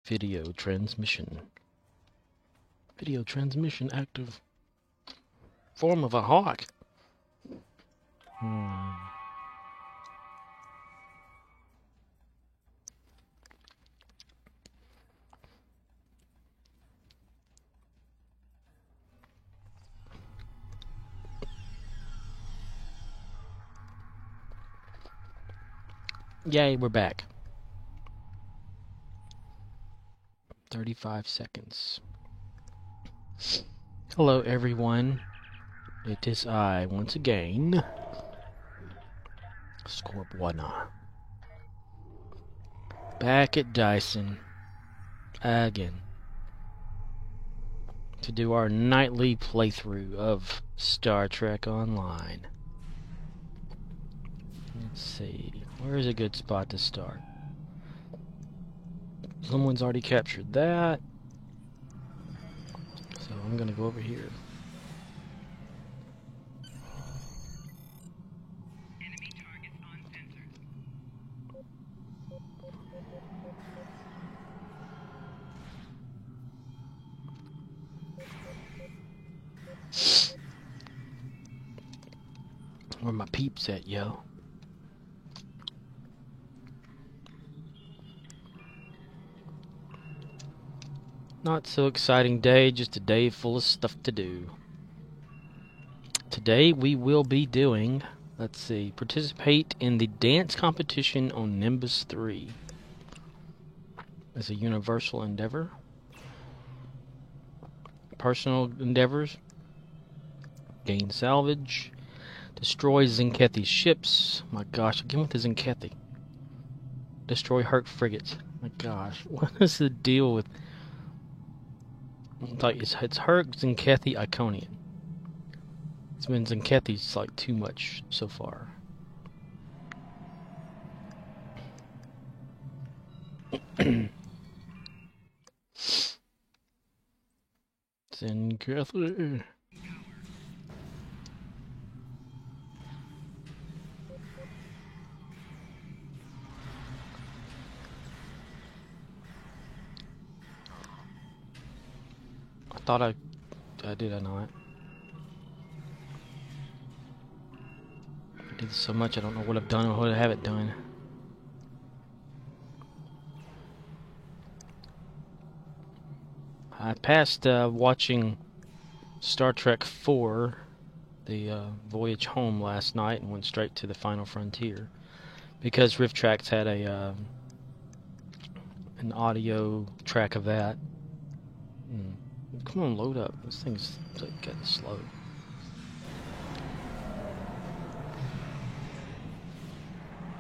Video transmission. Video transmission active. Form of a hawk. Yay, we're back. 35 seconds. Hello, everyone. It is I, once again, Scorpwana. Back at Dyson. Again. To do our nightly playthrough of Star Trek Online. Let's see. Where is a good spot to start? Someone's already captured that. So I'm gonna go over here. Enemy targets on sensors. Where my peeps at, yo? Not so exciting day, just a day full of stuff to do. Today we will be doing, let's see, participate in the dance competition on Nimbus 3 as a universal endeavor. Personal endeavors, gain salvage, destroy Zenkethi's ships. My gosh, again with the Zenkethi. Destroy Herc frigates. My gosh, what is the deal with... It's Herc, Zenkethi, Iconian. It's been Zenkethi's like too much so far. Zenkethi. I thought I did I not? I did so much I don't know what I've done or what I haven't done. I passed watching Star Trek 4, the Voyage Home last night, and went straight to the Final Frontier because RiffTrax had a an audio track of that. Come on, load up. This thing's like, getting slow.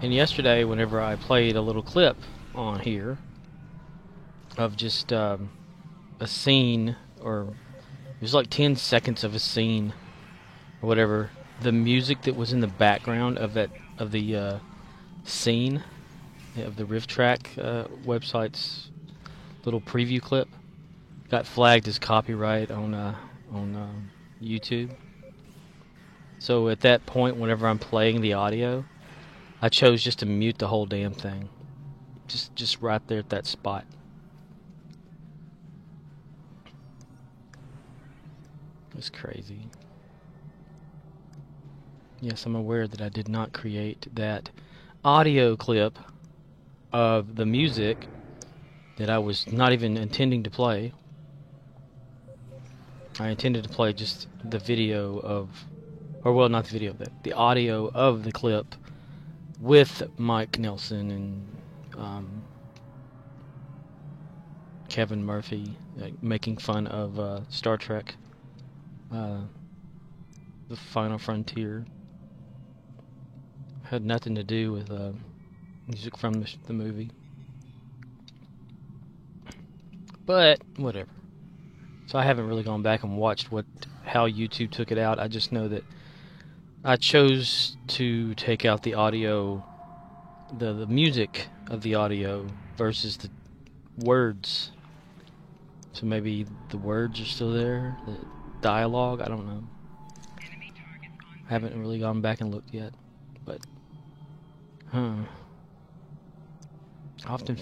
And yesterday, whenever I played a little clip on here of just a scene, or it was like 10 seconds of a scene, or whatever, the music that was in the background of that the scene of the RiffTrax website's little preview clip got flagged as copyright on YouTube. So at that point, whenever I'm playing the audio, I chose just to mute the whole damn thing. Just right there at that spot. It's crazy. Yes, I'm aware that I did not create that audio clip of the music that I was not even intending to play. I intended to play just the video of, or well, not the video of the audio of the clip with Mike Nelson and Kevin Murphy making fun of Star Trek, the Final Frontier. Had nothing to do with music from the movie, but whatever. So I haven't really gone back and watched how YouTube took it out. I just know that I chose to take out the audio, the music of the audio versus the words. So maybe the words are still there, the dialogue, I don't know. I haven't really gone back and looked yet, but I often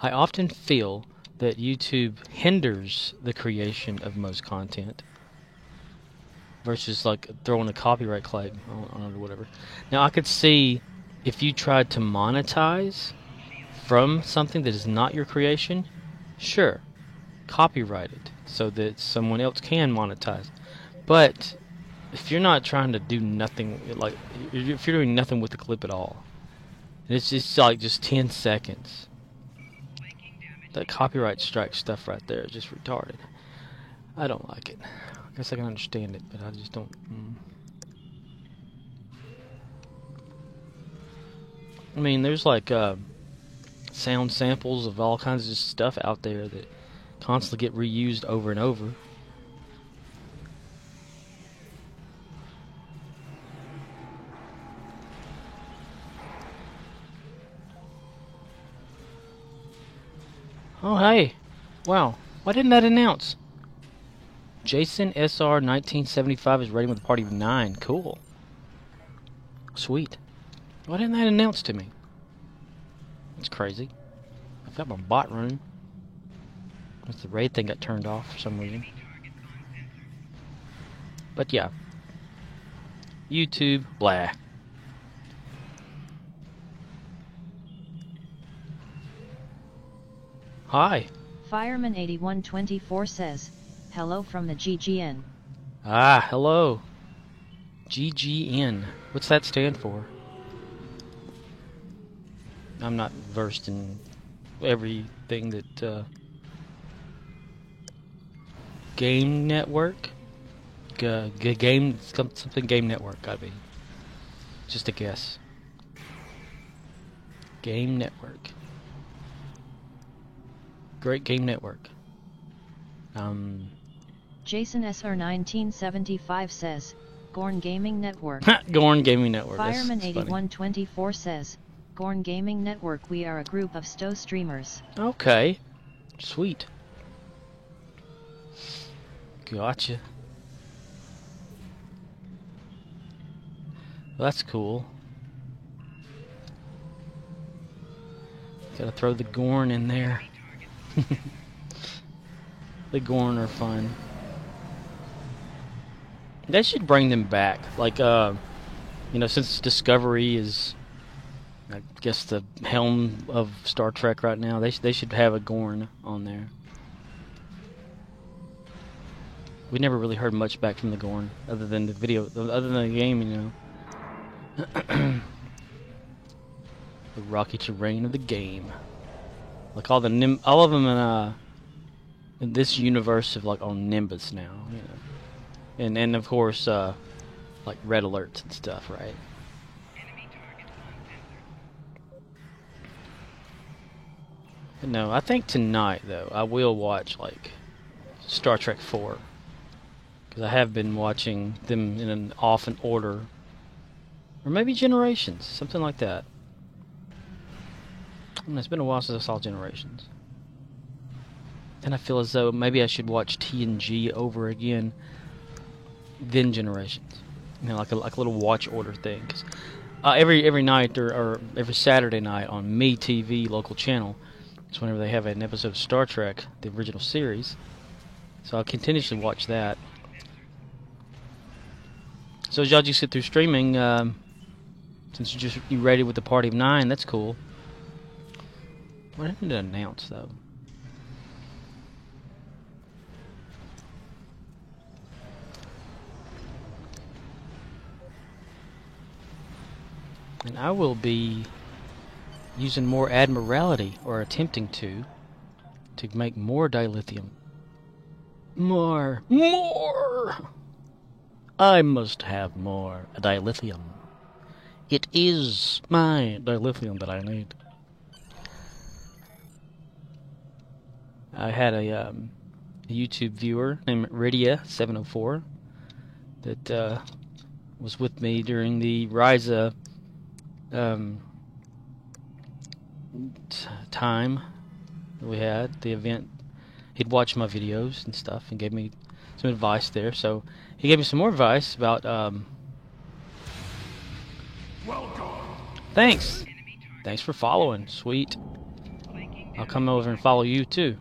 I often feel that YouTube hinders the creation of most content versus like throwing a copyright claim on it or whatever. Now I could see if you tried to monetize from something that is not your creation, sure, copyright it so that someone else can monetize. But if you're not trying to do nothing, like if you're doing nothing with the clip at all, and it's just like just 10 seconds, that copyright strike stuff right there is just retarded. I don't like it. I guess I can understand it, but I just don't. I mean, there's like sound samples of all kinds of stuff out there that constantly get reused over and over. Oh, hey. Wow. Why didn't that announce? Jason SR 1975 is rating with a party of 9. Cool. Sweet. Why didn't that announce to me? That's crazy. I've got my bot running. The raid thing got turned off for some reason. But yeah. YouTube, blah. Hi. Fireman8124 says, hello from the GGN. Ah, hello. GGN. What's that stand for? I'm not versed in everything that Game Network? Game something Game Network, gotta be. Just a guess. Game Network. Great Game Network. Jason SR1975 says, Gorn Gaming Network. Gorn Gaming Network. Fireman8124 says, Gorn Gaming Network, we are a group of STO streamers. Okay. Sweet. Gotcha. Well, that's cool. Gotta throw the Gorn in there. The Gorn are fun. They should bring them back. Like, you know, since Discovery is, I guess, the helm of Star Trek right now, they should have a Gorn on there. We never really heard much back from the Gorn, other than the video, other than the game, you know. The rocky terrain of the game. Like all of them in this universe have like on Nimbus now, you know, and of course like red alerts and stuff, right? But no, I think tonight though I will watch like Star Trek 4 because I have been watching them in an off in order, or maybe Generations, something like that. It's been a while since I saw Generations. And I feel as though maybe I should watch TNG over again, then Generations. You know, like a little watch order thing. 'Cause, every night or every Saturday night on MeTV local channel, it's whenever they have an episode of Star Trek, the original series. So I'll continuously watch that. So as y'all just sit through streaming, since you rated with the party of 9, that's cool. What didn't it announce though? And I will be using more Admiralty, or attempting to make more dilithium. More! I must have more dilithium. It is my dilithium that I need. I had a YouTube viewer named Rydia704 that was with me during the Ryza time that we had, the event. He'd watched my videos and stuff and gave me some advice there. So he gave me some more advice about Thanks for following. Sweet. I'll come over and follow you too.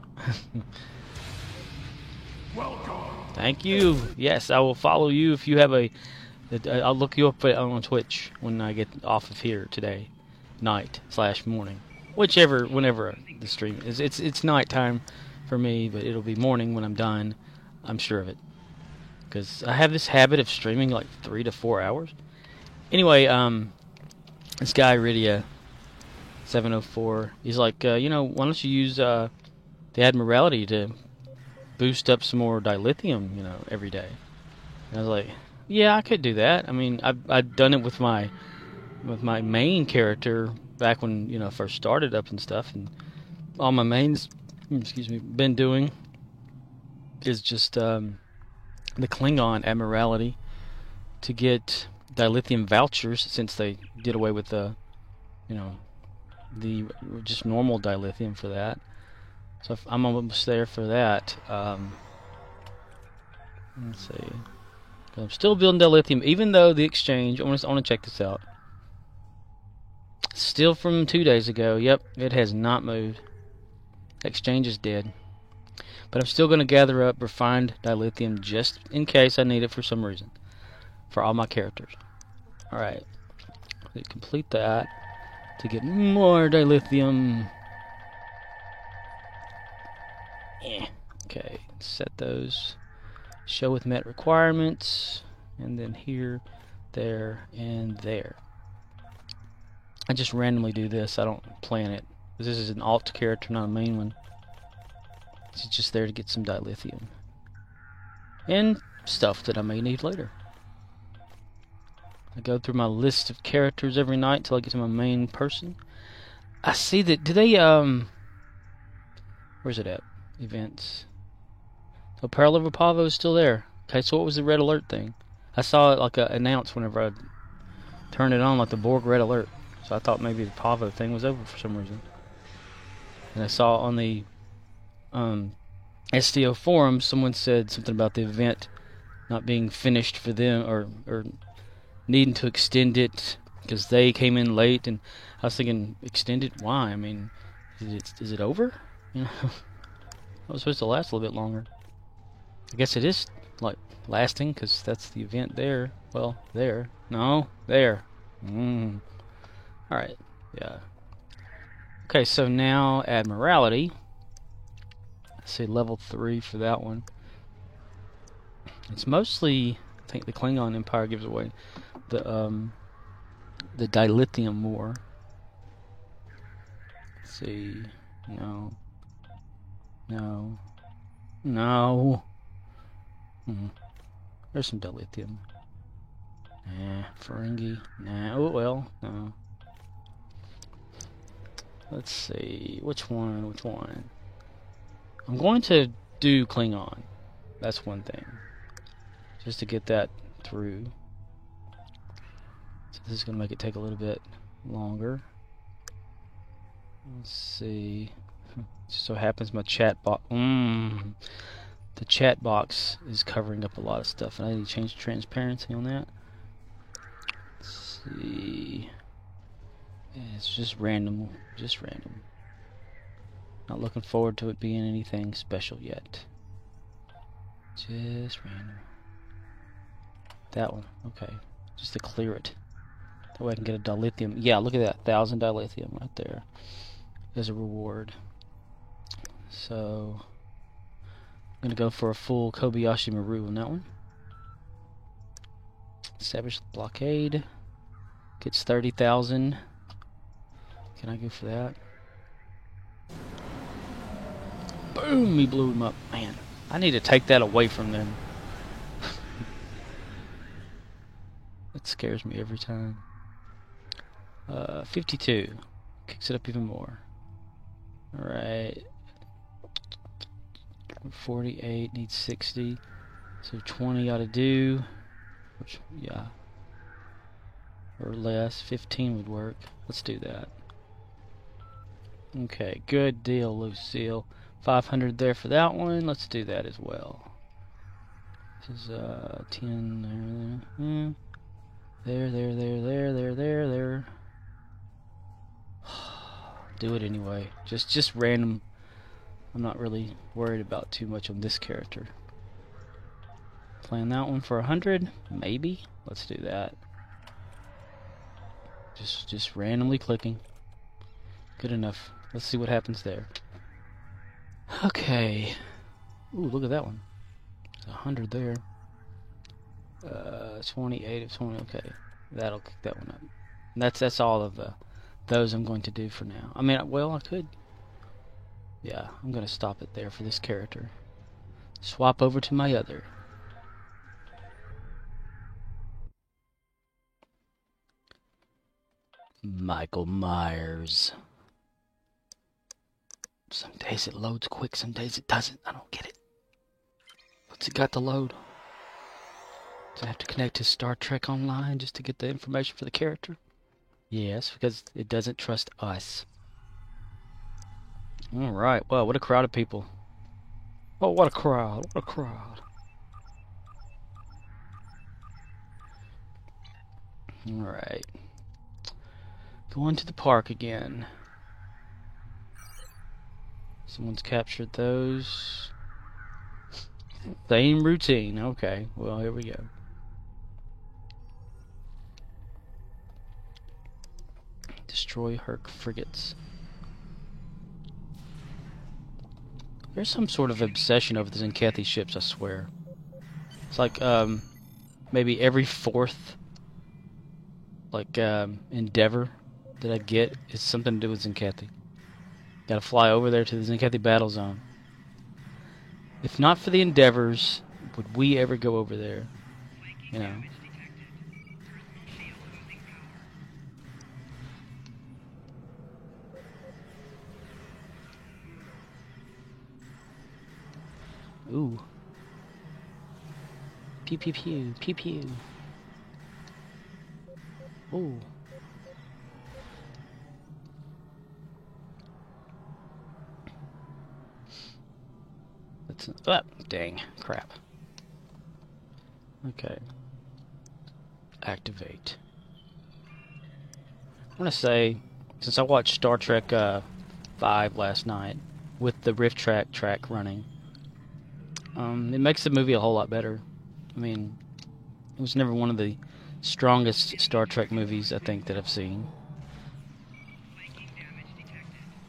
Thank you. Yes, I will follow you if you have I'll look you up on Twitch when I get off of here today, night/morning, whenever the stream is. It's nighttime for me, but it'll be morning when I'm done. I'm sure of it, because I have this habit of streaming like 3 to 4 hours. Anyway, this guy Rydia 704, he's like, why don't you use the Admiralty to boost up some more dilithium, every day. And I was like, yeah, I could do that. I mean, I've done it with my main character back when, first started up and stuff, and all my mains, been doing is just the Klingon Admiralty to get dilithium vouchers, since they did away with the just normal dilithium for that. So I'm almost there for that. Let's see. I'm still building dilithium, even though the exchange. I want to check this out. Still from 2 days ago. Yep, it has not moved. Exchange is dead. But I'm still going to gather up refined dilithium just in case I need it for some reason, for all my characters. All right, complete that to get more dilithium. Okay, set those. Show with met requirements, and then here, there, and there. I just randomly do this. I don't plan it. This is an alt character, not a main one. It's just there to get some dilithium and stuff that I may need later. I go through my list of characters every night until I get to my main person. I see that. Do they where's it at? Events. So Parallel Pavo is still there. Okay, so what was the red alert thing? I saw it like announced whenever I turned it on, like the Borg red alert. So I thought maybe the Pavo thing was over for some reason. And I saw on the STO forum, someone said something about the event not being finished for them, or needing to extend it because they came in late. And I was thinking, extended? Why? I mean, is it over? It was supposed to last a little bit longer. I guess it is like lasting, because that's the event there. Well, there. No, there. Alright, yeah. Okay, so now Admiralty. Let's say level 3 for that one. It's mostly, I think the Klingon Empire gives away the dilithium more. Let's see. No. There's some dilithium. Nah. Ferengi. Nah. Oh well. No. Let's see. Which one? I'm going to do Klingon. That's one thing. Just to get that through. So this is going to make it take a little bit longer. Let's see. Just so happens my chat box. The chat box is covering up a lot of stuff, and I need to change the transparency on that. Let's see. Yeah, it's just random. Not looking forward to it being anything special yet. Just random. That one. Okay. Just to clear it. That way I can get a dilithium. Yeah, look at that. 1,000 dilithium right there as a reward. So I'm going to go for a full Kobayashi Maru on that one. Establish blockade. Gets 30,000. Can I go for that? Boom! He blew him up. Man, I need to take that away from them. That scares me every time. 52. Kicks it up even more. Alright. 48 needs 60. So 20 ought to do. Which, yeah. Or less. 15 would work. Let's do that. Okay, good deal, Lucille. 500 there for that one. Let's do that as well. This is 10 there. There. do it anyway. Just random. I'm not really worried about too much on this character. Playing that one for 100, maybe. Let's do that. Just randomly clicking. Good enough. Let's see what happens there. Okay. Ooh, look at that one. 100 there. 28 of 20. Okay, that'll kick that one up. And that's all of those I'm going to do for now. I mean, well, I could. Yeah, I'm gonna stop it there for this character. Swap over to my other. Michael Myers. Some days it loads quick, some days it doesn't. I don't get it. What's it got to load? Does it have to connect to Star Trek Online just to get the information for the character? Yes, because it doesn't trust us. Alright, well, what a crowd of people. Oh, what a crowd, what a crowd. Alright. Going to the park again. Someone's captured those. Same routine. Okay, well, here we go. Destroy Herc frigates. There's some sort of obsession over the Zenkathi ships, I swear. It's like, maybe every fourth, like, endeavor that I get is something to do with Zenkathi. Gotta fly over there to the Zenkathi battle zone. If not for the endeavors, would we ever go over there? You know. Ooh. Pew pew pew, pew pew. Ooh. That's dang crap. Okay. Activate. I want to say, since I watched Star Trek 5 last night with the Rift track running, it makes the movie a whole lot better. I mean, it was never one of the strongest Star Trek movies I think that I've seen.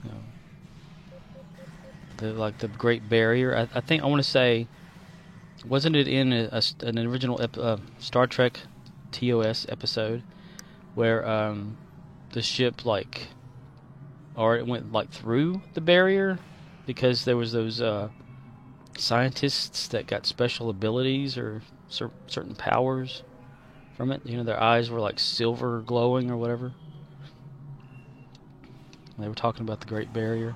You know, like the Great Barrier. I think I want to say, wasn't it in an original Star Trek TOS episode where the ship or it went like through the barrier because there was those scientists that got special abilities or certain powers from it. You know, their eyes were like silver glowing or whatever. They were talking about the Great Barrier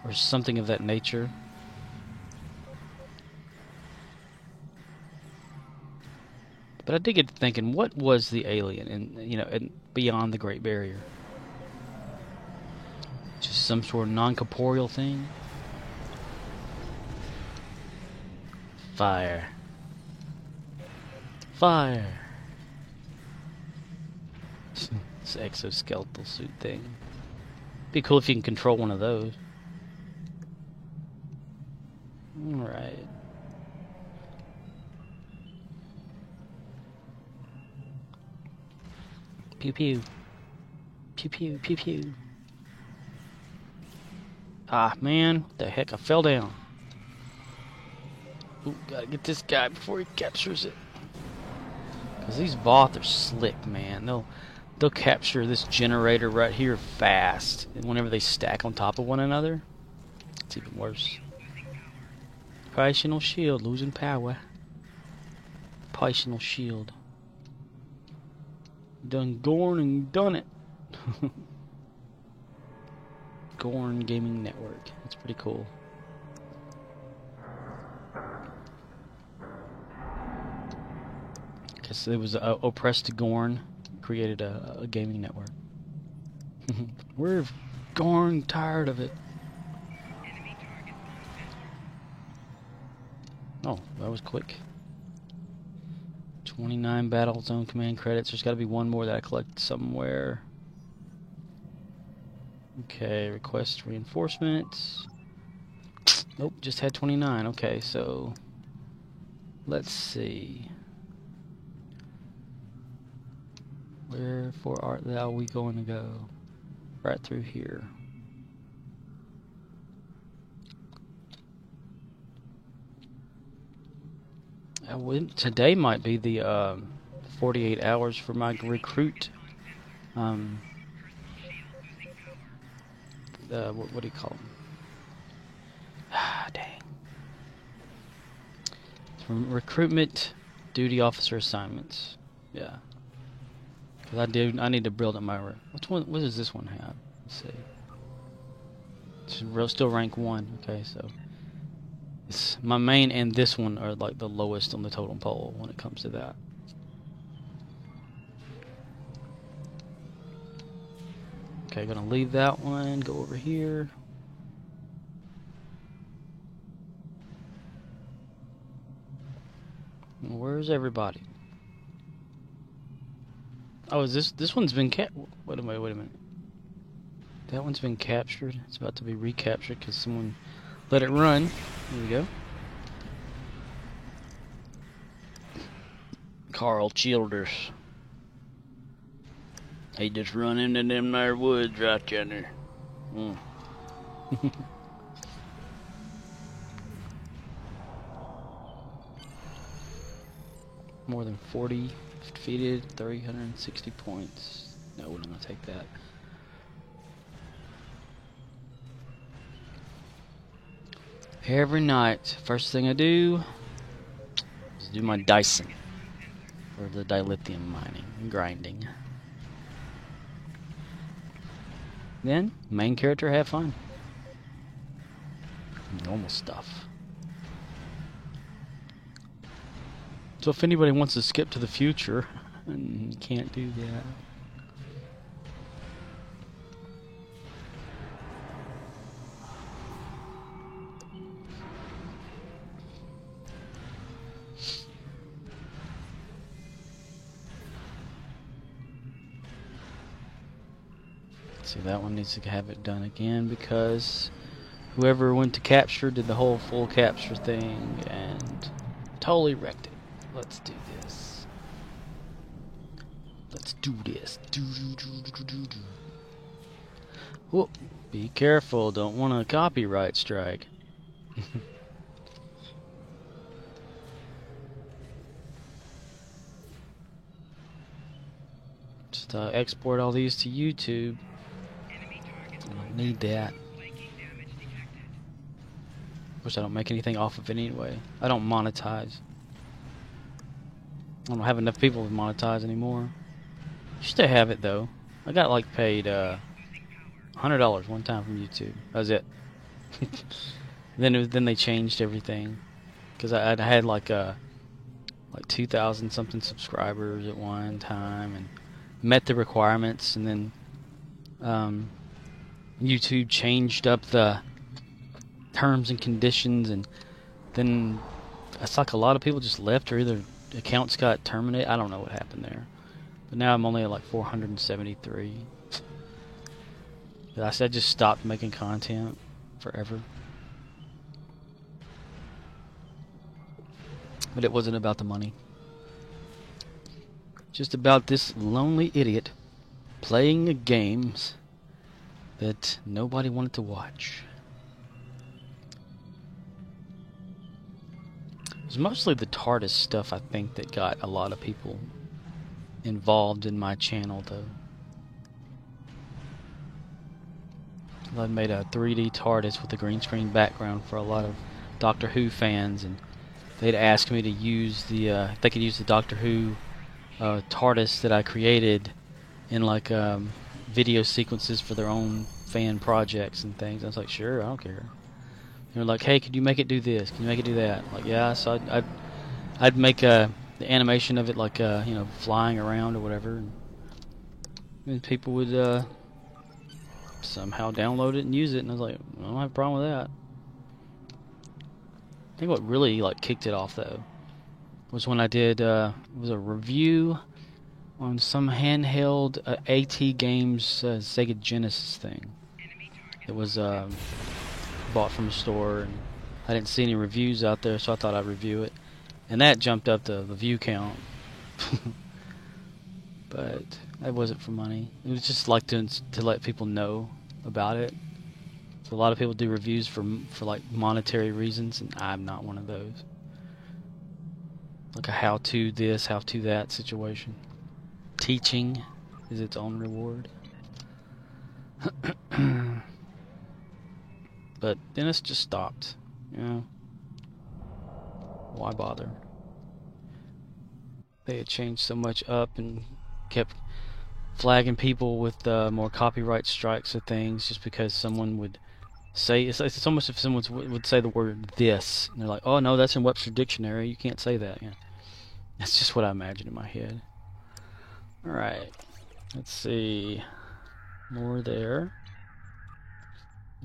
or something of that nature. But I did get to thinking, what was the alien and beyond the Great Barrier? Just some sort of non-corporeal thing? Fire. Fire. This exoskeletal suit thing. Be cool if you can control one of those. Alright. Pew pew. Pew pew, pew pew. Ah, man. What the heck? I fell down. Ooh, gotta get this guy before he captures it. Because these Voth are slick, man. They'll capture this generator right here fast. And whenever they stack on top of one another, it's even worse. Pythonal shield losing power. Pythonal shield. Done Gorn and done it. Gorn Gaming Network. That's pretty cool. Guess it was oppressed Gorn created a gaming network. We're Gorn tired of it. Oh, that was quick. 29 battle zone command credits. There's got to be one more that I collect somewhere. Okay, request reinforcements. Nope, just had 29. Okay, so let's see. Wherefore art thou we going to go? Right through here. Today might be the 48 hours for my recruit. What do you call them? Ah, dang. From recruitment duty officer assignments. Yeah. Because I need to build up my... What does this one have? Let's see. It's still rank 1. Okay, so... my main and this one are like the lowest on the totem pole when it comes to that. Okay, gonna leave that one, go over here. Where's everybody? Oh, is this one's been wait a minute. That one's been captured. It's about to be recaptured because someone let it run. There we go. Carl Childers. He just run into them there woods right down there. More than 40 defeated, 360 points. No, we're not gonna take that. Every night, first thing I do is do my Dyson for the dilithium mining and grinding. Then, main character, have fun. Normal stuff. So if anybody wants to skip to the future, you can't do that. See, that one needs to have it done again because whoever went to capture did the whole full capture thing and totally wrecked it. Let's do this. Let's do this. Whoop. Be careful. Don't want a copyright strike. Just export all these to YouTube. I don't need that. Of course, I don't make anything off of it anyway. I don't monetize. I don't have enough people to monetize anymore. Used to have it though. I got like paid $100 one time from YouTube. That was it. Then they changed everything because I had like 2,000 something subscribers at one time and met the requirements, and then YouTube changed up the terms and conditions, and then it's like a lot of people just left, or either accounts got terminated. I don't know what happened there, but now I'm only at like 473. I said I just stopped making content forever, but it wasn't about the money, just about this lonely idiot playing games that nobody wanted to watch. It was mostly the TARDIS stuff, I think, that got a lot of people involved in my channel, though. I made a 3D TARDIS with a green screen background for a lot of Doctor Who fans, and they'd asked me to use the, if they could use the Doctor Who TARDIS that I created in like video sequences for their own fan projects and things. I was like, sure, I don't care. They were like, hey, could you make it do this? Can you make it do that? Like, yeah. So I'd make the animation of it like you know, flying around or whatever, and people would somehow download it and use it. And I was like, I don't have a problem with that. I think what really like kicked it off though was when I did was a review on some handheld AT Games Sega Genesis thing. It was bought from a store, and I didn't see any reviews out there, so I thought I'd review it. And that jumped up the view count. But that wasn't for money. It was just like to let people know about it. So a lot of people do reviews for like monetary reasons, and I'm not one of those. Like a how-to this, how-to that situation. Teaching is its own reward. But Dennis just stopped. You know, why bother? They had changed so much up and kept flagging people with more copyright strikes or things just because someone would say it's almost if someone would say the word "this" and they're like, "Oh no, that's in Webster Dictionary. You can't say that." Yeah, that's just what I imagine in my head. All right, let's see, more there,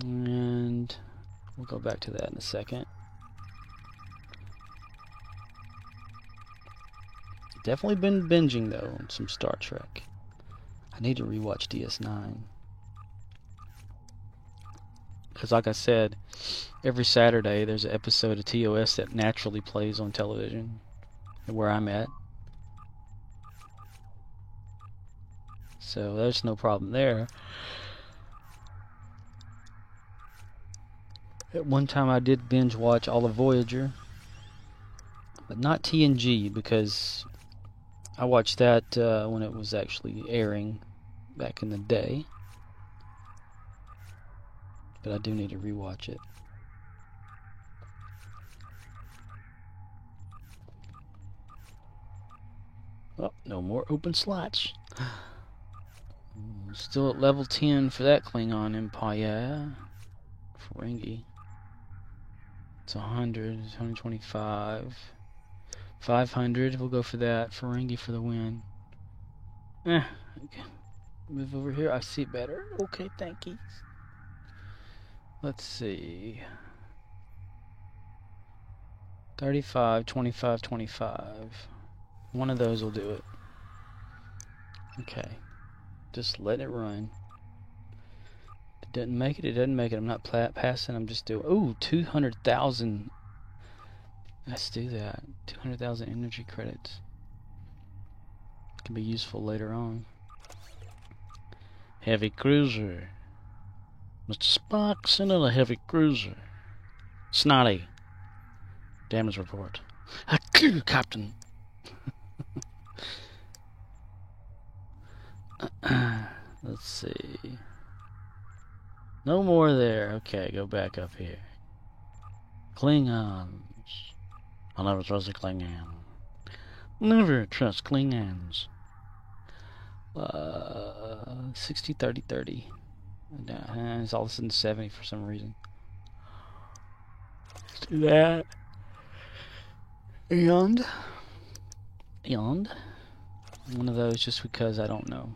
and we'll go back to that in a second. Definitely been binging though on some Star Trek. I need to rewatch DS9. Because like I said, every Saturday there's an episode of TOS that naturally plays on television where I'm at. So there's no problem there. At one time I did binge watch all of Voyager, but not TNG because I watched that when it was actually airing back in the day. But I do need to rewatch it. Oh, no more open slots. Still at level 10 for that Klingon Empire. Ferengi. It's 100, 125. 500, we'll go for that. Ferengi for the win. Okay. Move over here, I see better. Okay, thank you. Let's see. 35, 25, 25. One of those will do it. Okay. Just let it run. If it doesn't make it, it doesn't make it. I'm not passing, I'm just doing... Ooh, 200,000... Let's do that. 200,000 energy credits. Can be useful later on. Heavy cruiser. Mr. Spock, send in a heavy cruiser. Snotty. Damage report. Captain. Let's see. No more there. Okay, go back up here. Klingons. I'll never trust a Klingon. Never trust Klingons. 60, 30, 30. It's all of a sudden 70 for some reason. Let's do that. And one of those just because I don't know.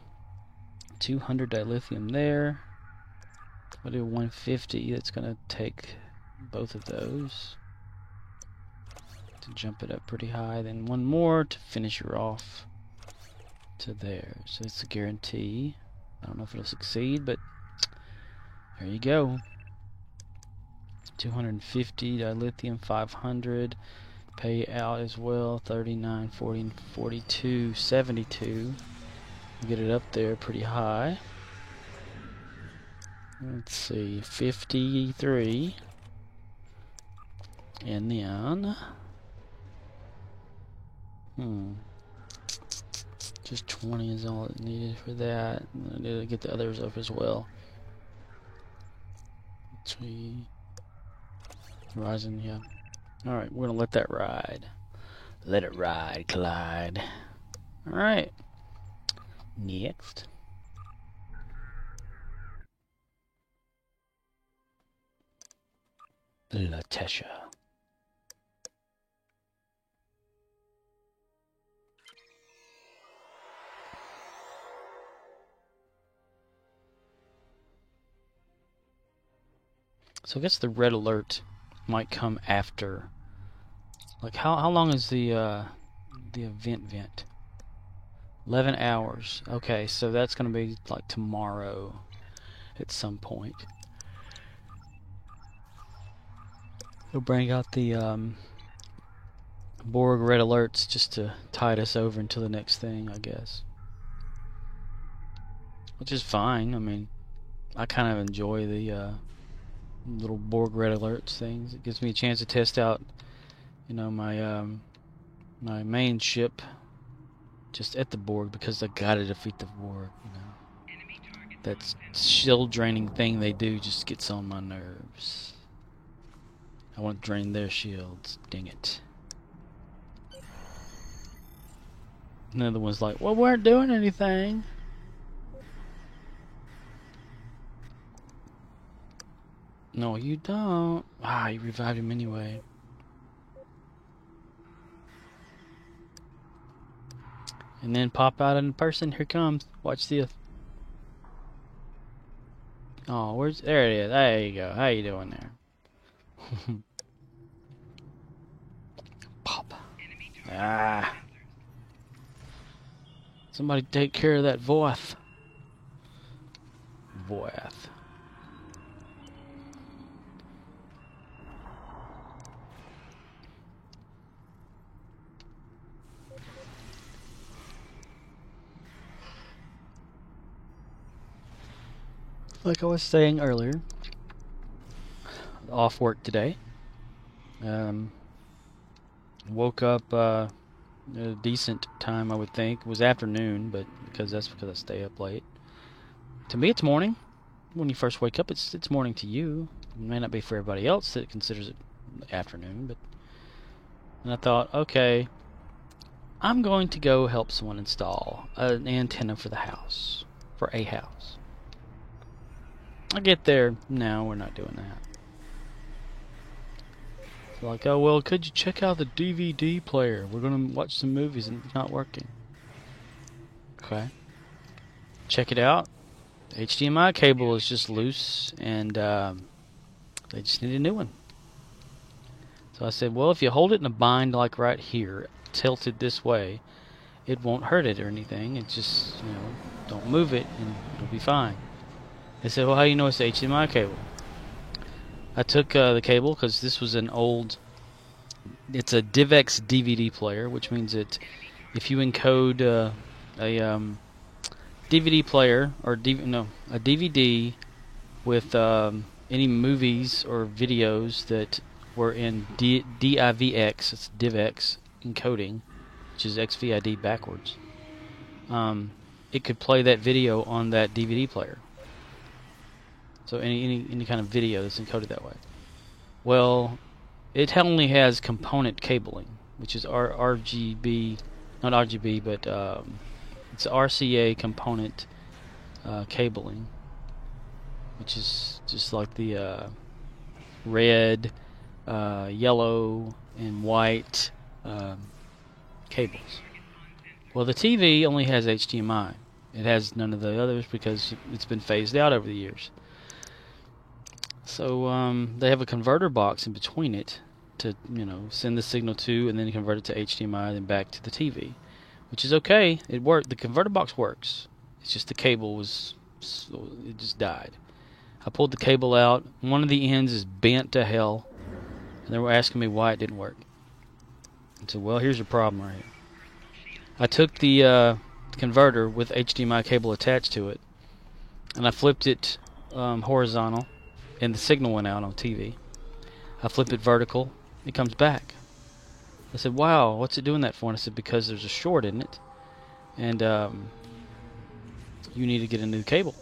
200 dilithium there. I'll do 150. That's gonna take both of those to jump it up pretty high. Then one more to finish her off to there. So it's a guarantee. I don't know if it'll succeed, but there you go. 250 dilithium, 500 pay out as well. 39, 40, 42, 72. Get it up there pretty high. Let's see, 53. And then just 20 is all it needed for that. I need to get the others up as well. 3 Horizon, yeah. Alright, we're gonna let that ride. Let it ride, Clyde. Alright. Next. Latesha. So I guess the red alert might come after. Like how long is the event? 11 hours. Okay, so that's gonna be like tomorrow at some point. We'll bring out the Borg red alerts just to tide us over until the next thing, I guess. Which is fine. I mean, I kind of enjoy the little Borg red alerts things. It gives me a chance to test out, you know, my my main ship just at the Borg, because I gotta defeat the Borg, you know. That shield draining thing they do just gets on my nerves. I want to drain their shields. Dang it. Another one's like, well, we weren't doing anything. No, you don't. Ah, you revived him anyway. And then pop out in person. Here comes. Watch this. Oh, where's... There it is. There you go. How you doing there? Pop. Ah. Somebody take care of that Voith. Voith. Like I was saying earlier, off work today. Woke up at a decent time, I would think. It was afternoon, but because I stay up late. To me, it's morning. When you first wake up, it's morning to you. It may not be for everybody else that considers it afternoon, but. And I thought, okay, I'm going to go help someone install an antenna for the house, for a house. I get there. No, we're not doing that. It's like, oh, well, could you check out the DVD player? We're going to watch some movies and it's not working. Okay. Check it out. The HDMI cable is just loose and they just need a new one. So I said, well, if you hold it in a bind like right here, tilted this way, it won't hurt it or anything. It's just, you know, don't move it and it'll be fine. They said, well, how do you know it's the HDMI cable? I took the cable because this was an old, it's a DivX DVD player, which means that if you encode a DVD player, or a DVD with any movies or videos that were in DIVX, it's DivX encoding, which is XVID backwards, it could play that video on that DVD player. So any kind of video that's encoded that way. Well, it only has component cabling, which is RGB, not RGB, but it's RCA component cabling, which is just like the red, yellow, and white cables. Well, the TV only has HDMI. It has none of the others because it's been phased out over the years. So they have a converter box in between it to, you know, send the signal to and then convert it to HDMI and then back to the TV, which is okay. It worked. The converter box works. It's just the cable it just died. I pulled the cable out. One of the ends is bent to hell, and they were asking me why it didn't work. I said, well, here's your problem right here. I took the converter with HDMI cable attached to it, and I flipped it horizontal, and the signal went out on TV. I flip it vertical, it comes back. I said, wow, what's it doing that for? And I said, because there's a short in it, and you need to get a new cable.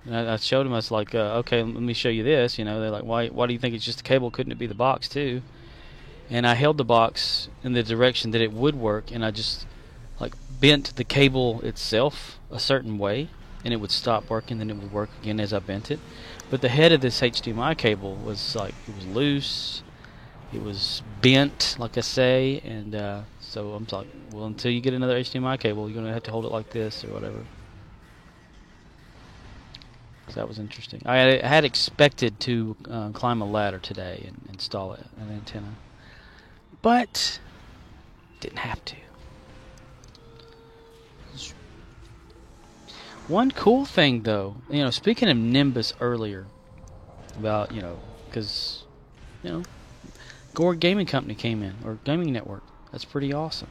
And I showed them. I was like, okay, let me show you this. You know, they're like, why do you think it's just a cable? Couldn't it be the box too? And I held the box in the direction that it would work, and I just like bent the cable itself a certain way, and it would stop working, then it would work again as I bent it. But the head of this HDMI cable was like, it was loose, it was bent, like I say, and so I'm like, well, until you get another HDMI cable, you're gonna have to hold it like this or whatever. So that was interesting. I had expected to climb a ladder today and install an antenna, but didn't have to. One cool thing, though, you know, speaking of Nimbus earlier, about, because, you know, Gore Gaming Company came in, or Gaming Network. That's pretty awesome.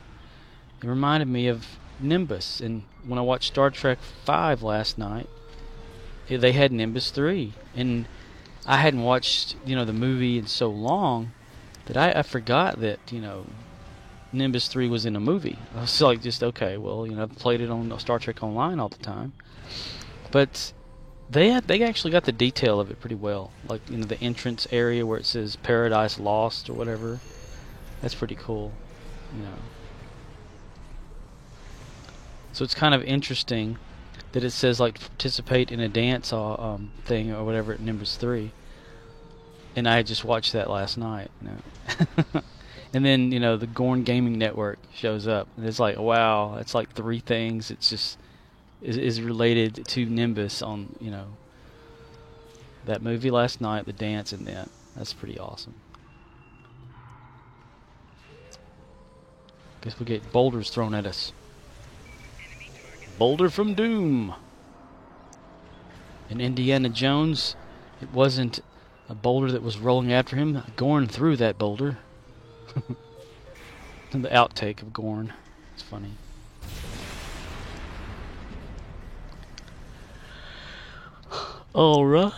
It reminded me of Nimbus, and when I watched Star Trek V last night, they had Nimbus 3, and I hadn't watched, the movie in so long that I forgot that, Nimbus 3 was in a movie. I was like, just, okay, well, I've played it on Star Trek Online all the time. But they actually got the detail of it pretty well. Like, the entrance area where it says Paradise Lost or whatever. That's pretty cool, So it's kind of interesting that it says, like, participate in a dance thing or whatever at Nimbus 3. And I just watched that last night, And then, the Gorn Gaming Network shows up. And it's like, wow, it's like 3 things. It's just is related to Nimbus on, that movie last night, the dance, and that. That's pretty awesome. Guess we get boulders thrown at us. Boulder from Doom. In Indiana Jones, it wasn't a boulder that was rolling after him. Gorn threw that boulder. The outtake of Gorn. It's funny. Alright.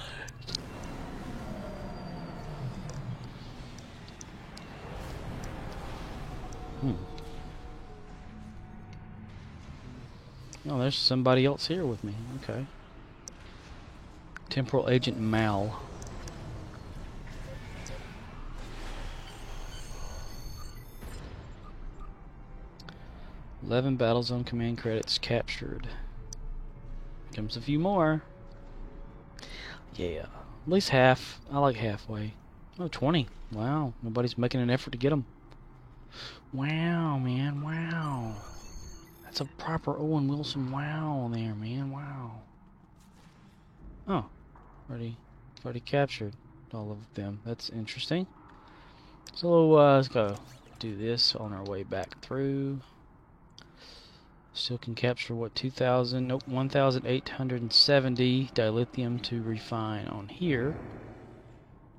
Oh, there's somebody else here with me. Okay. Temporal Agent Mal. "11 Battlezone command credits captured." Comes a few more. Yeah. At least half. I like halfway. Oh, 20. Wow. Nobody's making an effort to get them. Wow, man. Wow. That's a proper Owen Wilson wow there, man. Wow. Oh. Already captured all of them. That's interesting. So, let's go do this on our way back through. Still can capture, what, 2,000? Nope, 1,870 dilithium to refine on here.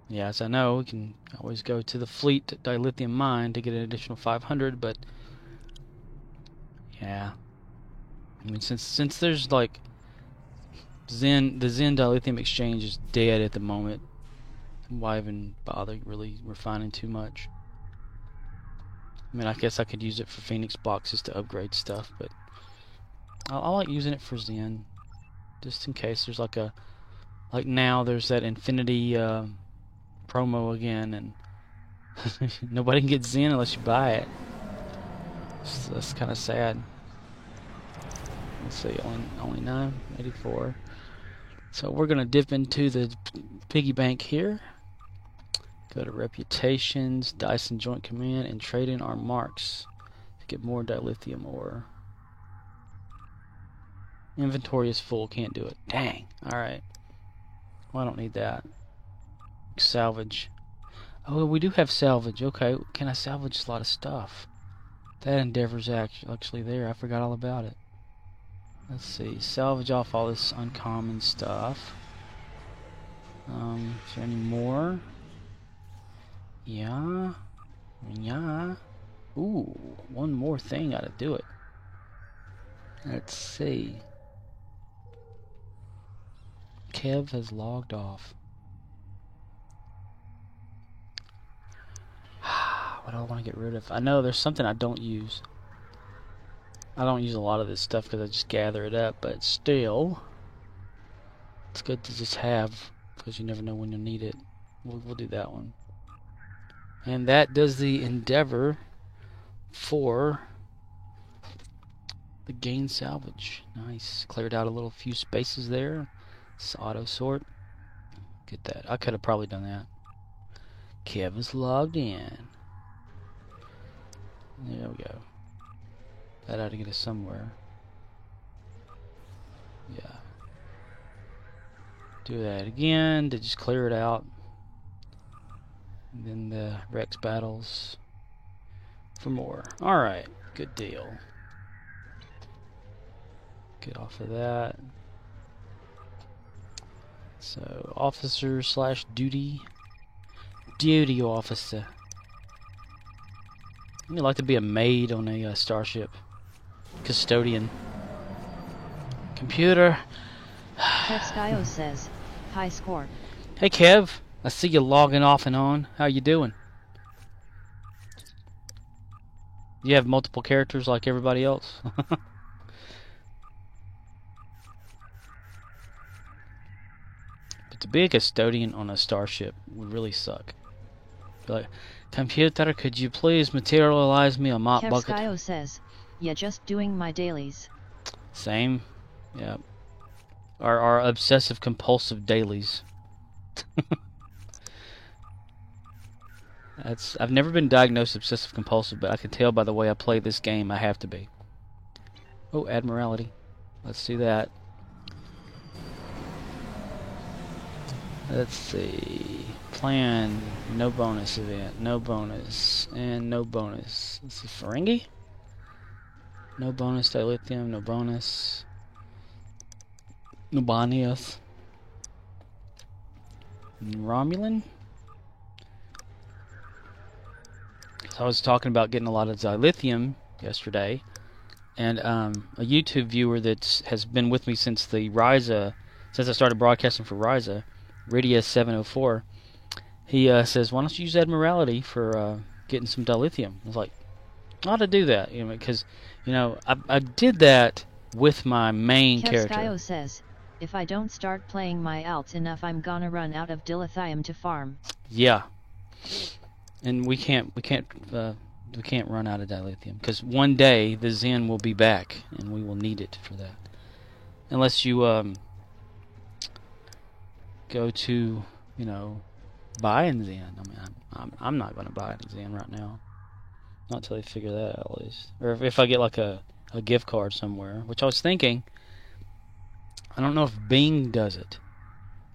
Yeah, as I know, we can always go to the Fleet dilithium mine to get an additional 500, but yeah. I mean, since there's like the Zen dilithium exchange is dead at the moment, why even bother really refining too much? I mean, I guess I could use it for Phoenix boxes to upgrade stuff, but I like using it for Zen, just in case there's like now there's that Infinity promo again, and nobody can get Zen unless you buy it. So that's kind of sad. Let's see, only 984. So we're gonna dip into the piggy bank here. Go to reputations, Dyson Joint Command, and trade in our marks to get more dilithium ore. Inventory is full, can't do it. Dang. Alright. Well, I don't need that. Salvage. Oh, we do have salvage. Okay, can I salvage a lot of stuff? That endeavor's actually there. I forgot all about it. Let's see. Salvage off all this uncommon stuff. Is there any more? Yeah. Yeah. Ooh, one more thing ought to do it. Let's see. Kev has logged off. What do I want to get rid of? I know there's something I don't use. I don't use a lot of this stuff because I just gather it up, but still, it's good to just have because you never know when you'll need it. We'll do that one. And that does the endeavor for the gain salvage. Nice. Cleared out a few spaces there. It's auto sort. Get that. I could have probably done that. Kevin's logged in. There we go. That ought to get us somewhere. Yeah. Do that again to just clear it out. And then the Rex battles for more. Alright, good deal. Get off of that. So, officer slash duty. Duty officer. I'd like to be a maid on a starship. Custodian. Computer. Kevskyo says, high score. Hey Kev, I see you logging off and on. How you doing? You have multiple characters like everybody else? But to be a custodian on a starship would really suck. Be like, computer, could you please materialize me a mop bucket? Kevskyo says, yeah, just doing my dailies. Same. Yeah. Our obsessive compulsive dailies. I've never been diagnosed obsessive compulsive, but I can tell by the way I play this game I have to be. Oh, Admiralty. Let's do that. Let's see. Plan, no bonus event, no bonus, and no bonus. This is Ferengi? No bonus dilithium, no bonus. Nubanius. Romulan? So I was talking about getting a lot of dilithium yesterday, and a YouTube viewer that has been with me since the Ryza, since I started broadcasting for Ryza, Ridia704, he says, why don't you use Admiralty for getting some dilithium? I was like, I ought to do that, because, I did that with my main character. Kevskyo says, if I don't start playing my alts enough, I'm gonna run out of dilithium to farm. Yeah. And we can't run out of dilithium, because one day the Zen will be back and we will need it for that. Unless you go to buy in Zen. I mean, I'm not going to buy in Zen right now, not until they figure that out at least. Or if I get like a gift card somewhere, which I was thinking. I don't know if Bing does it.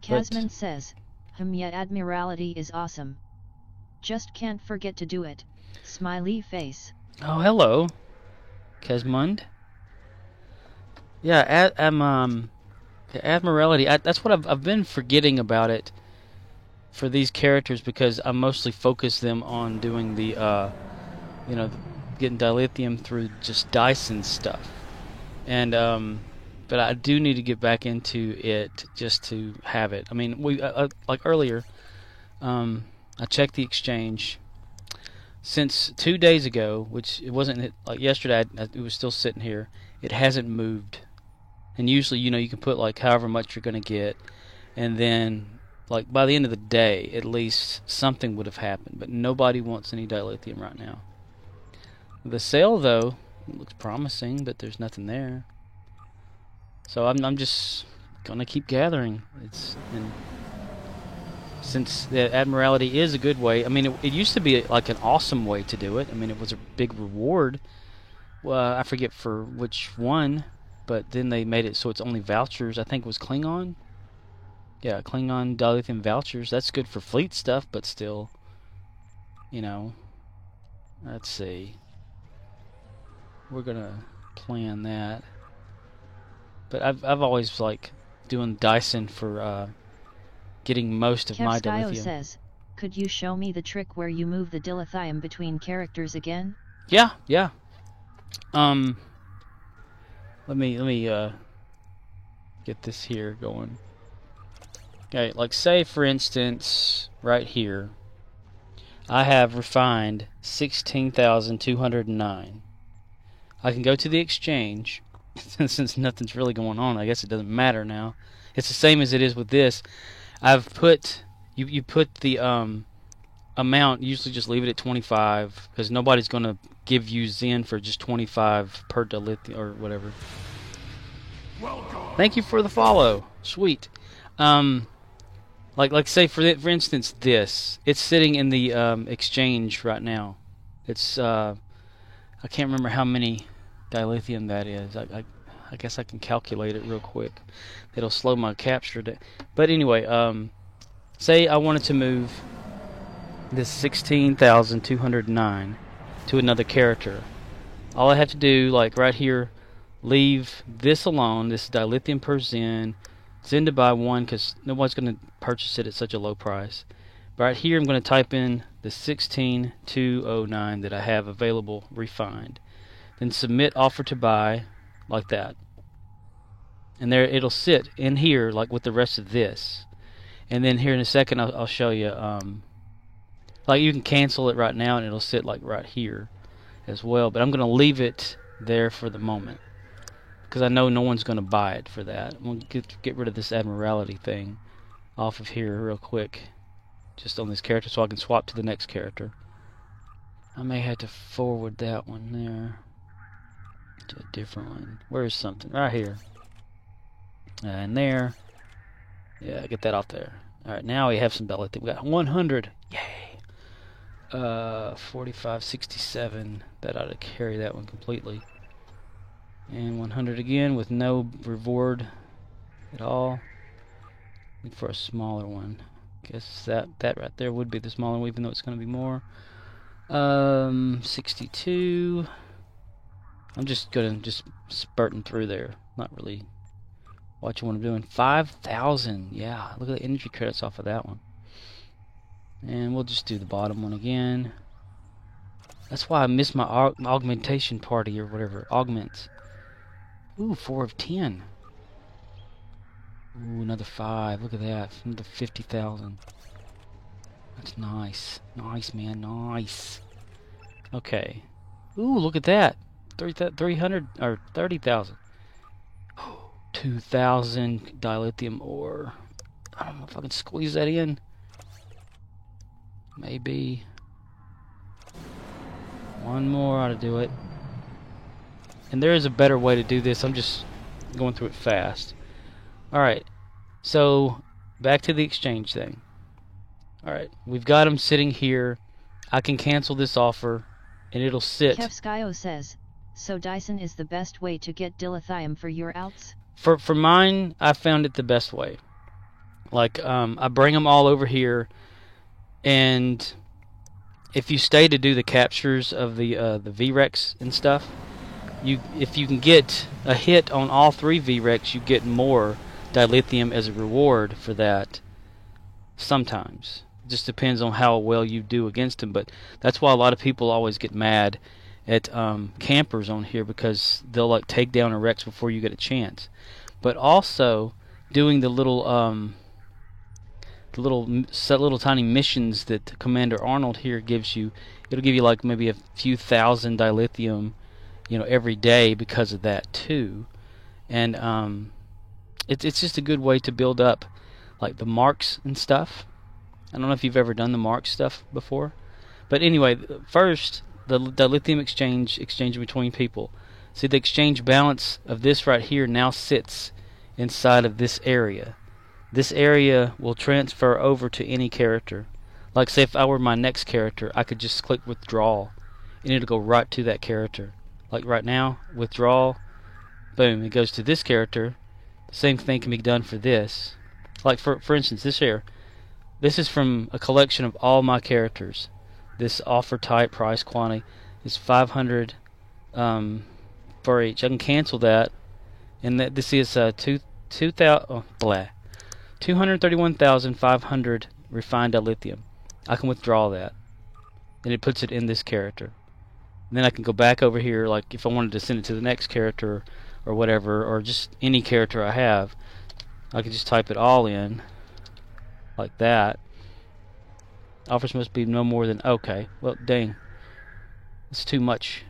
Kazman says, yeah, Admiralty is awesome. Just can't forget to do it. Smiley face. Oh, hello, Kesmund. Yeah, Admiralty. That's what I've been forgetting about it for these characters, because I mostly focus them on doing the, getting dilithium through just Dyson stuff, and but I do need to get back into it just to have it. I mean, like earlier, I checked the exchange. Since 2 days ago, which it wasn't like yesterday, it was still sitting here. It hasn't moved, and usually, you can put like however much you're gonna get, and then like by the end of the day, at least something would have happened. But nobody wants any dilithium right now. The sale though looks promising, but there's nothing there. So I'm just gonna keep gathering. Since the Admiralty is a good way. I mean, it used to be like an awesome way to do it. I mean, it was a big reward. Well, I forget for which one, but then they made it so it's only vouchers. I think it was Klingon. Yeah, Klingon dilithium vouchers. That's good for fleet stuff, but still, let's see. We're gonna plan that. But I've always like doing Dyson for getting most of my dilithium. Says, could you show me the trick where you move the dilithium between characters again? Yeah. Let me get this here going. Okay, like say for instance, right here, I have refined 16,209. I can go to the exchange. Since nothing's really going on, I guess it doesn't matter now. It's the same as it is with this. I've put you put the amount. Usually just leave it at 25, because nobody's gonna give you Zen for just 25 per dilithium or whatever. Welcome. Thank you for the follow. Sweet. Like say for instance this. It's sitting in the exchange right now. It's I can't remember how many dilithium that is. I guess I can calculate it real quick. It'll slow my capture down. But anyway, say I wanted to move this 16,209 to another character. All I have to do, like right here, leave this alone, this dilithium per Zen, Zen to buy one because nobody's going to purchase it at such a low price. But right here I'm going to type in the 16209 that I have available refined. Then submit offer to buy like that. And there it'll sit in here like with the rest of this. And then here in a second I'll show you like you can cancel it right now and it'll sit like right here as well. But I'm going to leave it there for the moment because I know no one's going to buy it for that. I'm going to get rid of this Admiralty thing off of here real quick, just on this character, so I can swap to the next character. I may have to forward that one there to a different one. Where's something? Right here. And there. Yeah, get that off there. Alright, now we have some dilithium. We got 100. Yay! 4567. That ought to carry that one completely. And 100 again with no reward at all. Look for a smaller one. Guess that right there would be the smaller one, even though it's going to be more. 62. I'm just spurting through there. Not really watching what I'm doing. 5,000. Yeah, look at the energy credits off of that one. And we'll just do the bottom one again. That's why I missed my augmentation party or whatever. Augments. Ooh, 4 of 10. Ooh, another 5. Look at that. Another 50,000. That's nice. Nice, man. Nice. Okay. Ooh, look at that. 300 or 30,000. 2,000 dilithium ore. I don't know if I can squeeze that in. Maybe. One more ought to do it. And there is a better way to do this. I'm just going through it fast. Alright. So, back to the exchange thing. Alright. We've got them sitting here. I can cancel this offer. And it'll sit. Kevskyo says, so Dyson is the best way to get dilithium for your outs? For mine, I found it the best way. Like, I bring them all over here. And if you stay to do the captures of the VREX and stuff, if you can get a hit on all 3 VREX, you get more dilithium as a reward for that. Sometimes. It just depends on how well you do against them. But that's why a lot of people always get mad at campers on here, because they'll like take down a Rex before you get a chance. But also doing the little tiny missions that Commander Arnold here gives you. It'll give you like maybe a few thousand dilithium, every day because of that too. And it's just a good way to build up like the marks and stuff. I don't know if you've ever done the mark stuff before, but anyway, first the dilithium exchange between people. See, the exchange balance of this right here now sits inside of this area. This area will transfer over to any character. Like, say if I were my next character, I could just click withdrawal and it'll go right to that character. Like right now, withdrawal, boom, it goes to this character. The same thing can be done for this. Like for instance, this here. This is from a collection of all my characters. This offer type, price, quantity is 500 for each. I can cancel that, and this is 231,500 refined dilithium. I can withdraw that, and it puts it in this character. And then I can go back over here, like if I wanted to send it to the next character or whatever, or just any character I have, I can just type it all in like that. Offers must be no more than, okay, well, dang, it's too much.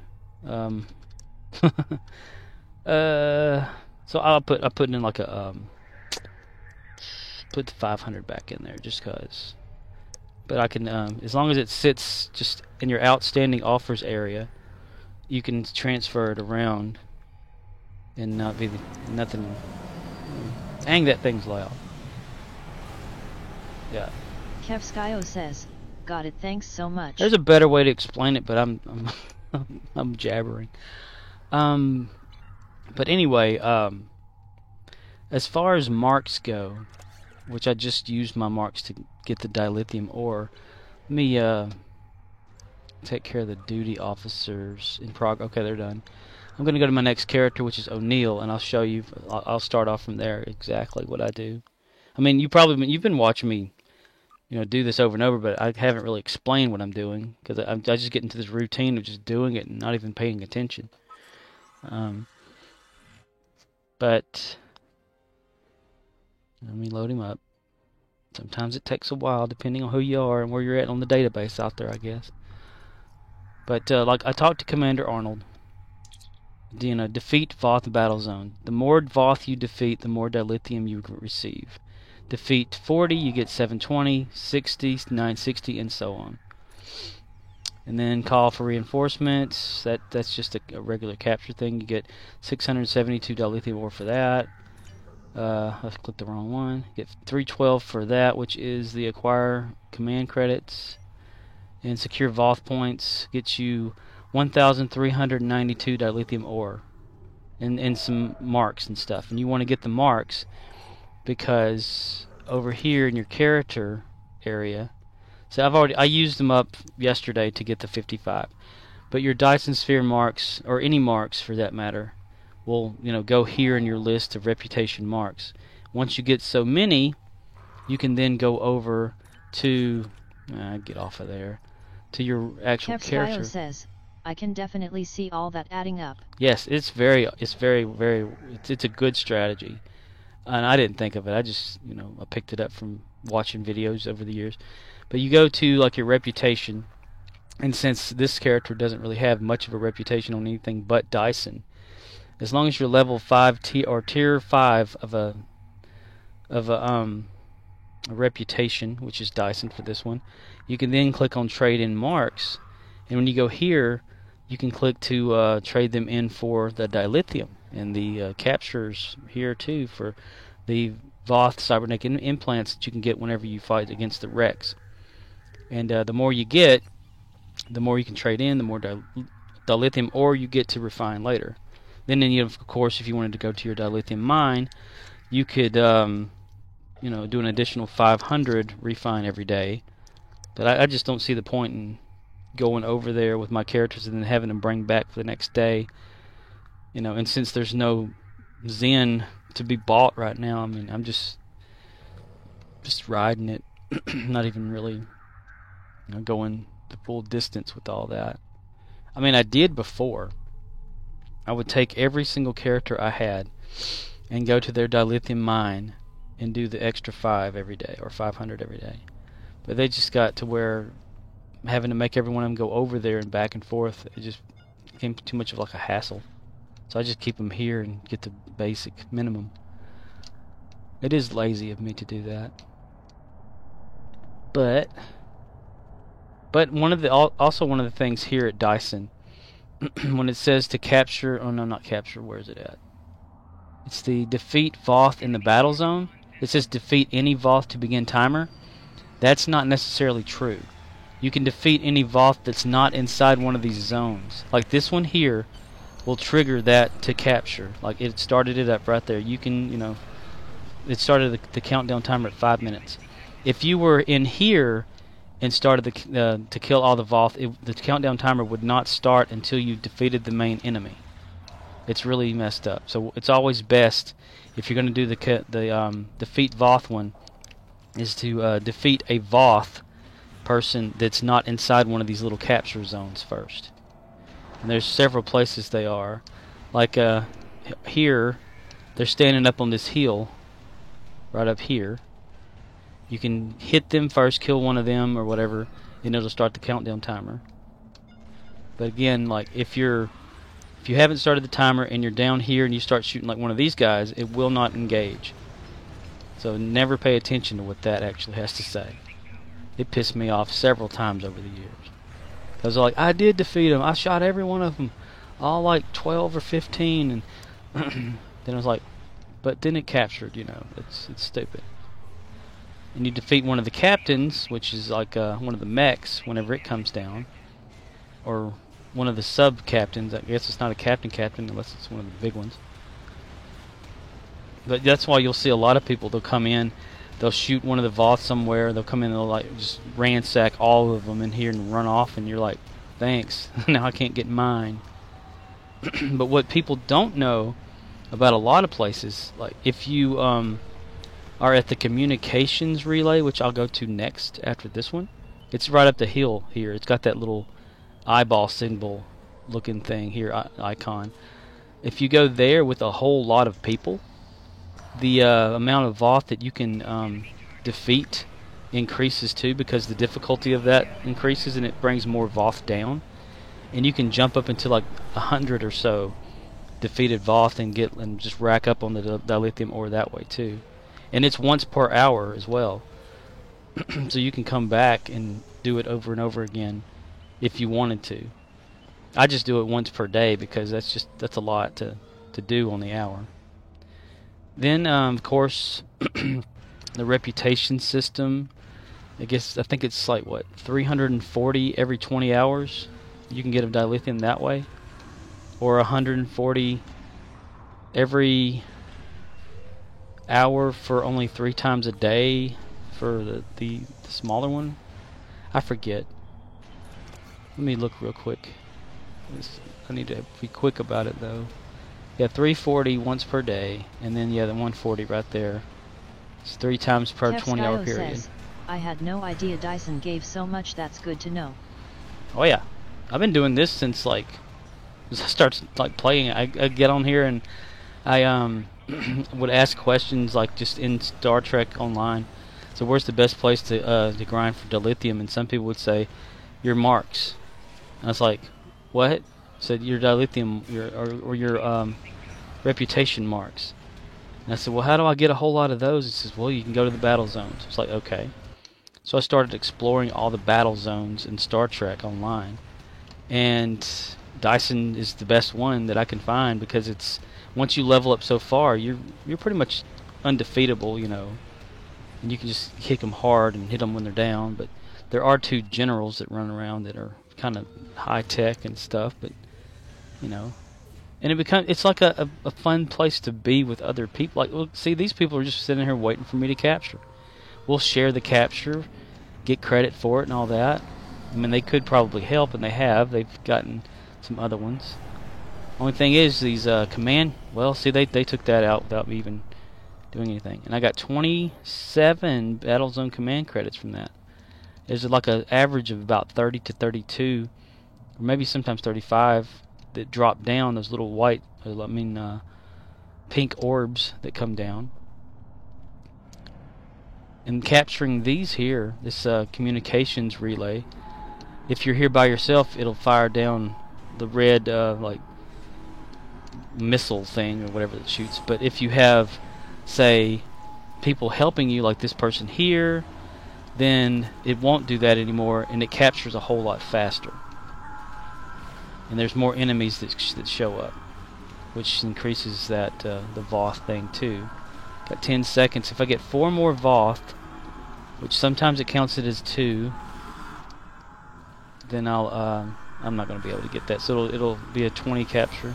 So I'll put in like a put the 500 back in there just cause. But I can, as long as it sits just in your outstanding offers area, you can transfer it around and not be nothing. Dang, that thing's loud. Yeah. Kevskyo says, got it, thanks so much. There's a better way to explain it, but I'm I'm jabbering. But anyway, as far as marks go, which I just used my marks to get the dilithium ore, let me take care of the duty officers in prog. Okay, they're done. I'm going to go to my next character, which is O'Neill, and I'll show you. I'll start off from there exactly what I do. I mean, you've been watching me, do this over and over, but I haven't really explained what I'm doing because I just get into this routine of just doing it and not even paying attention. But let me load him up. Sometimes it takes a while, depending on who you are and where you're at on the database out there, I guess. But like I talked to Commander Arnold. Defeat Voth battle zone. The more Voth you defeat, the more dilithium you receive. Defeat 40, you get 720, 60, 960, and so on. And then call for reinforcements. That's just a regular capture thing. You get 672 dilithium ore for that. I clicked the wrong one. Get 312 for that, which is the acquire command credits. And secure Voth points gets you 1,392 dilithium ore and some marks and stuff. And you want to get the marks because over here in your character area, so I used them up yesterday to get the 55. But your Dyson Sphere marks, or any marks for that matter, will go here in your list of reputation marks. Once you get so many, you can then go over to get off of there to your actual character. says, I can definitely see all that adding up. Yes, it's a good strategy. And I didn't think of it. I just, I picked it up from watching videos over the years. But you go to like your reputation, and since this character doesn't really have much of a reputation on anything but Dyson, as long as you're level 5 or tier 5 of a reputation, which is Dyson for this one, you can then click on trade in marks, and when you go here, you can click to trade them in for the dilithium and the captures here too for the Voth cybernetic implants that you can get whenever you fight against the Rex. And the more you get, the more you can trade in, the more dilithium ore you get to refine later. Then, of course, if you wanted to go to your dilithium mine, you could, do an additional 500 refine every day. But I just don't see the point in going over there with my characters and then having them bring back for the next day. And since there's no Zen to be bought right now, I mean, I'm just riding it, not even really going the full distance with all that. I mean, I did before. I would take every single character I had and go to their dilithium mine and do the extra 5 every day, or 500 every day. But they just got to where having to make every one of them go over there and back and forth, it just became too much of like a hassle. So I just keep them here and get the basic minimum. It is lazy of me to do that. But one of the things here at Dyson, when it says to capture, oh no, not capture, where is it at? It's the defeat Voth in the battle zone. It says defeat any Voth to begin timer. That's not necessarily true. You can defeat any Voth that's not inside one of these zones. Like this one here will trigger that to capture. Like it started it up right there. You can, it started the countdown timer at 5 minutes. If you were in here and started to kill all the Voth, the countdown timer would not start until you defeated the main enemy. It's really messed up. So it's always best, if you're going to do the defeat Voth one, is to defeat a Voth person that's not inside one of these little capture zones first. And there's several places they are. Like here, they're standing up on this hill, right up here. You can hit them first, kill one of them or whatever, and it'll start the countdown timer. But again, like if you haven't started the timer and you're down here and you start shooting like one of these guys, it will not engage. So never pay attention to what that actually has to say. It pissed me off several times over the years. I was like, I did defeat them. I shot every one of them, all like 12 or 15, and then I was like, but then it captured. It's stupid. And you defeat one of the captains, which is like one of the mechs, whenever it comes down, or one of the sub-captains. I guess it's not a captain unless it's one of the big ones. But that's why you'll see a lot of people, they'll come in, they'll shoot one of the Voth somewhere, they'll come in and they'll like just ransack all of them in here and run off, and you're like, thanks, now I can't get mine. But what people don't know about a lot of places, like if you are at the communications relay, which I'll go to next after this one, it's right up the hill here. It's got that little eyeball symbol looking thing here, icon. If you go there with a whole lot of people, the amount of Voth that you can defeat increases too, because the difficulty of that increases and it brings more Voth down. And you can jump up into like 100 or so defeated Voth and just rack up on the dilithium ore that way too. And it's once per hour as well. So you can come back and do it over and over again if you wanted to. I just do it once per day because that's a lot to do on the hour. Then of course the reputation system. I think it's like what, 340 every 20 hours. You can get a dilithium that way, or 140 every hour for only 3 times a day for the smaller one. I forget. Let me look real quick. I need to be quick about it though. Yeah, 340 once per day, and then yeah, the 140 right there. It's 3 times per 20-hour period. Says, I had no idea Dyson gave so much. That's good to know. Oh yeah, I've been doing this since like I start like playing. I get on here and I would ask questions like just in Star Trek Online. So where's the best place to grind for dilithium? And some people would say your marks. And I was like, what? I said your dilithium, your reputation marks. And I said, well, how do I get a whole lot of those? He says, well, you can go to the battle zones. It's like, okay. So I started exploring all the battle zones in Star Trek Online. And Dyson is the best one that I can find because it's once you level up so far, you're pretty much undefeatable, you know. And you can just kick them hard and hit them when they're down. But there are 2 generals that run around that are kind of high tech and stuff, but you know. And it's like a fun place to be with other people. Like, look, see, these people are just sitting here waiting for me to capture. We'll share the capture, get credit for it and all that. I mean, they could probably help, and they have. They've gotten some other ones. Only thing is, these command... Well, see, they took that out without me even doing anything. And I got 27 Battlezone command credits from that. There's like an average of about 30 to 32, or maybe sometimes 35, that drop down, those little white, pink orbs that come down. And capturing these here, this communications relay, if you're here by yourself, it'll fire down the red like missile thing or whatever that shoots. But if you have, say, people helping you, like this person here, then it won't do that anymore, and it captures a whole lot faster. And there's more enemies that show up, which increases that the Voth thing too. Got 10 seconds. If I get 4 more Voth, which sometimes it counts it as 2, then I'm not going to be able to get that. So it'll be a 20 capture.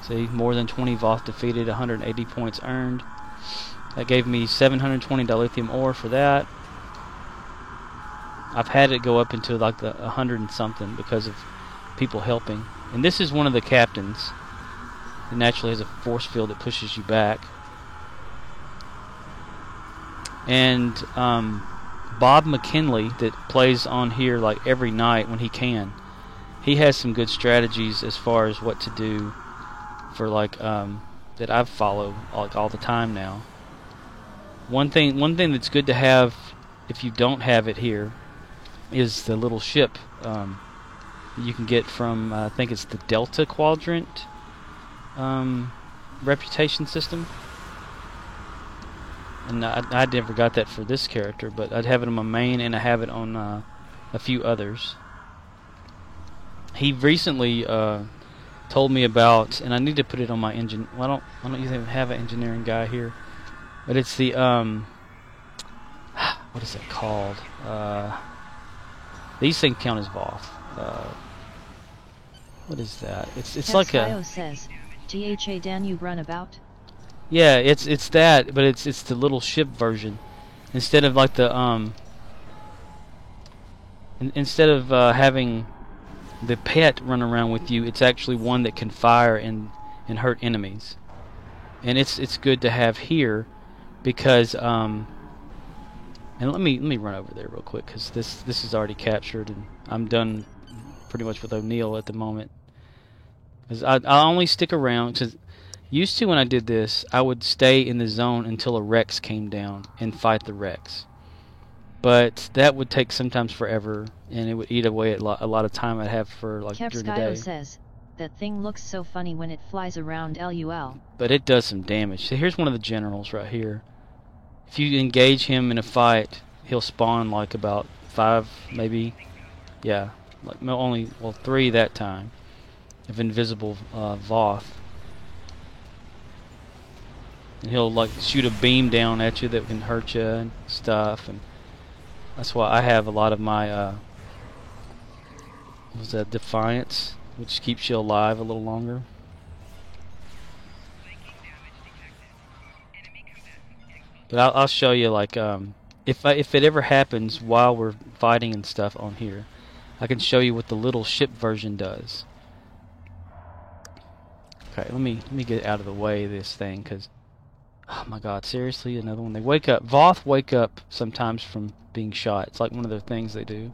See, more than 20 Voth defeated, 180 points earned. That gave me 720 dilithium ore for that. I've had it go up into like the 100 and something because of people helping. And this is one of the captains. It naturally has a force field that pushes you back. And Bob McKinley, that plays on here like every night when he can, he has some good strategies as far as what to do for like that I've followed like all the time now. One thing that's good to have if you don't have it here is the little ship you can get from I think it's the Delta Quadrant reputation system. And I never got that for this character, but I'd have it on my main, and I have it on a few others. He recently told me about, and I need to put it on my engine. Well, I don't even have an engineering guy here, but it's the what is it called? These things count as Voth. What is that? It's like a. Says, "Tha Danube runabout." Yeah, it's that, but it's the little ship version. Instead of like the instead of having the pet run around with you, it's actually one that can fire and hurt enemies. And it's good to have here because and let me run over there real quick because this is already captured and I'm done pretty much with O'Neil at the moment. Because I only stick around because used to when I did this I would stay in the zone until a Rex came down and fight the Rex. But that would take sometimes forever and it would eat away at a lot of time I'd have for like during the day. says, that thing looks so funny when it flies around LUL. But it does some damage. So here's one of the generals right here. If you engage him in a fight, he'll spawn like about 5, maybe, yeah, like only 3 that time of invisible Voth, and he'll like shoot a beam down at you that can hurt you and stuff. And that's why I have a lot of my what was that, Defiance, which keeps you alive a little longer. But I'll show you like if it ever happens while we're fighting and stuff on here, I can show you what the little ship version does. Okay, let me get out of the way of this thing because oh my god, seriously, another one. They wake up. Voth wake up sometimes from being shot. It's like one of the things they do.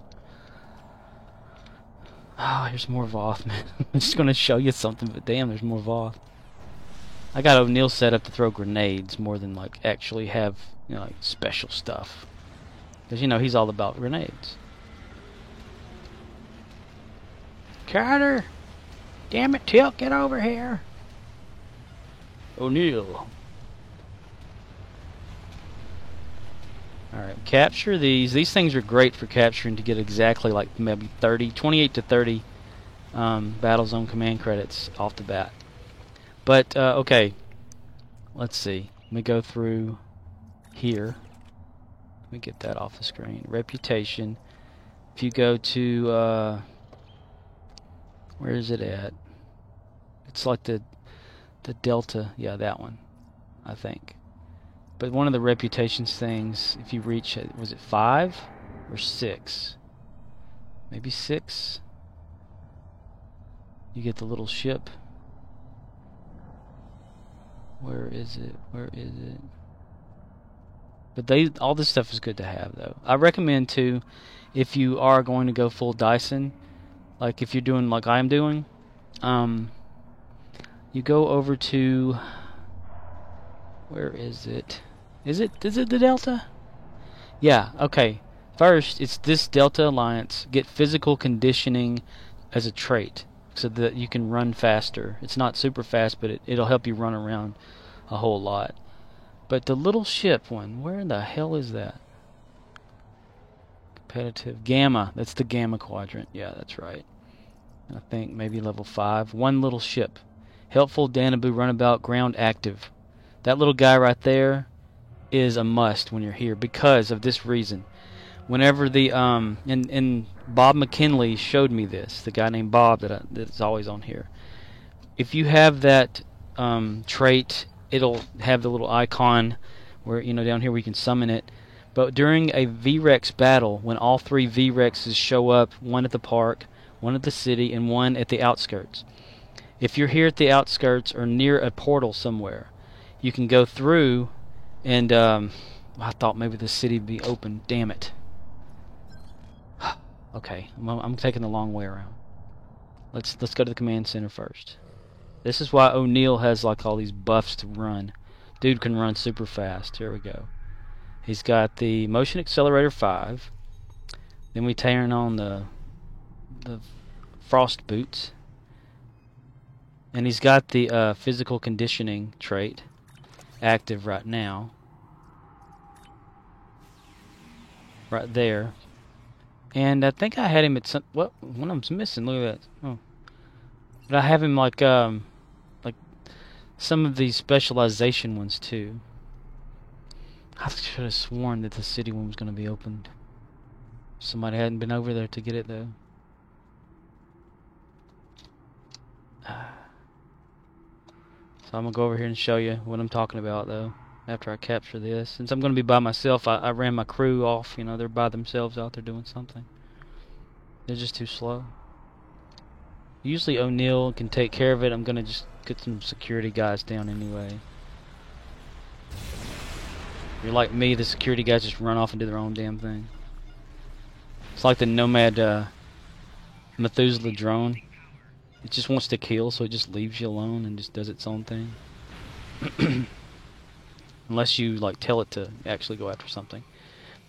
Oh, here's more Voth, man. I'm just gonna show you something, but damn, there's more Voth. I got O'Neil set up to throw grenades more than like actually have, you know, like special stuff. Because you know he's all about grenades. Carter! Damn it, Tilt, get over here! O'Neil. Alright, capture these. These things are great for capturing to get exactly like maybe 28 to 30 Battle Zone command credits off the bat. But, okay, let's see. Let me go through here. Let me get that off the screen. Reputation. If you go to, where is it at? It's like the Delta, yeah, that one, I think. But one of the reputations things, if you reach, was it 5 or 6? Maybe 6. You get the little ship. Where is it? Where is it? But all this stuff is good to have, though. I recommend, too, if you are going to go full Dyson, like if you're doing like I'm doing, you go over to, where is it? Is it the Delta? Yeah, okay. First, it's this Delta Alliance. Get physical conditioning as a trait so that you can run faster. It's not super fast, but it'll help you run around a whole lot. But the little ship one, where the hell is that? Competitive. Gamma. That's the Gamma Quadrant. Yeah, that's right. I think maybe level 5. One little ship. Helpful Danaboo runabout ground active. That little guy right there is a must when you're here because of this reason. Whenever the and Bob McKinley showed me this, the guy named Bob that's always on here. If you have that trait, it'll have the little icon where, you know, down here where you can summon it. But during a V-Rex battle, when all 3 V-Rexes show up, one at the park, one at the city, and one at the outskirts. If you're here at the outskirts or near a portal somewhere, you can go through and I thought maybe the city would be open. Damn it. Okay, I'm taking the long way around. Let's go to the command center first. This is why O'Neil has like all these buffs to run. Dude can run super fast. Here we go. He's got the motion accelerator 5. Then we turn on the frost boots. And he's got the physical conditioning trait active right now. Right there. And I think I had him at some... What? One of them's missing. Look at that. Oh. But I have him like some of these specialization ones too. I should have sworn that the city one was going to be opened. Somebody hadn't been over there to get it though. So I'm going to go over here and show you what I'm talking about though. After I capture this. Since I'm going to be by myself, I ran my crew off. You know, they're by themselves out there doing something. They're just too slow. Usually O'Neill can take care of it. I'm gonna just get some security guys down anyway. If you're like me, the security guys just run off and do their own damn thing. It's like the Nomad Methuselah drone. It just wants to kill, so it just leaves you alone and just does its own thing. Unless you like tell it to actually go after something.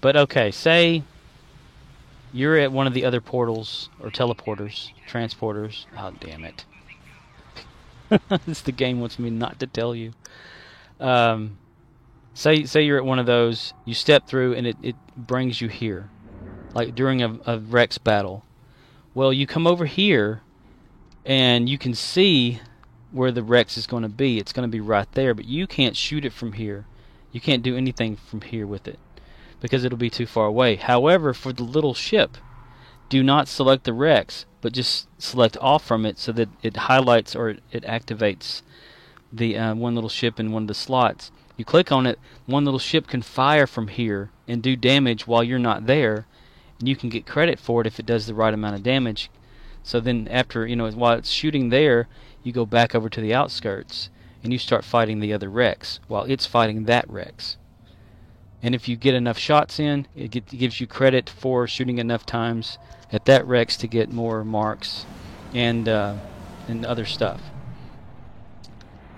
But okay, say you're at one of the other portals or teleporters, transporters. Oh damn it! This the game wants me not to tell you. Say you're at one of those. You step through and it brings you here, like during a Rex battle. Well, you come over here, and you can see where the Rex is going to be. It's going to be right there, but you can't shoot it from here. You can't do anything from here with it because it'll be too far away. However, for the little ship, do not select the Rex, but just select off from it so that it highlights or it activates the one little ship in one of the slots. You click on it, one little ship can fire from here and do damage while you're not there, and you can get credit for it if it does the right amount of damage. So then after, while it's shooting there, you go back over to the outskirts and you start fighting the other Rex while it's fighting that Rex. And if you get enough shots in, it gives you credit for shooting enough times at that Rex to get more marks and other stuff.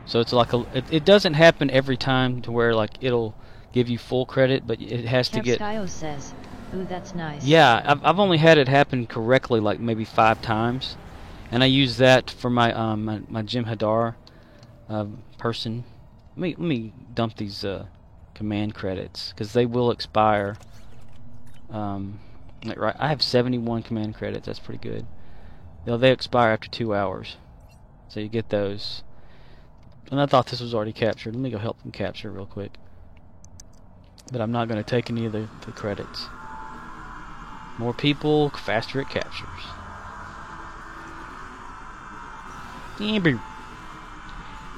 So it's like it doesn't happen every time to where like it'll give you full credit, but it has to get. Capskyo says, "Ooh, that's nice." Yeah, I've only had it happen correctly like maybe 5 times, and I use that for my my Jem'Hadar person. Let me dump these command credits because they will expire. Right, I have 71 command credits. That's pretty good. They expire after 2 hours, so you get those. And I thought this was already captured. Let me go help them capture real quick. But I'm not going to take any of the credits. More people, faster it captures.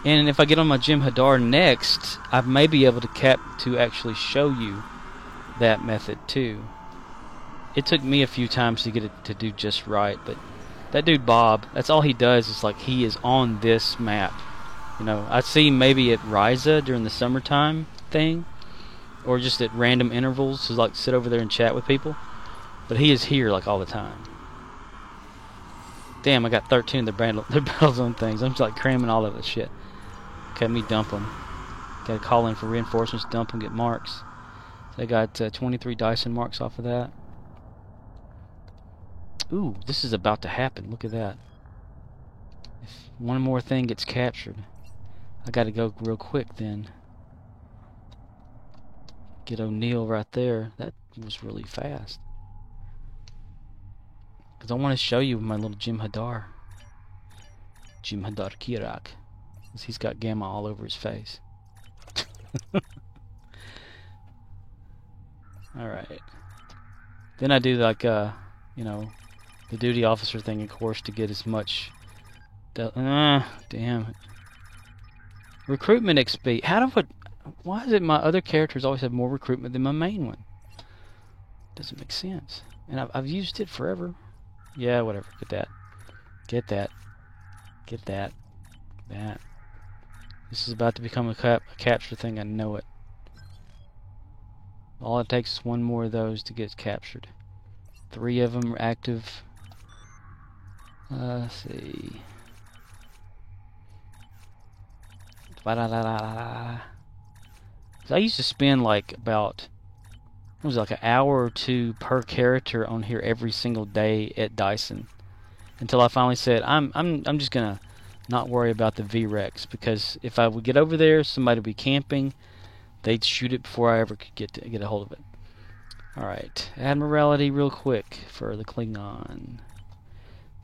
And if I get on my Jem'Hadar next, I may be able to actually show you that method too. It took me a few times to get it to do just right, but that dude Bob, that's all he does is like he is on this map. I see maybe at Ryza during the summertime thing, or just at random intervals to like sit over there and chat with people. But he is here like all the time. Damn, I got 13 of their battle zone things. I'm just like cramming all of this shit. Okay, let me dump them. Gotta call in for reinforcements, dump them, get marks. So I got 23 Dyson marks off of that. Ooh, this is about to happen. Look at that. If one more thing gets captured, I gotta go real quick then. Get O'Neill right there. That was really fast. Because I want to show you my little Jem'Hadar. Jem'Hadar Kirak. Because he's got gamma all over his face. Alright. Then I do like, the duty officer thing, of course, to get as much... damn it. Recruitment XP. Why is it my other characters always have more recruitment than my main one? Doesn't make sense. And I've used it forever. Yeah, whatever. Get that. Get that. Get that. That. This is about to become a capture thing. I know it. All it takes is one more of those to get captured. 3 of them are active. Let's see. So I used to spend like about, it was like an hour or 2 per character on here every single day at Dyson, until I finally said I'm just gonna not worry about the V-Rex, because if I would get over there, somebody would be camping, they'd shoot it before I ever could get a hold of it. All right, Admiralty real quick for the Klingon.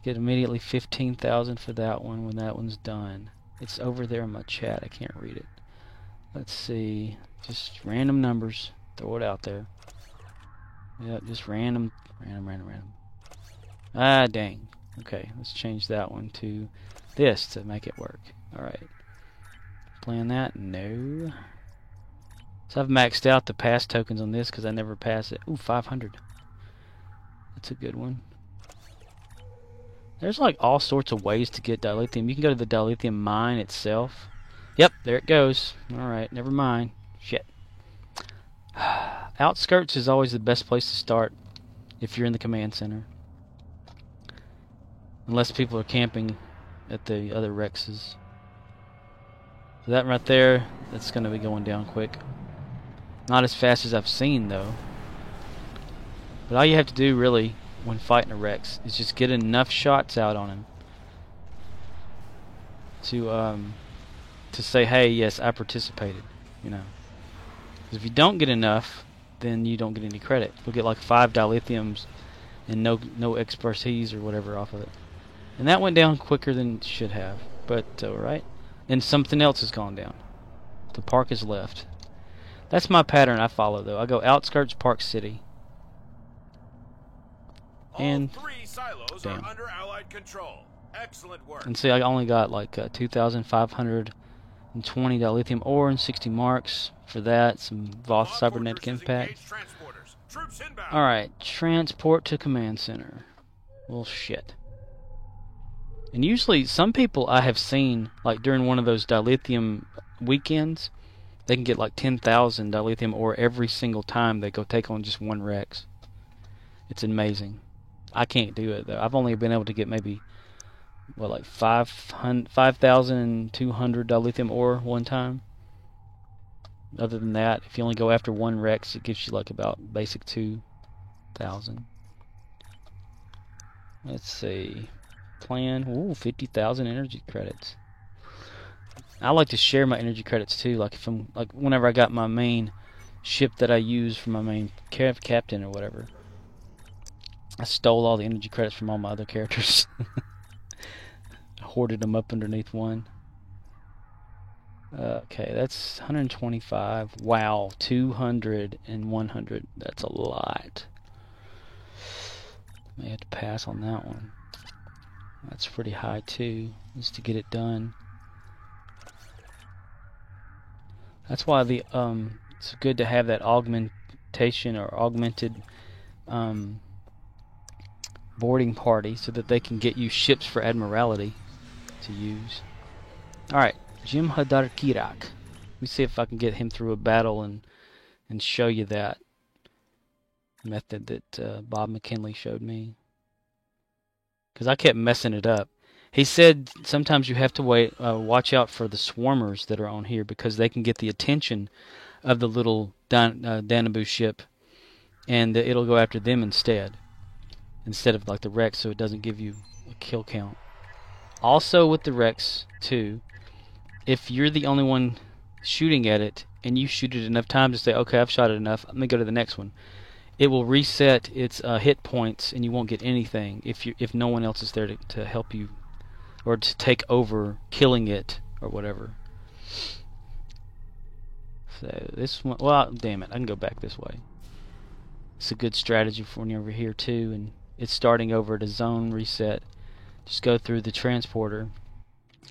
Get immediately 15,000 for that one when that one's done. It's over there in my chat. I can't read it. Let's see. Just random numbers. Throw it out there. Yeah, just random. Ah, dang. Okay, let's change that one to this to make it work. Alright. Playing that? No. So I've maxed out the pass tokens on this because I never pass it. Ooh, 500. That's a good one. There's like all sorts of ways to get dilithium. You can go to the dilithium mine itself. Yep, there it goes. Alright, never mind. Shit. Outskirts is always the best place to start if you're in the command center. Unless people are camping at the other Rexes. So that right there, that's going to be going down quick. Not as fast as I've seen though. But all you have to do really when fighting a Rex is just get enough shots out on him to say, hey, yes, I participated, you know. 'Cause if you don't get enough, then you don't get any credit. You'll get like 5 dilithiums and no expertise or whatever off of it. And that went down quicker than it should have. But right, and something else has gone down. The park is left. That's my pattern I follow though. I go outskirts, Park City. And all 3 silos damn. are under Allied control. Excellent work. And see, I only got like 2,520 dilithium ore and 60 marks for that. Some Voth Law cybernetic forces impact. engage transporters. Troops inbound. Alright, transport to command center. Well, shit. And usually, some people I have seen, like during one of those dilithium weekends, they can get like 10,000 dilithium ore every single time they go take on just one Rex. It's amazing. I can't do it though. I've only been able to get maybe, what, like 5,200 dilithium ore one time. Other than that, if you only go after one Rex, it gives you like about basic 2,000. Let's see. Plan. Ooh, 50,000 energy credits. I like to share my energy credits too. Like if I'm like whenever I got my main ship that I use for my main captain or whatever, I stole all the energy credits from all my other characters. I hoarded them up underneath one. Okay, that's 125. Wow, 200 and 100. That's a lot. May have to pass on that one. That's pretty high too, just to get it done. That's why the it's good to have that augmentation or augmented boarding party so that they can get you ships for Admiralty to use. Alright, Jem'Hadar Kirak. Let me see if I can get him through a battle and show you that method that Bob McKinley showed me. Because I kept messing it up. He said sometimes you have to watch out for the swarmers that are on here because they can get the attention of the little Danabu ship and it'll go after them instead of like the Rex, so it doesn't give you a kill count. Also with the Rex too, if you're the only one shooting at it and you shoot it enough times to say, okay, I've shot it enough, let me go to the next one, it will reset its hit points and you won't get anything if no one else is there to help you or to take over killing it or whatever. So this one, well, damn it, I can go back this way. It's a good strategy for when you're over here too, and it's starting over at a zone reset. Just go through the transporter,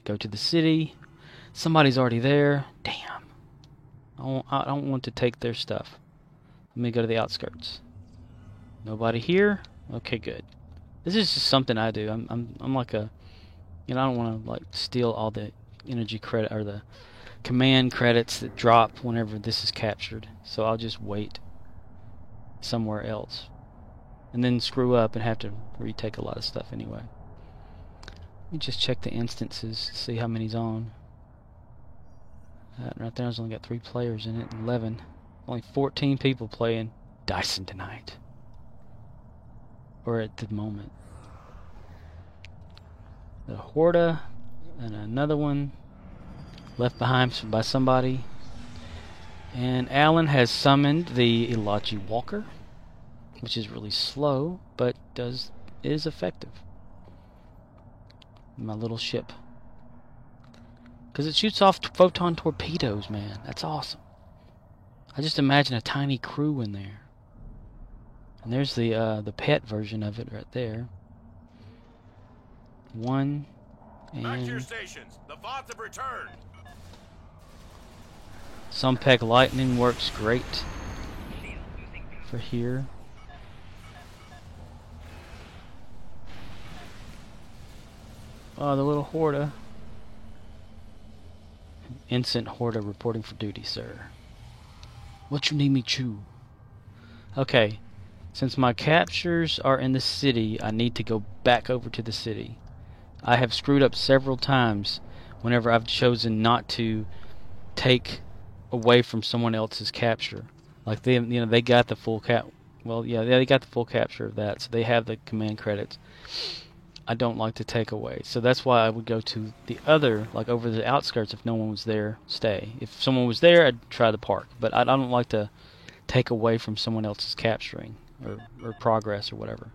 go to the city. Somebody's already there. Damn, I don't want to take their stuff. Let me go to the outskirts. Nobody here. Okay, good. This is just something I do. I'm like a, you know, I don't want to like steal all the energy credit or the command credits that drop whenever this is captured. So I'll just wait somewhere else, and then screw up and have to retake a lot of stuff anyway. Let me just check the instances to see how many's on. That right there's only got 3 players in it. 11. Only 14 people playing Dyson tonight. Or at the moment. The Horda and another one left behind by somebody. And Alan has summoned the Ilachi Walker, which is really slow, but is effective. My little ship. Because it shoots off photon torpedoes, man. That's awesome. I just imagine a tiny crew in there. And there's the pet version of it right there. One Back to your and stations. The Voth have returned. Sumpec Lightning works great for here. Oh, the little Horta. Ensign Horta reporting for duty, sir. What you need me to? Okay. Since my captures are in the city, I need to go back over to the city. I have screwed up several times whenever I've chosen not to take away from someone else's capture. Like they got the full they got the full capture of that, so they have the command credits. I don't like to take away, so that's why I would go to the other, like over the outskirts. If no one was there, stay. If someone was there, I'd try the park. But I don't like to take away from someone else's capturing or progress or whatever.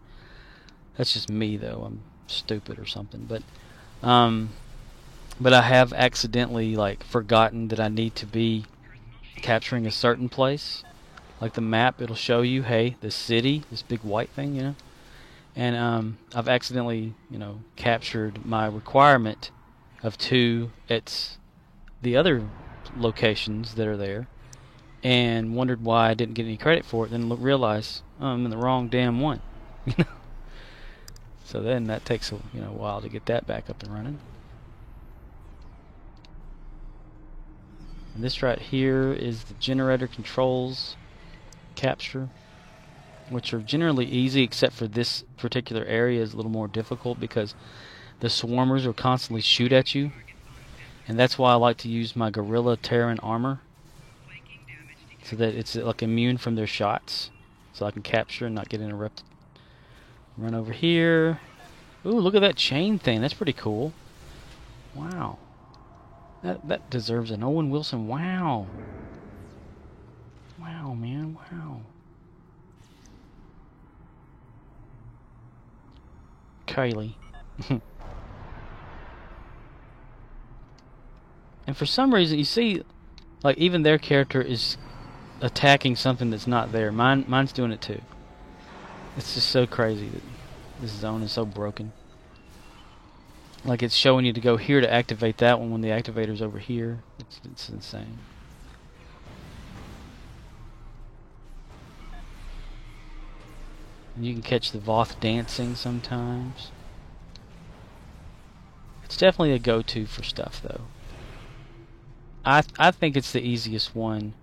That's just me, though. I'm stupid or something. But I have accidentally forgotten that I need to be capturing a certain place. Like the map, it'll show you, hey, the city, this big white thing, you know. And I've accidentally, captured my requirement of 2 at the other locations that are there, and wondered why I didn't get any credit for it. Then realized I'm in the wrong damn one. So then that takes a while to get that back up and running. And this right here is the generator controls capture, which are generally easy, except for this particular area is a little more difficult because the swarmers will constantly shoot at you, and that's why I like to use my Gorilla Terran armor, so that it's immune from their shots, so I can capture and not get interrupted. Run over here. Ooh, look at that chain thing. That's pretty cool. Wow. That deserves an Owen Wilson. Wow. Wow, man. Wow. Kylie. And for some reason, you see, even their character is attacking something that's not there. Mine's doing it too. It's just so crazy that this zone is so broken. It's showing you to go here to activate that one when the activator's over here. It's insane. You can catch the Voth dancing sometimes. It's definitely a go-to for stuff, though. I think it's the easiest one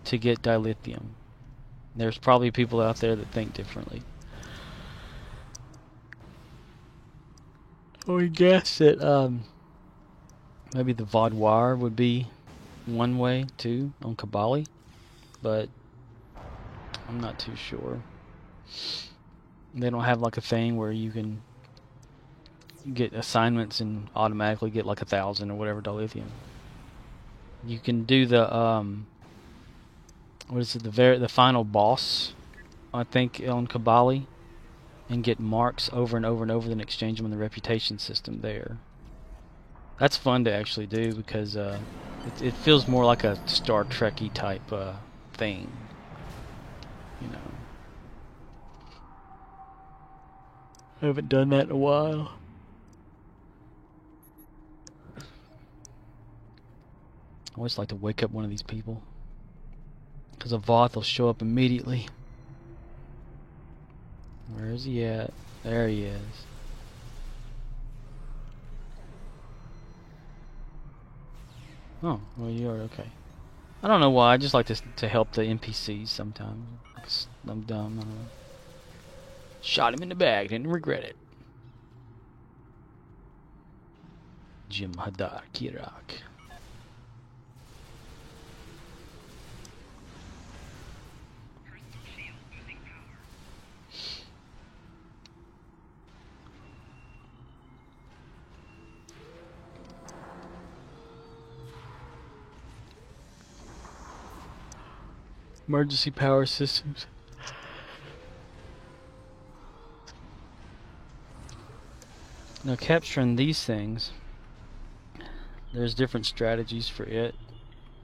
to get dilithium. There's probably people out there that think differently. I would guess that maybe the Vaudoir would be one way too on Kabali, but I'm not too sure. They don't have a thing where you can get assignments and automatically get 1,000 or whatever dilithium. You can do the what is it, the final boss, I think, on Kabali, and get marks over and over and over, then exchange them in the reputation system there. That's fun to actually do because it feels more like a Star Trek-y type thing, I haven't done that in a while. I always like to wake up one of these people, because a Voth will show up immediately. Where is he at? There he is. Oh, well, you are okay. I don't know why. I just like to help the NPCs sometimes. I'm dumb. I don't know. Shot him in the back. Didn't regret it. Jim Hadar Kirak. Emergency power systems. Now, capturing these things, there's different strategies for it,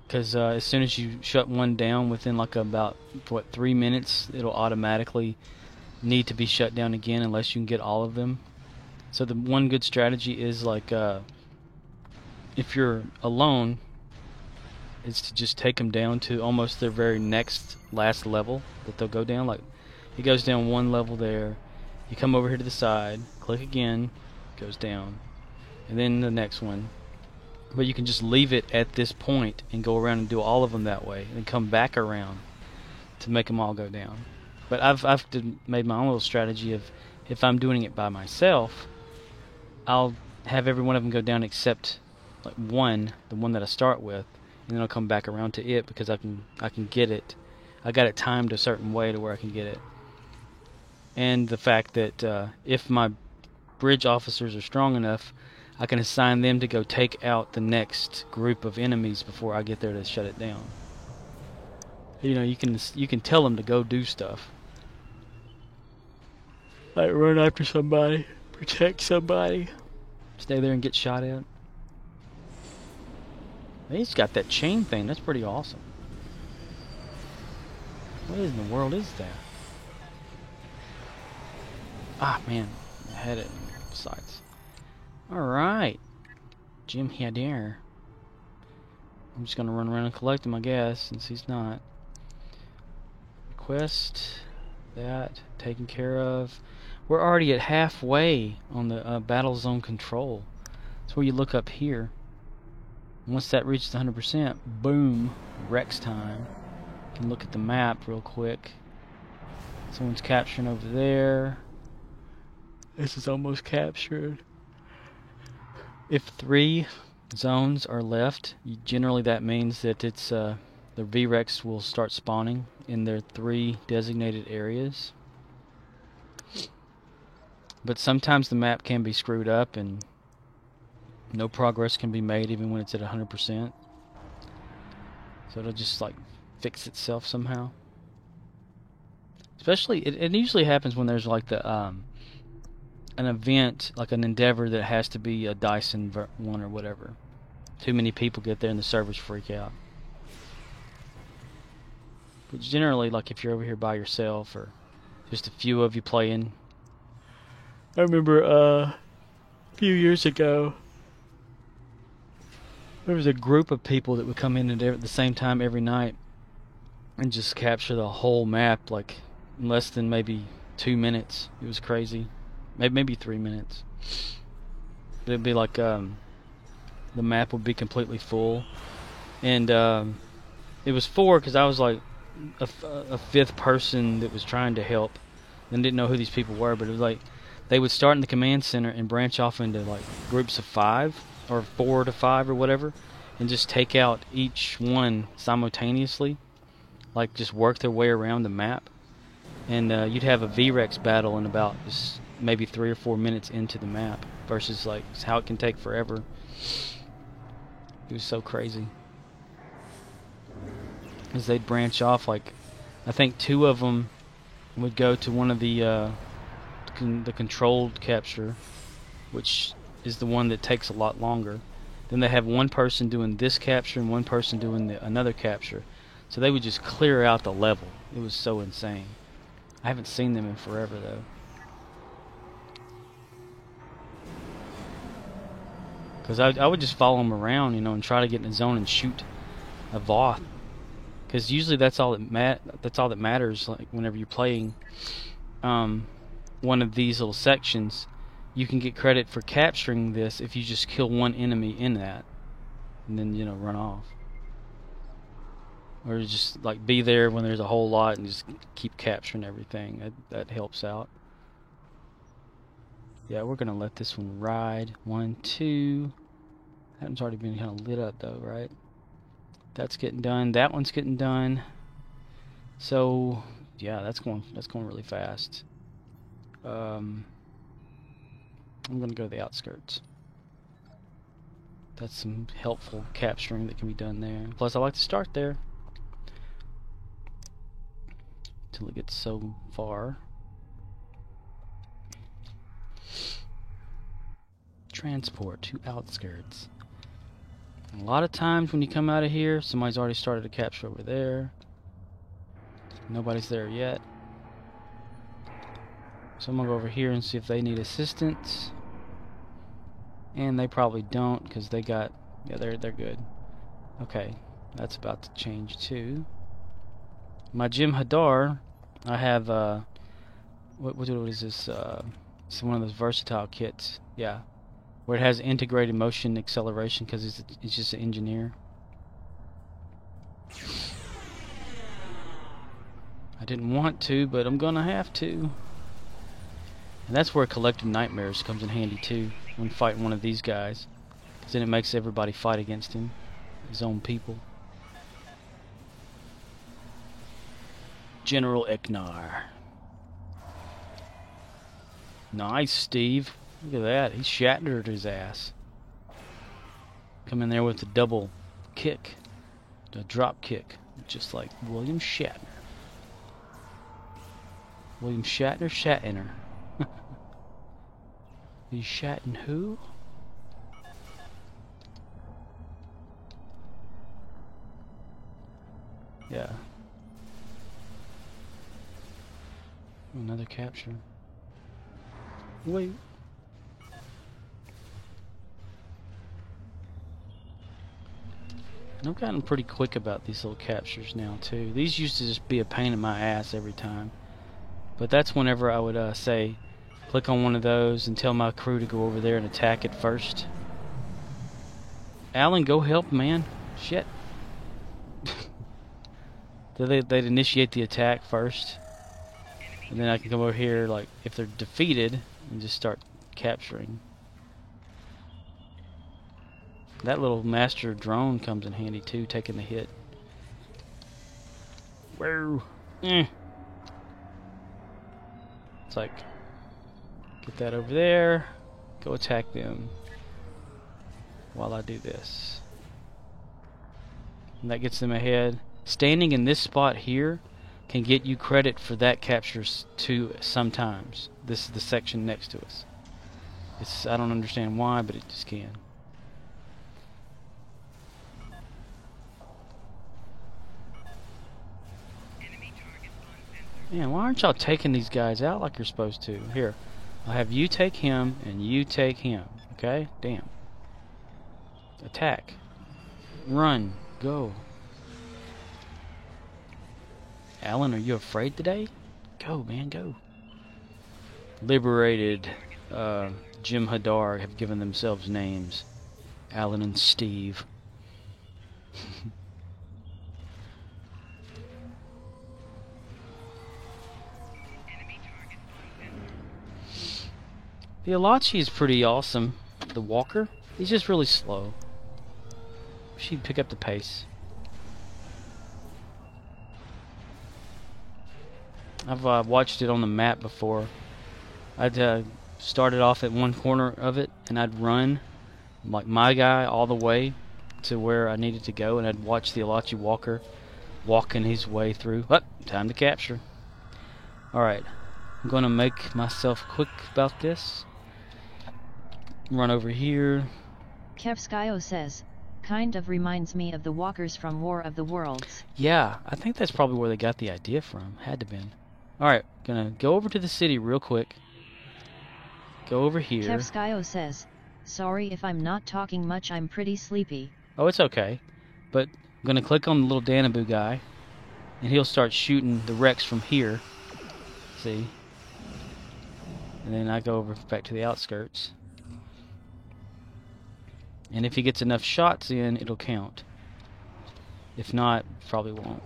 because as soon as you shut one down within about 3 minutes, it'll automatically need to be shut down again unless you can get all of them. So the one good strategy is if you're alone, is to just take them down to almost their very last level that they'll go down. It goes down one level there. You come over here to the side, click again, goes down. and then the next one. But you can just leave it at this point and go around and do all of them that way, and come back around to make them all go down. But I've made my own little strategy of, if I'm doing it by myself, I'll have every one of them go down except like one, the one that I start with, and then I'll come back around to it because I can get it. I got it timed a certain way to where I can get it. And the fact that if my bridge officers are strong enough, I can assign them to go take out the next group of enemies before I get there to shut it down. You know, you can tell them to go do stuff. Like run after somebody, protect somebody, stay there and get shot at. He's got that chain thing. That's pretty awesome. What in the world is that? Ah, man. I had it in sights. Alright. Jim Hader. I'm just going to run around and collect him, I guess, since he's not. Quest. That. Taken care of. We're already at halfway on the battle zone control. That's where you look up here. Once that reaches 100%, boom, Rex time. You can look at the map real quick. Someone's capturing over there. This is almost captured. If 3 zones are left, generally that means that it's the V-Rex will start spawning in their 3 designated areas. But sometimes the map can be screwed up and no progress can be made even when it's at 100%. So it'll just like fix itself somehow. Especially, it usually happens when there's like the an event, like an endeavor that has to be a Dyson one or whatever. Too many people get there and the servers freak out. But generally, like if you're over here by yourself or just a few of you playing. I remember a few years ago, there was a group of people that would come in at the same time every night and just capture the whole map like in less than maybe 2 minutes. It was crazy. Maybe 3 minutes. But it'd be like the map would be completely full, and it was 4 because I was like a 5th person that was trying to help and didn't know who these people were. But it was like they would start in the command center and branch off into like groups of 5 or 4 to 5 or whatever, and just take out each one simultaneously, like just work their way around the map. And you'd have a V-Rex battle in about just maybe 3 or 4 minutes into the map, versus like how it can take forever. It was so crazy. As they'd branch off, like I think 2 of them would go to one of the controlled capture, which is the one that takes a lot longer. Then they have one person doing this capture and one person doing another capture. So they would just clear out the level. It was so insane. I haven't seen them in forever though. Because I would just follow them around, you know, and try to get in the zone and shoot a Voth. Because usually that's all that matters. Like whenever you're playing one of these little sections, you can get credit for capturing this if you just kill one enemy in that, and then, you know, run off. Or just like be there when there's a whole lot and just keep capturing everything. That helps out. Yeah, we're gonna let this one ride. 1, 2. That one's already been kind of lit up though, right? That's getting done. That one's getting done. So yeah, that's going really fast. I'm gonna go to the outskirts. That's some helpful capturing that can be done there. Plus, I like to start there until it gets so far. Transport to outskirts. And a lot of times when you come out of here, somebody's already started a capture over there. Nobody's there yet. So I'm gonna go over here and see if they need assistance. And they probably don't, because they got, yeah, they're good. Okay, that's about to change too. My Jim Hadar, I have what is this? It's one of those versatile kits. Yeah, where it has integrated motion acceleration because it's just an engineer. I didn't want to, but I'm gonna have to. And that's where Collective Nightmares comes in handy too, when fighting one of these guys. Because then it makes everybody fight against him, his own people. General Eknar. Nice, Steve. Look at that. He shattered his ass. Come in there with a double kick. A drop kick. Just like William Shatner. William Shatner? Shatner. He's shatting who? Yeah. Another capture. Wait. And I've gotten pretty quick about these little captures now too. These used to just be a pain in my ass every time. But that's whenever I would say, click on one of those and tell my crew to go over there and attack it first. Alan, go help, man. Shit. They'd initiate the attack first. And then I can come over here, like, if they're defeated, and just start capturing. That little master drone comes in handy too, taking the hit. Whoa. It's like, get that over there, go attack them while I do this. And that gets them ahead. Standing in this spot here can get you credit for that capture too sometimes. This is the section next to us. I don't understand why, but it just can. Man, why aren't y'all taking these guys out like you're supposed to? Here, I'll have you take him and you take him. Okay? Damn. Attack. Run. Go. Alan, are you afraid today? Go, man, go. Liberated Jim Hadar have given themselves names. Alan and Steve. The Alachi is pretty awesome. The Walker, he's just really slow. She'd pick up the pace. I've watched it on the map before. I'd started off at one corner of it, and I'd run like my guy all the way to where I needed to go, and I'd watch the Alachi Walker walking his way through. Oh, time to capture. Alright, I'm going to make myself quick about this. Run over here. Kevskyo says, kind of reminds me of the walkers from War of the Worlds. Yeah, I think that's probably where they got the idea from. Had to been. Alright, gonna go over to the city real quick. Go over here. Kevskyo says, sorry if I'm not talking much, I'm pretty sleepy. Oh, it's okay. But I'm gonna click on the little Danaboo guy, and he'll start shooting the Rex from here. See? And then I go over back to the outskirts. And if he gets enough shots in, it'll count. If not, probably won't.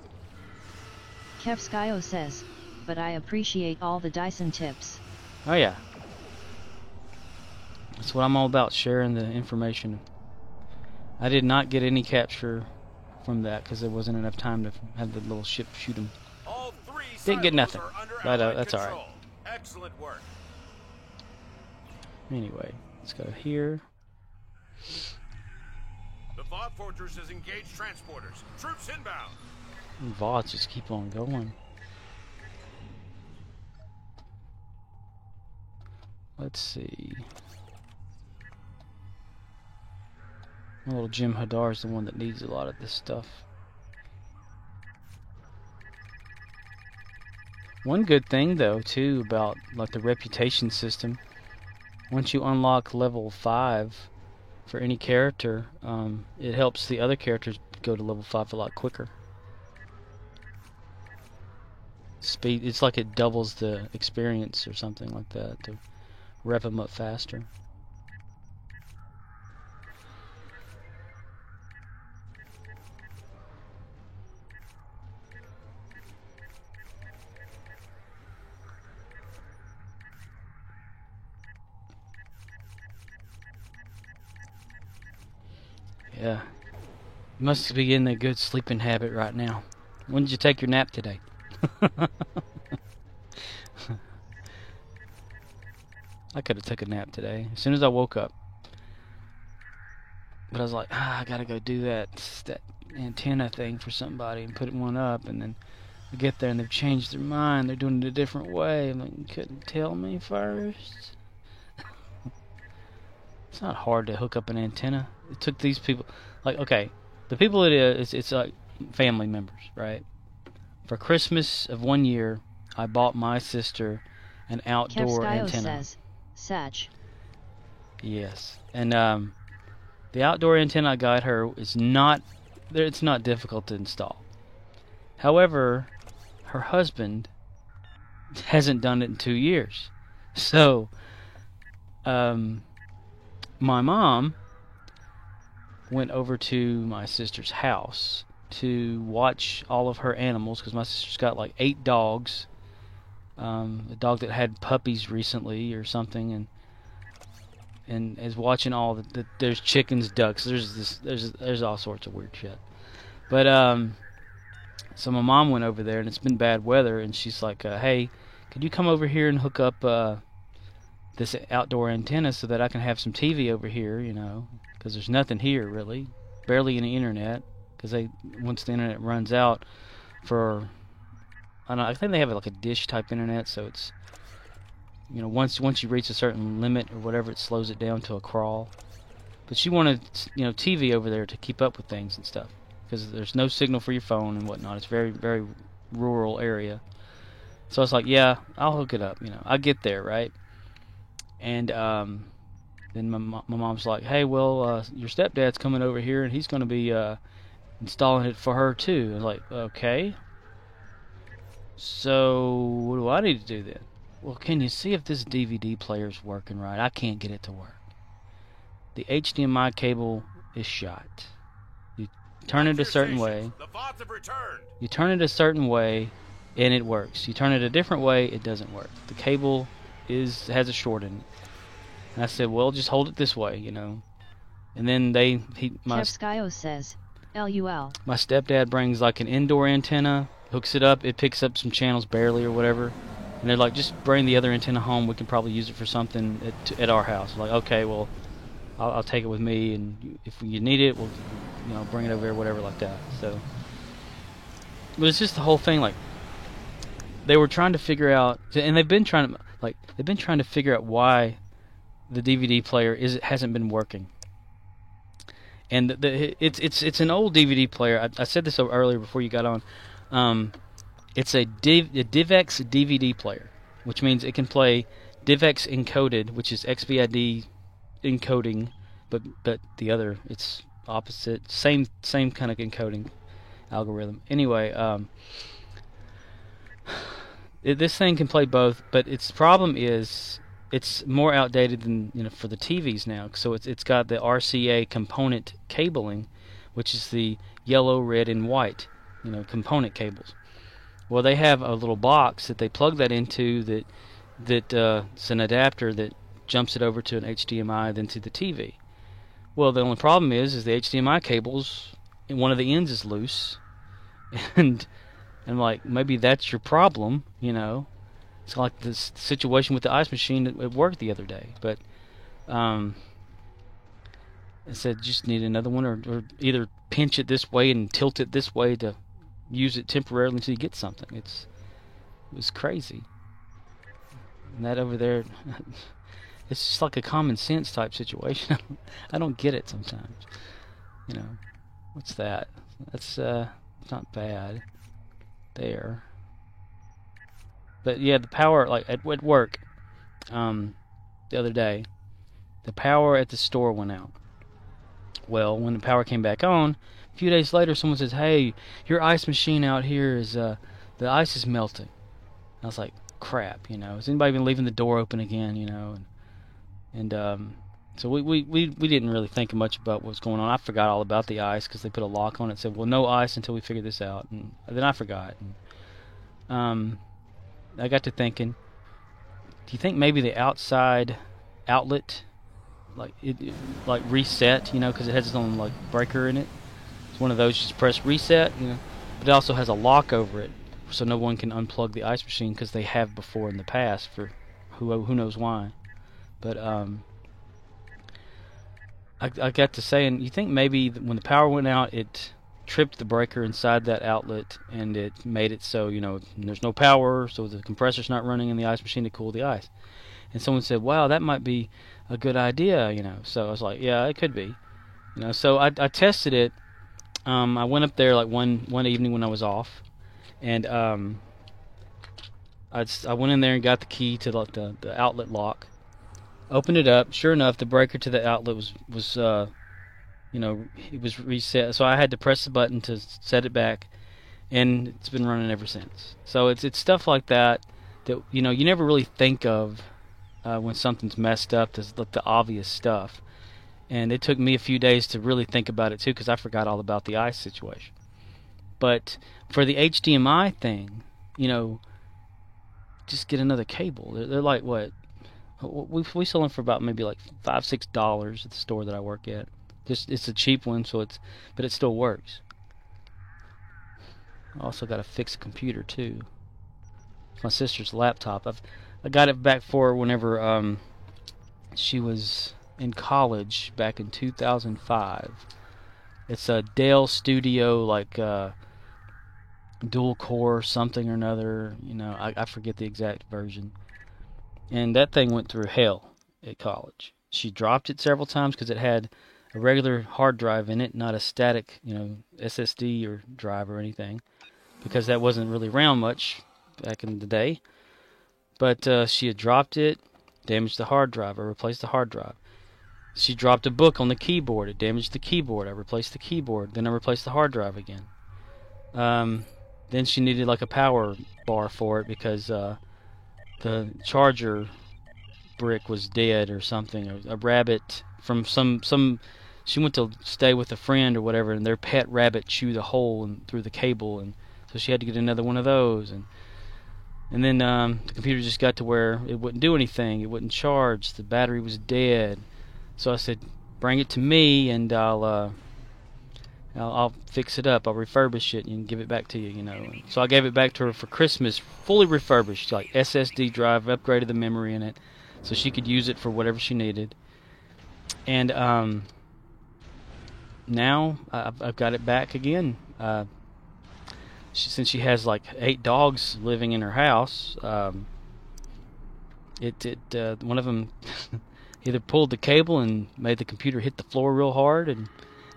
Kevskyo says, but I appreciate all the Dyson tips. Oh yeah. That's what I'm all about, sharing the information. I did not get any capture from that because there wasn't enough time to have the little ship shoot him. All three Didn't get silos nothing. are under But Allied that's control. alright. Excellent work. Anyway, let's go here. The Voth Fortress has engaged transporters. Troops inbound. And VODs just keep on going. Let's see. Little Jim Hadar is the one that needs a lot of this stuff. One good thing though too about like the reputation system, once you unlock level 5 for any character, it helps the other characters go to level 5 a lot quicker. Speed, it's like it doubles the experience or something like that to rev them up faster. Yeah. You must be in a good sleeping habit right now. When did you take your nap today? I could have took a nap today as soon as I woke up. But I was like, I gotta go do that antenna thing for somebody and put one up, and then I get there and they've changed their mind. They're doing it a different way. I'm like, you couldn't tell me first? It's not hard to hook up an antenna. It took these people, like, okay, the people it is, it's like family members, right? For Christmas of one year, I bought my sister an outdoor Kevskyo antenna. says, Satch. Yes, and the outdoor antenna I got her is not, it's not difficult to install. However, her husband hasn't done it in 2 years. So, my mom went over to my sister's house to watch all of her animals, because my sister's got like 8 dogs. A dog that had puppies recently or something, and is watching all the there's chickens, ducks, there's all sorts of weird shit. But so my mom went over there, and it's been bad weather, and she's like, hey, could you come over here and hook up this outdoor antenna so that I can have some TV over here, you know, because there's nothing here really, barely any internet, because once the internet runs out for, I don't know, I think they have like a dish type internet, so it's, you know, once you reach a certain limit or whatever, it slows it down to a crawl. But she wanted, you know, TV over there to keep up with things and stuff, because there's no signal for your phone and whatnot. It's very, very rural area. So I was like, yeah, I'll hook it up. You know, I get there, right? And then my mom's like, hey, well, your stepdad's coming over here, and he's going to be installing it for her too. I was like, okay. So what do I need to do then? Well, can you see if this DVD player's working right? I can't get it to work. The HDMI cable is shot. You turn it a certain way. The bots have returned. You turn it a certain way, and it works. You turn it a different way, it doesn't work. The cable has a short in it. And I said, well, just hold it this way, you know. And then my Kevskyo says, LUL. my stepdad brings like an indoor antenna, hooks it up, it picks up some channels barely or whatever. And they're like, just bring the other antenna home. We can probably use it for something at our house. I'm like, okay, well, I'll take it with me, and if you need it, we'll, you know, bring it over here, whatever, like that. So, but it's just the whole thing. Like, they were trying to figure out, and they've been trying to figure out why the DVD player hasn't been working. And it's an old DVD player. I said this earlier before you got on. It's a DivX DVD player, which means it can play DivX encoded, which is XVID encoding, but the other, it's opposite, same kind of encoding algorithm. Anyway, this thing can play both, but its problem is it's more outdated than, you know, for the TVs now. So it's got the RCA component cabling, which is the yellow, red, and white, you know, component cables. Well, they have a little box that they plug that into that it's an adapter that jumps it over to an HDMI, then to the TV. Well, the only problem is the HDMI cables, one of the ends is loose, and like, maybe that's your problem, you know. It's like this situation with the ice machine at work the other day, but I said just need another one, or either pinch it this way and tilt it this way to use it temporarily until you get something. It was crazy. And that over there, it's just like a common sense type situation. I don't get it sometimes. You know, what's that? That's it's not bad. There. But yeah, the power, like at work, the other day, the power at the store went out. Well, when the power came back on, a few days later, someone says, "Hey, your ice machine out here is the ice is melting." I was like, "Crap, you know, has anybody been leaving the door open again?" You know, and so we didn't really think much about what was going on. I forgot all about the ice because they put a lock on it. Said, "Well, no ice until we figure this out," and then I forgot. And, I got to thinking, do you think maybe the outside outlet, like it like reset, you know, because it has its own like breaker in it. It's one of those, just press reset, you know. But it also has a lock over it, so no one can unplug the ice machine, because they have before in the past for who knows why. But I got to saying, you think maybe when the power went out, it tripped the breaker inside that outlet, and it made it so, you know, there's no power, so the compressor's not running in the ice machine to cool the ice. And someone said, wow, that might be a good idea, you know. So I was like, yeah, it could be, you know. So I tested it. I went up there like one evening when I was off, and I went in there and got the key to the outlet lock, opened it up. Sure enough, the breaker to the outlet was you know, it was reset. So I had to press the button to set it back, and it's been running ever since. So it's stuff like that you know, you never really think of when something's messed up. There's like the obvious stuff. And it took me a few days to really think about it too, because I forgot all about the ice situation. But for the HDMI thing, you know, just get another cable. They're like, what? We sell them for about maybe like $5-6 at the store that I work at. Just, it's a cheap one, but it still works. I also got to fix a computer too. It's my sister's laptop. I got it back for her whenever she was in college back in 2005. It's a Dell Studio, like dual core something or another, you know, I forget the exact version. And that thing went through hell at college. She dropped it several times because it had a regular hard drive in it, not a static, you know, SSD or drive or anything, because that wasn't really around much back in the day. But she had dropped it, damaged the hard drive. I replaced the hard drive. She dropped a book on the keyboard. It damaged the keyboard. I replaced the keyboard. Then I replaced the hard drive again. Then she needed like a power bar for it because the charger brick was dead or something. Or a rabbit from some. She went to stay with a friend or whatever, and their pet rabbit chewed a hole through the cable, and so she had to get another one of those. And then the computer just got to where it wouldn't do anything. It wouldn't charge. The battery was dead. So I said, bring it to me, and I'll fix it up. I'll refurbish it and give it back to you, you know. So I gave it back to her for Christmas, fully refurbished, like SSD drive, upgraded the memory in it, so she could use it for whatever she needed. And now I've got it back again. Since she has like 8 dogs living in her house, one of them either pulled the cable and made the computer hit the floor real hard, and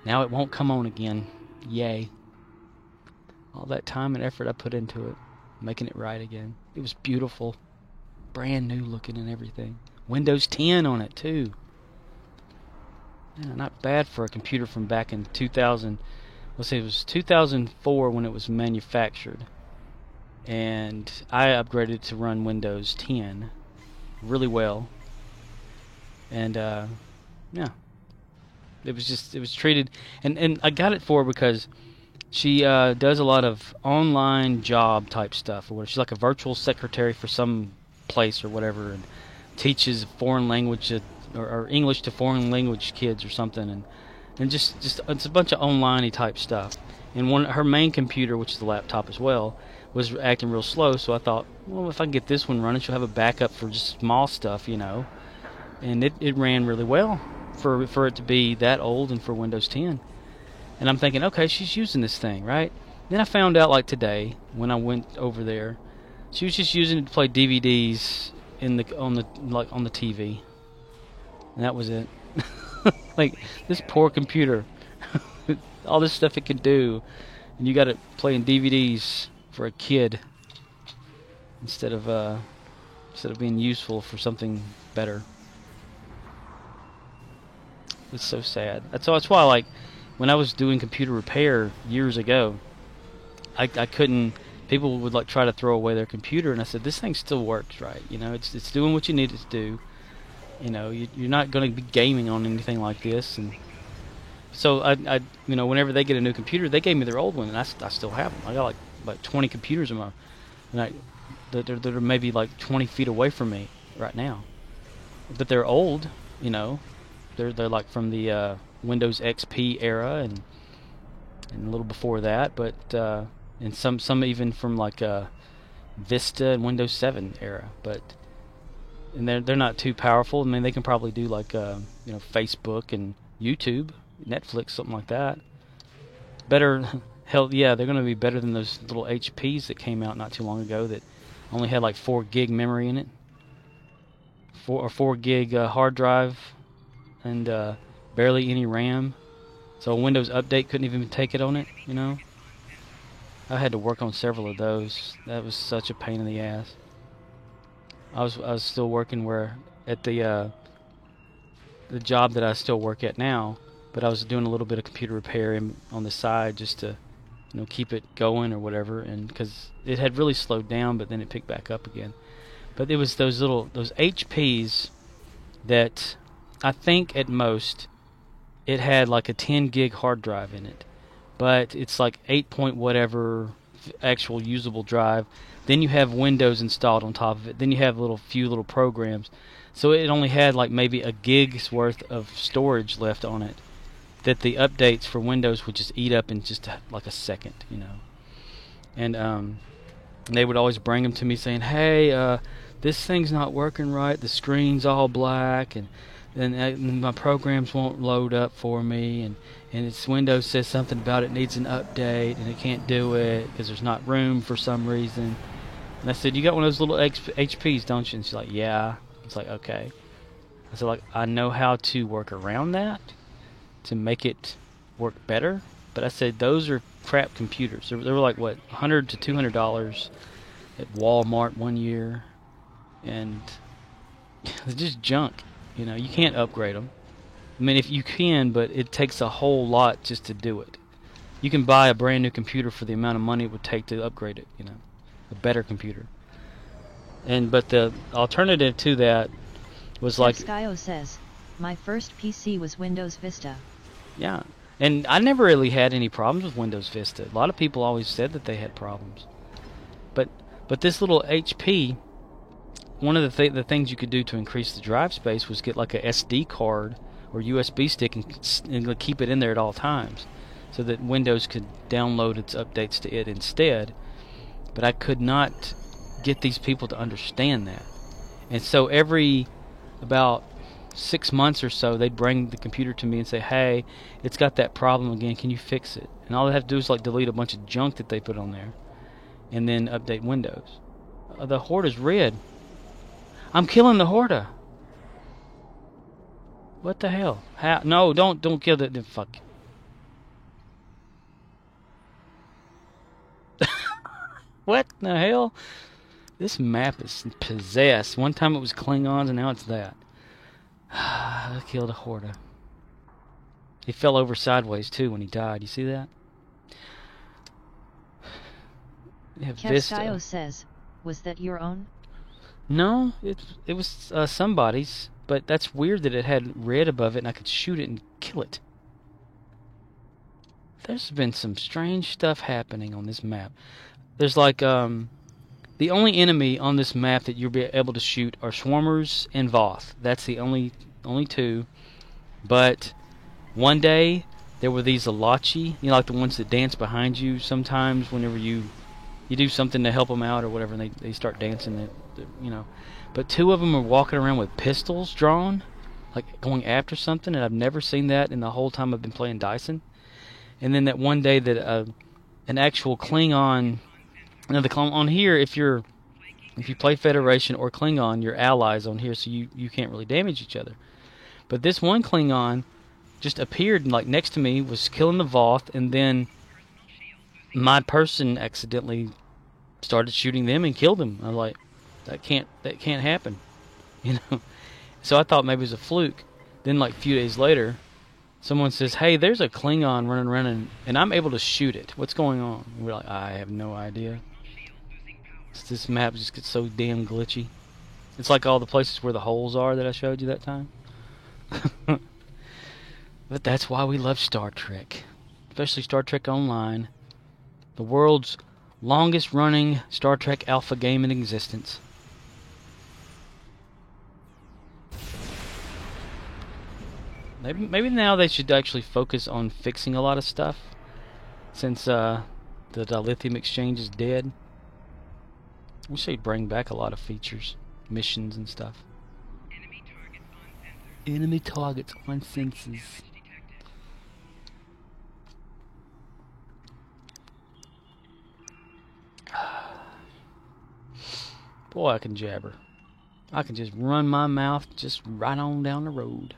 now it won't come on again. Yay. All that time and effort I put into it, making it right again. It was beautiful. Brand new looking and everything. Windows 10 on it too. Yeah, not bad for a computer from back in 2000. Let's say it was 2004 when it was manufactured. And I upgraded to run Windows 10 really well. And yeah, it was treated, and I got it for her because she does a lot of online job type stuff, or she's like a virtual secretary for some place or whatever, and teaches foreign language or English to foreign language kids or something, and just it's a bunch of online-y type stuff. And her main computer, which is the laptop as well, was acting real slow, so I thought, well, if I can get this one running, she'll have a backup for just small stuff, you know. And it ran really well for it to be that old and for Windows 10. And I'm thinking, okay, she's using this thing, right? Then I found out, like today, when I went over there, she was just using it to play DVDs on the TV, and that was it. Like, this poor computer, all this stuff it can do, and you got it playing DVDs for a kid instead of being useful for something better. It's so sad. That's why, like, when I was doing computer repair years ago, I couldn't. People would like try to throw away their computer, and I said, this thing still works, right? You know, it's doing what you need it to do. You know, you're not going to be gaming on anything like this, and so I you know, whenever they get a new computer, they gave me their old one, and I still have them. I got like 20 computers in my, and they're maybe like 20 feet away from me right now, but they're old, you know. They're like from the Windows XP era and a little before that, but and some even from like Vista and Windows 7 era. But and they're not too powerful. I mean, they can probably do like Facebook and YouTube, Netflix, something like that. Better, hell yeah, they're going to be better than those little HPs that came out not too long ago that only had like 4 gig memory in it, 4 gig hard drive, and barely any RAM. So a Windows Update couldn't even take it on it. I had to work on several of those. That was such a pain in the ass. I was still working at the job that I still work at now, but I was doing a little bit of computer repair on the side just to keep it going or whatever, and because it had really slowed down, but then it picked back up again. But it was those HPs that I think at most it had like a 10 gig hard drive in it, but it's like 8 point whatever actual usable drive. Then you have Windows installed on top of it. Then you have few little programs. So it only had like maybe a gig's worth of storage left on it that the updates for Windows would just eat up in just like a second, And they would always bring them to me saying, "Hey, this thing's not working right. The screen's all black, and my programs won't load up for me, and its Windows says something about it needs an update, and it can't do it because there's not room for some reason." And I said, "You got one of those little HPs, don't you?" And she's like, "Yeah." It's like, "Okay." I said, like, I know how to work around that to make it work better. But I said, those are crap computers. They were like, what, $100 to $200 at Walmart one year. And they're just junk. You can't upgrade them. I mean, if you can, but it takes a whole lot just to do it. You can buy a brand new computer for the amount of money it would take to upgrade it, a better computer. But the alternative to that was like... Skyo says, my first PC was Windows Vista. Yeah, and I never really had any problems with Windows Vista. A lot of people always said that they had problems. But this little HP, one of the things you could do to increase the drive space was get like a SD card or USB stick and keep it in there at all times, so that Windows could download its updates to it instead. But I could not get these people to understand that. And so every about 6 months or so, they'd bring the computer to me and say, "Hey, it's got that problem again, can you fix it?" And all they have to do is like delete a bunch of junk that they put on there and then update Windows. The Horde is red. I'm killing the Horde. What the hell? How? No, don't kill the fuck. What the hell? This map is possessed. One time it was Klingons and now it's that. I killed a Horde. He fell over sideways too when he died. You see that? Kevskyo says, was that your own? No, it was somebody's. But that's weird that it had red above it and I could shoot it and kill it. There's been some strange stuff happening on this map. There's like the only enemy on this map that you'll be able to shoot are Swarmers and Voth. That's the only two. But one day there were these Alachi, like the ones that dance behind you sometimes whenever you do something to help them out or whatever, and they start dancing. But 2 of them are walking around with pistols drawn, like going after something, and I've never seen that in the whole time I've been playing Dyson. And then that one day that an actual Klingon. Now on here, if you play Federation or Klingon, you're allies on here, so you can't really damage each other. But this one Klingon just appeared like next to me, was killing the Voth, and then my person accidentally started shooting them and killed them. I'm like, that can't happen, So I thought maybe it was a fluke. Then like a few days later, someone says, "Hey, there's a Klingon running around," and I'm able to shoot it. What's going on? And we're like, I have no idea. This map just gets so damn glitchy. It's like all the places where the holes are that I showed you that time. But that's why we love Star Trek. Especially Star Trek Online. The world's longest running Star Trek alpha game in existence. Maybe now they should actually focus on fixing a lot of stuff, since the dilithium exchange is dead. We should bring back a lot of features, missions and stuff. Enemy targets on sensors. Enemy targets on sensors. Boy, I can jabber. I can just run my mouth just right on down the road.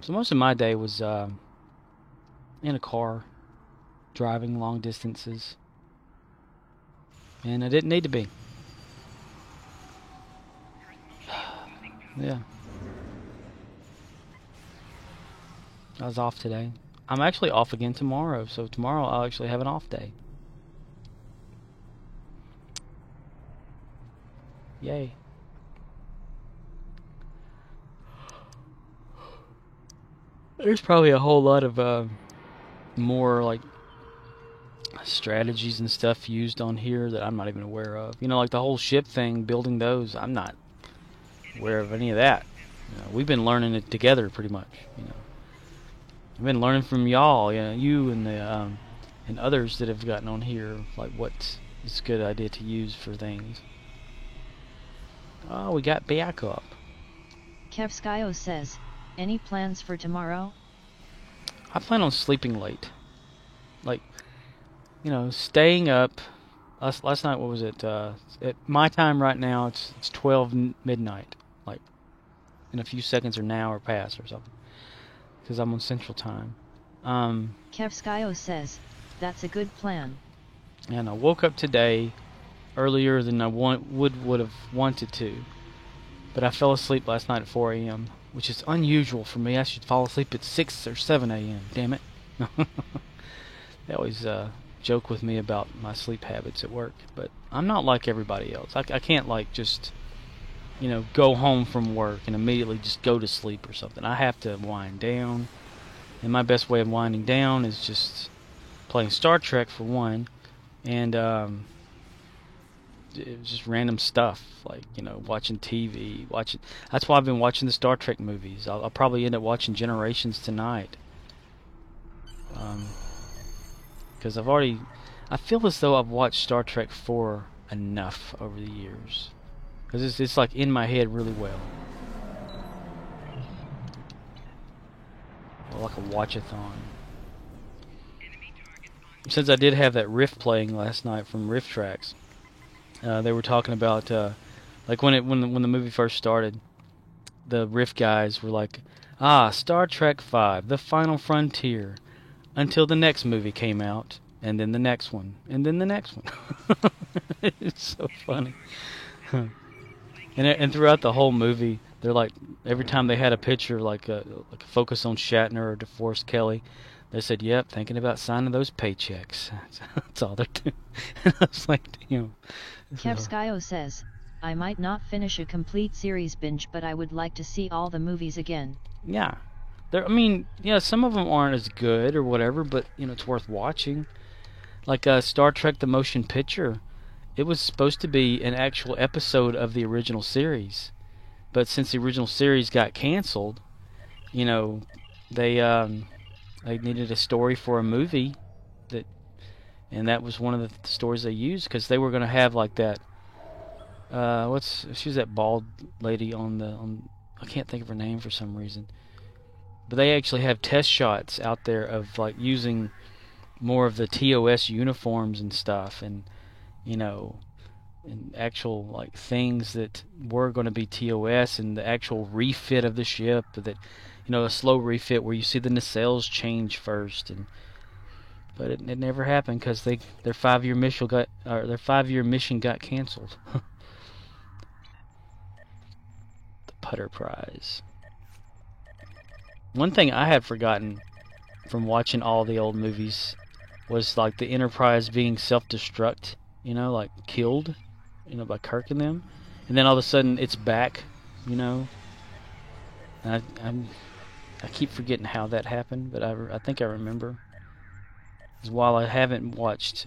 So most of my day was in a car, driving long distances. And I didn't need to be. Yeah. I was off today. I'm actually off again tomorrow, so tomorrow I'll actually have an off day. Yay. There's probably a whole lot of more like strategies and stuff used on here that I'm not even aware of. You know, like the whole ship thing, building those, I'm not aware of any of that. You know, we've been learning it together pretty much, you know. I've been learning from y'all, you know, you and the and others that have gotten on here, like what is a good idea to use for things. Oh, we got backup. Kevskyo says, any plans for tomorrow? I plan on sleeping late. Like, you know, staying up. Last night, what was it? At my time right now, it's 12 midnight. Like, in a few seconds or now or past or something. Because I'm on Central Time. Kevskyo says, that's a good plan. And I woke up today earlier than I would have wanted to, but I fell asleep last night at 4 a.m., which is unusual for me. I should fall asleep at 6 or 7 a.m. Damn it! They always joke with me about my sleep habits at work, but I'm not like everybody else. I can't like just, you know, go home from work and immediately just go to sleep or something. I have to wind down, and my best way of winding down is just playing Star Trek for one, and just random stuff, like, you know, watching TV, that's why I've been watching the Star Trek movies. I'll probably end up watching Generations tonight, because I feel as though I've watched Star Trek 4 enough over the years, because it's like in my head really well, like a watch-a-thon. Since I did have that riff playing last night from Riff Tracks, they were talking about like when the movie first started, the riff guys were like, Star Trek V, The Final Frontier, until the next movie came out, and then the next one, and then the next one. It's so funny. And throughout the whole movie, they're like, every time they had a picture like a focus on Shatner or DeForest Kelley, they said, "Yep, thinking about signing those paychecks." That's all they're doing. And I was like, damn. Kevskyo says, I might not finish a complete series binge, but I would like to see all the movies again. Yeah. I mean, yeah, some of them aren't as good or whatever, but, you know, it's worth watching. Like Star Trek The Motion Picture, it was supposed to be an actual episode of the original series. But since the original series got canceled, you know, they needed a story for a movie, and that was one of the stories they used, because they were going to have like that, she's that bald lady on I can't think of her name for some reason. But they actually have test shots out there of like using more of the TOS uniforms and stuff, and, you know, and actual like things that were going to be TOS, and the actual refit of the ship, that, you know, a slow refit where you see the nacelles change first, but it never happened because their 5-year mission got canceled. The Putter Prize. One thing I had forgotten from watching all the old movies was like the Enterprise being self-destruct, you know, like killed, you know, by Kirk and them, and then all of a sudden it's back, you know. And I keep forgetting how that happened, but I think I remember. Because while I haven't watched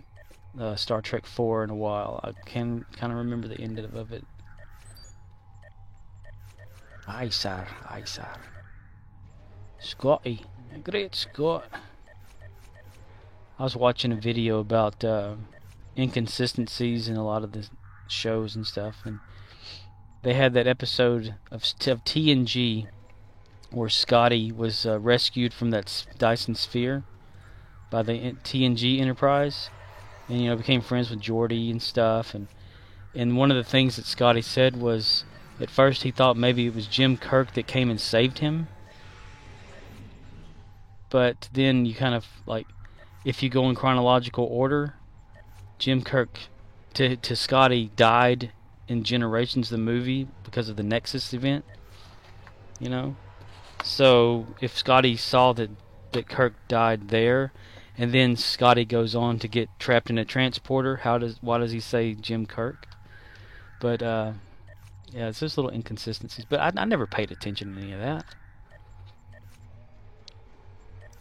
Star Trek 4 in a while, I can kind of remember the end of it. Aye, sir. Aye, sir. Scotty. Great Scott. I was watching a video about inconsistencies in a lot of the shows and stuff, and they had that episode of TNG where Scotty was rescued from that Dyson Sphere by the TNG Enterprise, and became friends with Geordi and stuff. And one of the things that Scotty said was, at first he thought maybe it was Jim Kirk that came and saved him, but then you kind of like, if you go in chronological order, Jim Kirk to Scotty died in Generations, the movie, because of the Nexus event. So if Scotty saw that Kirk died there, and then Scotty goes on to get trapped in a transporter, why does he say Jim Kirk? But yeah, it's just little inconsistencies. But I never paid attention to any of that.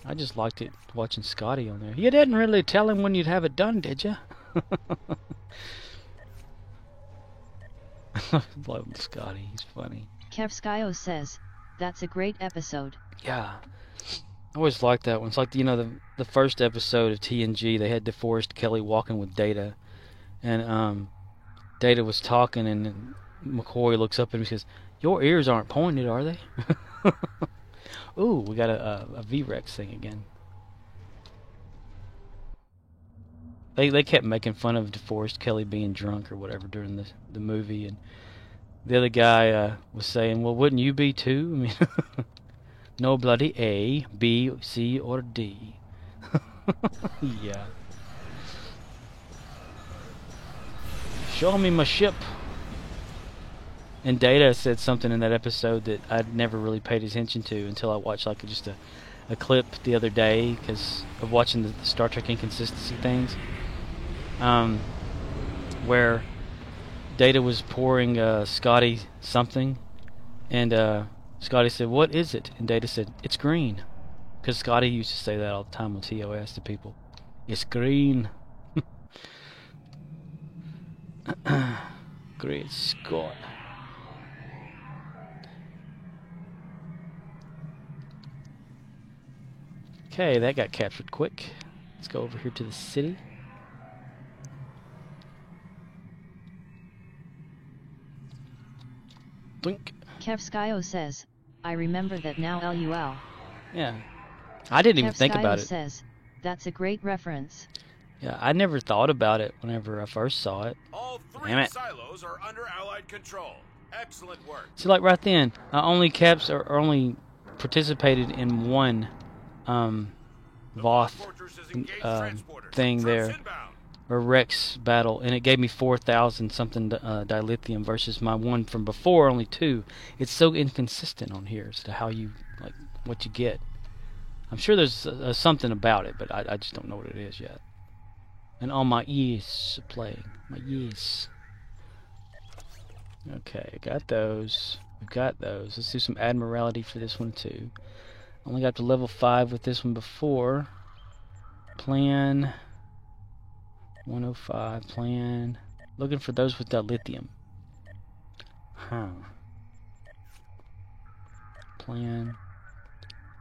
I just liked it watching Scotty on there. You didn't really tell him when you'd have it done, did you? Love Scotty. He's funny. Kevskyo says, that's a great episode. Yeah. I always liked that one. It's like, the first episode of TNG, they had DeForest Kelly walking with Data. And Data was talking, and McCoy looks up at him and says, your ears aren't pointed, are they? Ooh, we got a V-Rex thing again. They kept making fun of DeForest Kelly being drunk or whatever during the movie, and the other guy was saying, well, wouldn't you be too? I mean, no bloody A, B, C, or D. Yeah. Show me my ship. And Data said something in that episode that I'd never really paid attention to until I watched just a clip the other day because of watching the Star Trek inconsistency things, where Data was pouring Scotty something, and Scotty said, what is it? And Data said, it's green. Because Scotty used to say that all the time on TOS to people. It's green. Great Scott. Okay, that got captured quick. Let's go over here to the city. Blink. Kevskyo says, I remember that now LUL. Yeah. I didn't even think about it. Says, that's a great reference. Yeah, I never thought about it whenever I first saw it. All three Damn it. silos are under Allied control. Excellent work. See, like right then, only Caps are only participated in one Voth thing there, or Rex battle, and it gave me 4,000 something dilithium versus my one from before, only 2. It's so inconsistent on here as to how you, like, what you get. I'm sure there's something about it, but I just don't know what it is yet. And all my ears are playing. My ears. Okay, got those. We've got those. Let's do some Admiralty for this one too. Only got to level 5 with this one before. Plan 105. Plan. Looking for those with dilithium. Huh. Plan.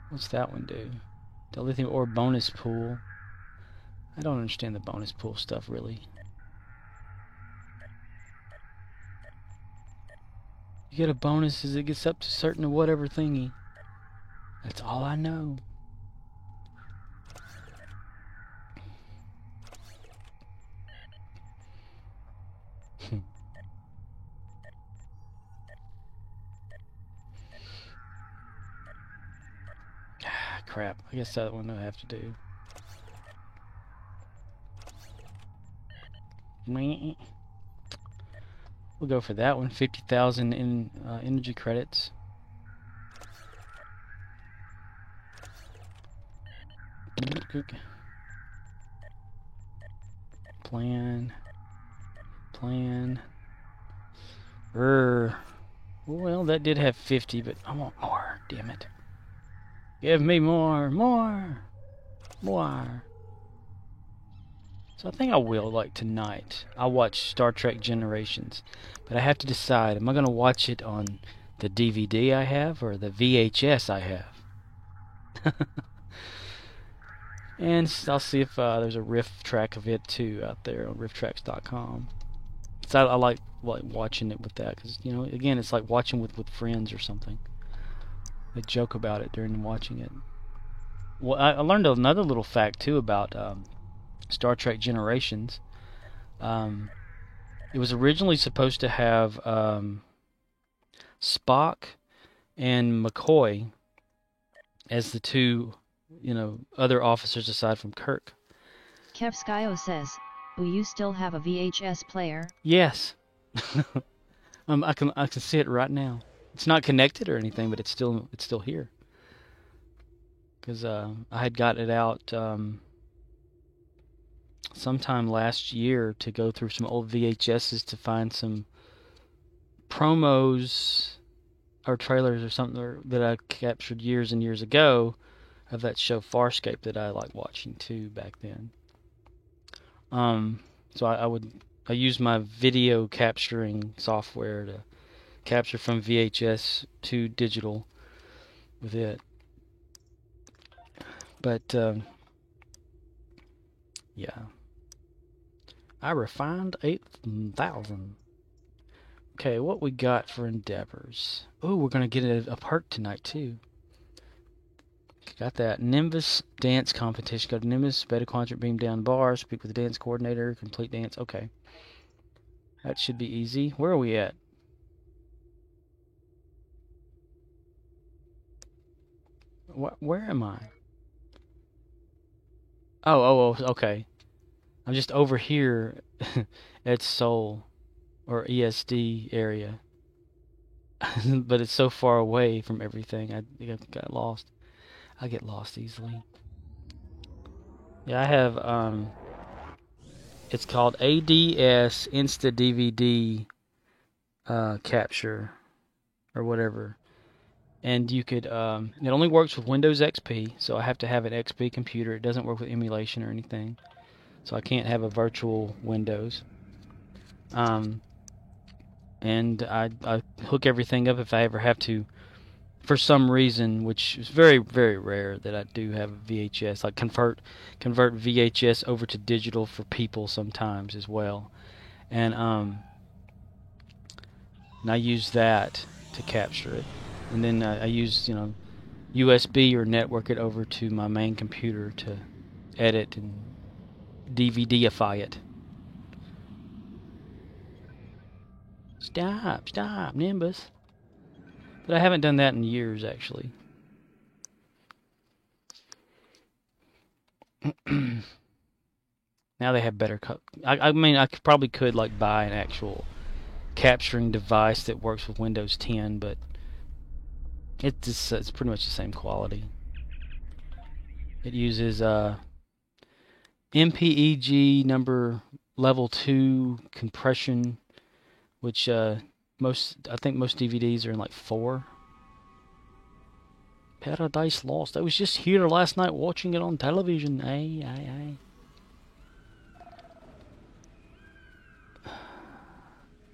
What's that one do? Dilithium or bonus pool. I don't understand the bonus pool stuff really. You get a bonus as it gets up to certain whatever thingy. That's all I know. Crap. I guess that one I have to do. We'll go for that one. 50,000 in energy credits. Plan. Well, that did have 50, but I want more. Damn it. Give me more. So I think I will, like tonight. I'll watch Star Trek Generations. But I have to decide, am I going to watch it on the DVD I have or the VHS I have? And I'll see if there's a riff track of it too out there on rifftracks.com. So I like watching it with that because, you know, again, it's like watching with friends or something. They joke about it during watching it. Well, I learned another little fact too about Star Trek Generations. It was originally supposed to have Spock and McCoy as the two, you know, other officers aside from Kirk. Kevskyo says, "Do you still have a VHS player?" Yes. I can see it right now. It's not connected or anything, but it's still here. Because I had got it out sometime last year to go through some old VHSs to find some promos or trailers or something that I captured years and years ago of that show Farscape that I liked watching too back then. So I used my video capturing software to capture from VHS to digital with it. But yeah, I refined 8,000. Okay, what we got for endeavors? Oh, we're gonna get a perk tonight too. Got that Nimbus dance competition. Go to Nimbus, beta quadrant, beam down bar, speak with the dance coordinator, complete dance. Okay, that should be easy. Where are we at? Where am I? Oh, okay. I'm just over here at Seoul or ESD area. But it's so far away from everything. I got lost. I get lost easily. Yeah, I have it's called ADS Insta DVD capture or whatever. And you could, it only works with Windows XP, so I have to have an XP computer. It doesn't work with emulation or anything, so I can't have a virtual Windows. And I hook everything up if I ever have to, for some reason, which is very, very rare that I do have a VHS. Like convert VHS over to digital for people sometimes as well, and I use that to capture it. And then I use, you know, USB or network it over to my main computer to edit and DVDify it. Stop, Nimbus. But I haven't done that in years, actually. Now they have better I mean, I probably could like buy an actual capturing device that works with Windows 10, but it's pretty much the same quality. It uses MPEG number level 2 compression, which I think most DVDs are in like 4. Paradise Lost. I was just here last night watching it on television. Aye.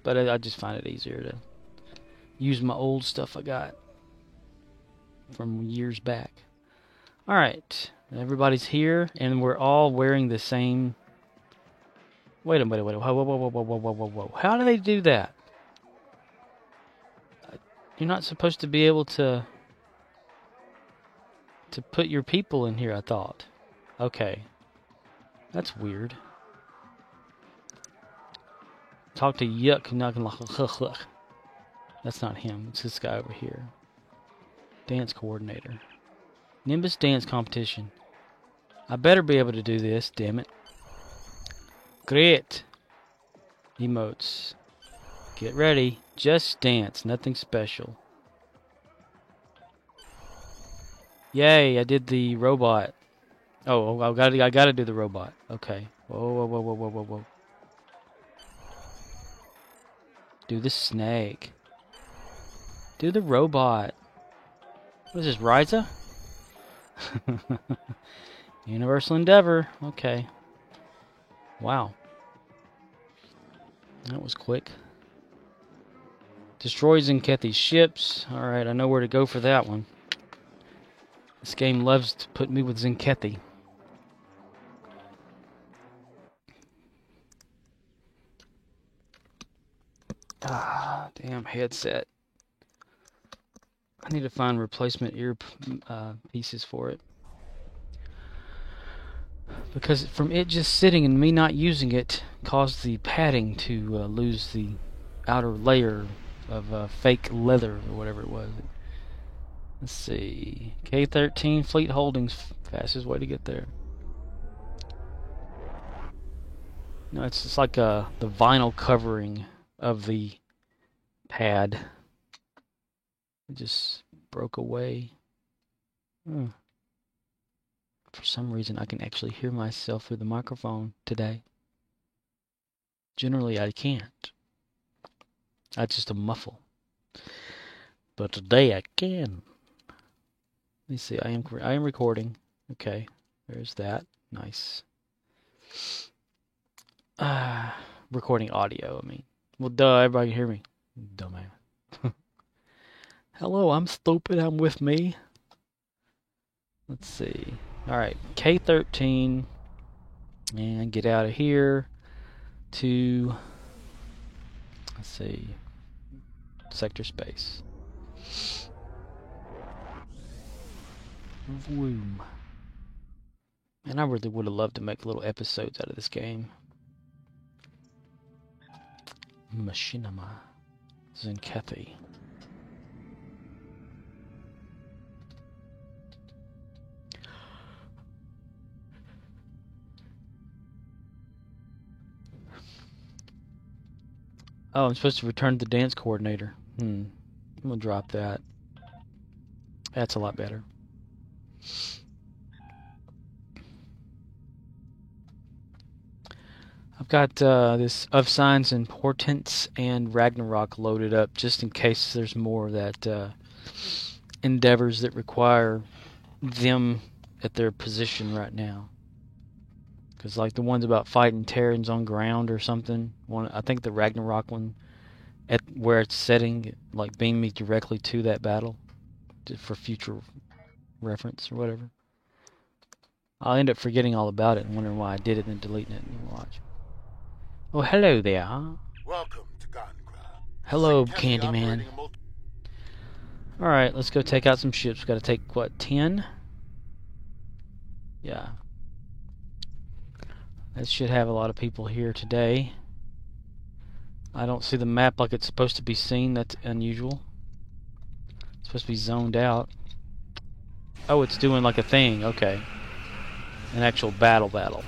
But I just find it easier to use my old stuff I got from years back. Alright, everybody's here, and we're all wearing the same... Wait a minute, whoa. How do they do that? You're not supposed to be able to put your people in here, I thought. Okay. That's weird. Talk to Yuck. That's not him. It's this guy over here. Dance coordinator. Nimbus dance competition. I better be able to do this, damn it. Great. Emotes. Get ready. Just dance. Nothing special. Yay, I did the robot. Oh, I gotta do the robot. Okay. Whoa. Do the snake. Do the robot. What is this, Ryza? Universal Endeavor. Okay. Wow. That was quick. Destroys Nkethi's ships. Alright, I know where to go for that one. This game loves to put me with Zenkethi. Ah, damn headset. I need to find replacement ear pieces for it. Because from it just sitting and me not using it caused the padding to lose the outer layer of fake leather or whatever it was. Let's see. K13 Fleet Holdings, fastest way to get there. No, it's just like the vinyl covering of the pad. It just broke away. For some reason I can actually hear myself through the microphone today. Generally I can't. That's just a muffle. But today I can. Let me see. I am recording. Okay, there's that. Nice. Recording audio. I mean, well, duh. Everybody can hear me. Dumbass. Hello, I'm stupid. I'm with me. Let's see. All right, K13, and get out of here to. Let's see. Sector space. Vroom. And I really would have loved to make little episodes out of this game. Machinima Zenkethi. Oh, I'm supposed to return to the dance coordinator. I'm gonna drop that. That's a lot better. I've got this Of Signs and Portents and Ragnarok loaded up just in case there's more that endeavors that require them at their position right now. Because like the ones about fighting Terrans on ground or something, I think the Ragnarok one, at where it's setting, like beam me directly to that battle for future reference or whatever. I'll end up forgetting all about it and wondering why I did it and then deleting it and watch. Oh, hello there. Welcome to Gardencraft. Hello, Candyman. Alright, let's go take out some ships. We've got to take, what, 10? Yeah. That should have a lot of people here today. I don't see the map like it's supposed to be seen. That's unusual. It's supposed to be zoned out. Oh, it's doing like a thing. Okay. An actual battle.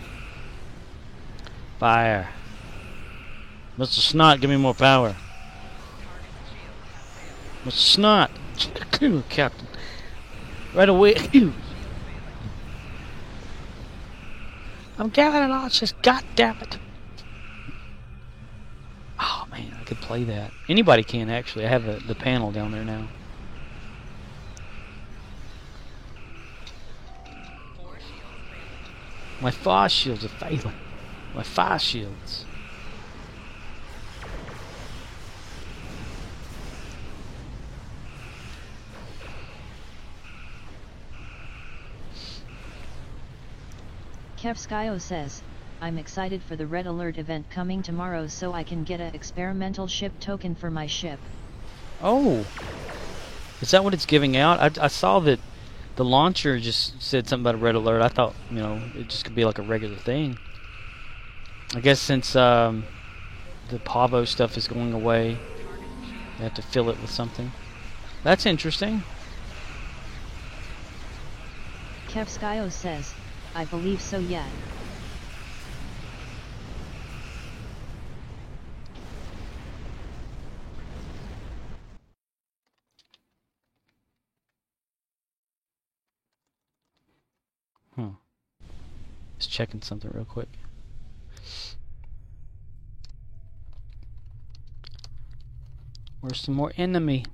Fire. Mr. Snot, give me more power. Mr. Snot. Captain. Right away. I'm gathering launches, god damn it. Oh man, I could play that. Anybody can actually. I have the panel down there now. My fire shields are failing. My fire shields. Kevskyo says, I'm excited for the Red Alert event coming tomorrow so I can get a experimental ship token for my ship. Oh! Is that what it's giving out? I saw that the launcher just said something about a Red Alert. I thought, it just could be like a regular thing. I guess since the Pavo stuff is going away, they have to fill it with something. That's interesting. Kevskyo says, I believe so yet. Just checking something real quick. Where's some more enemy?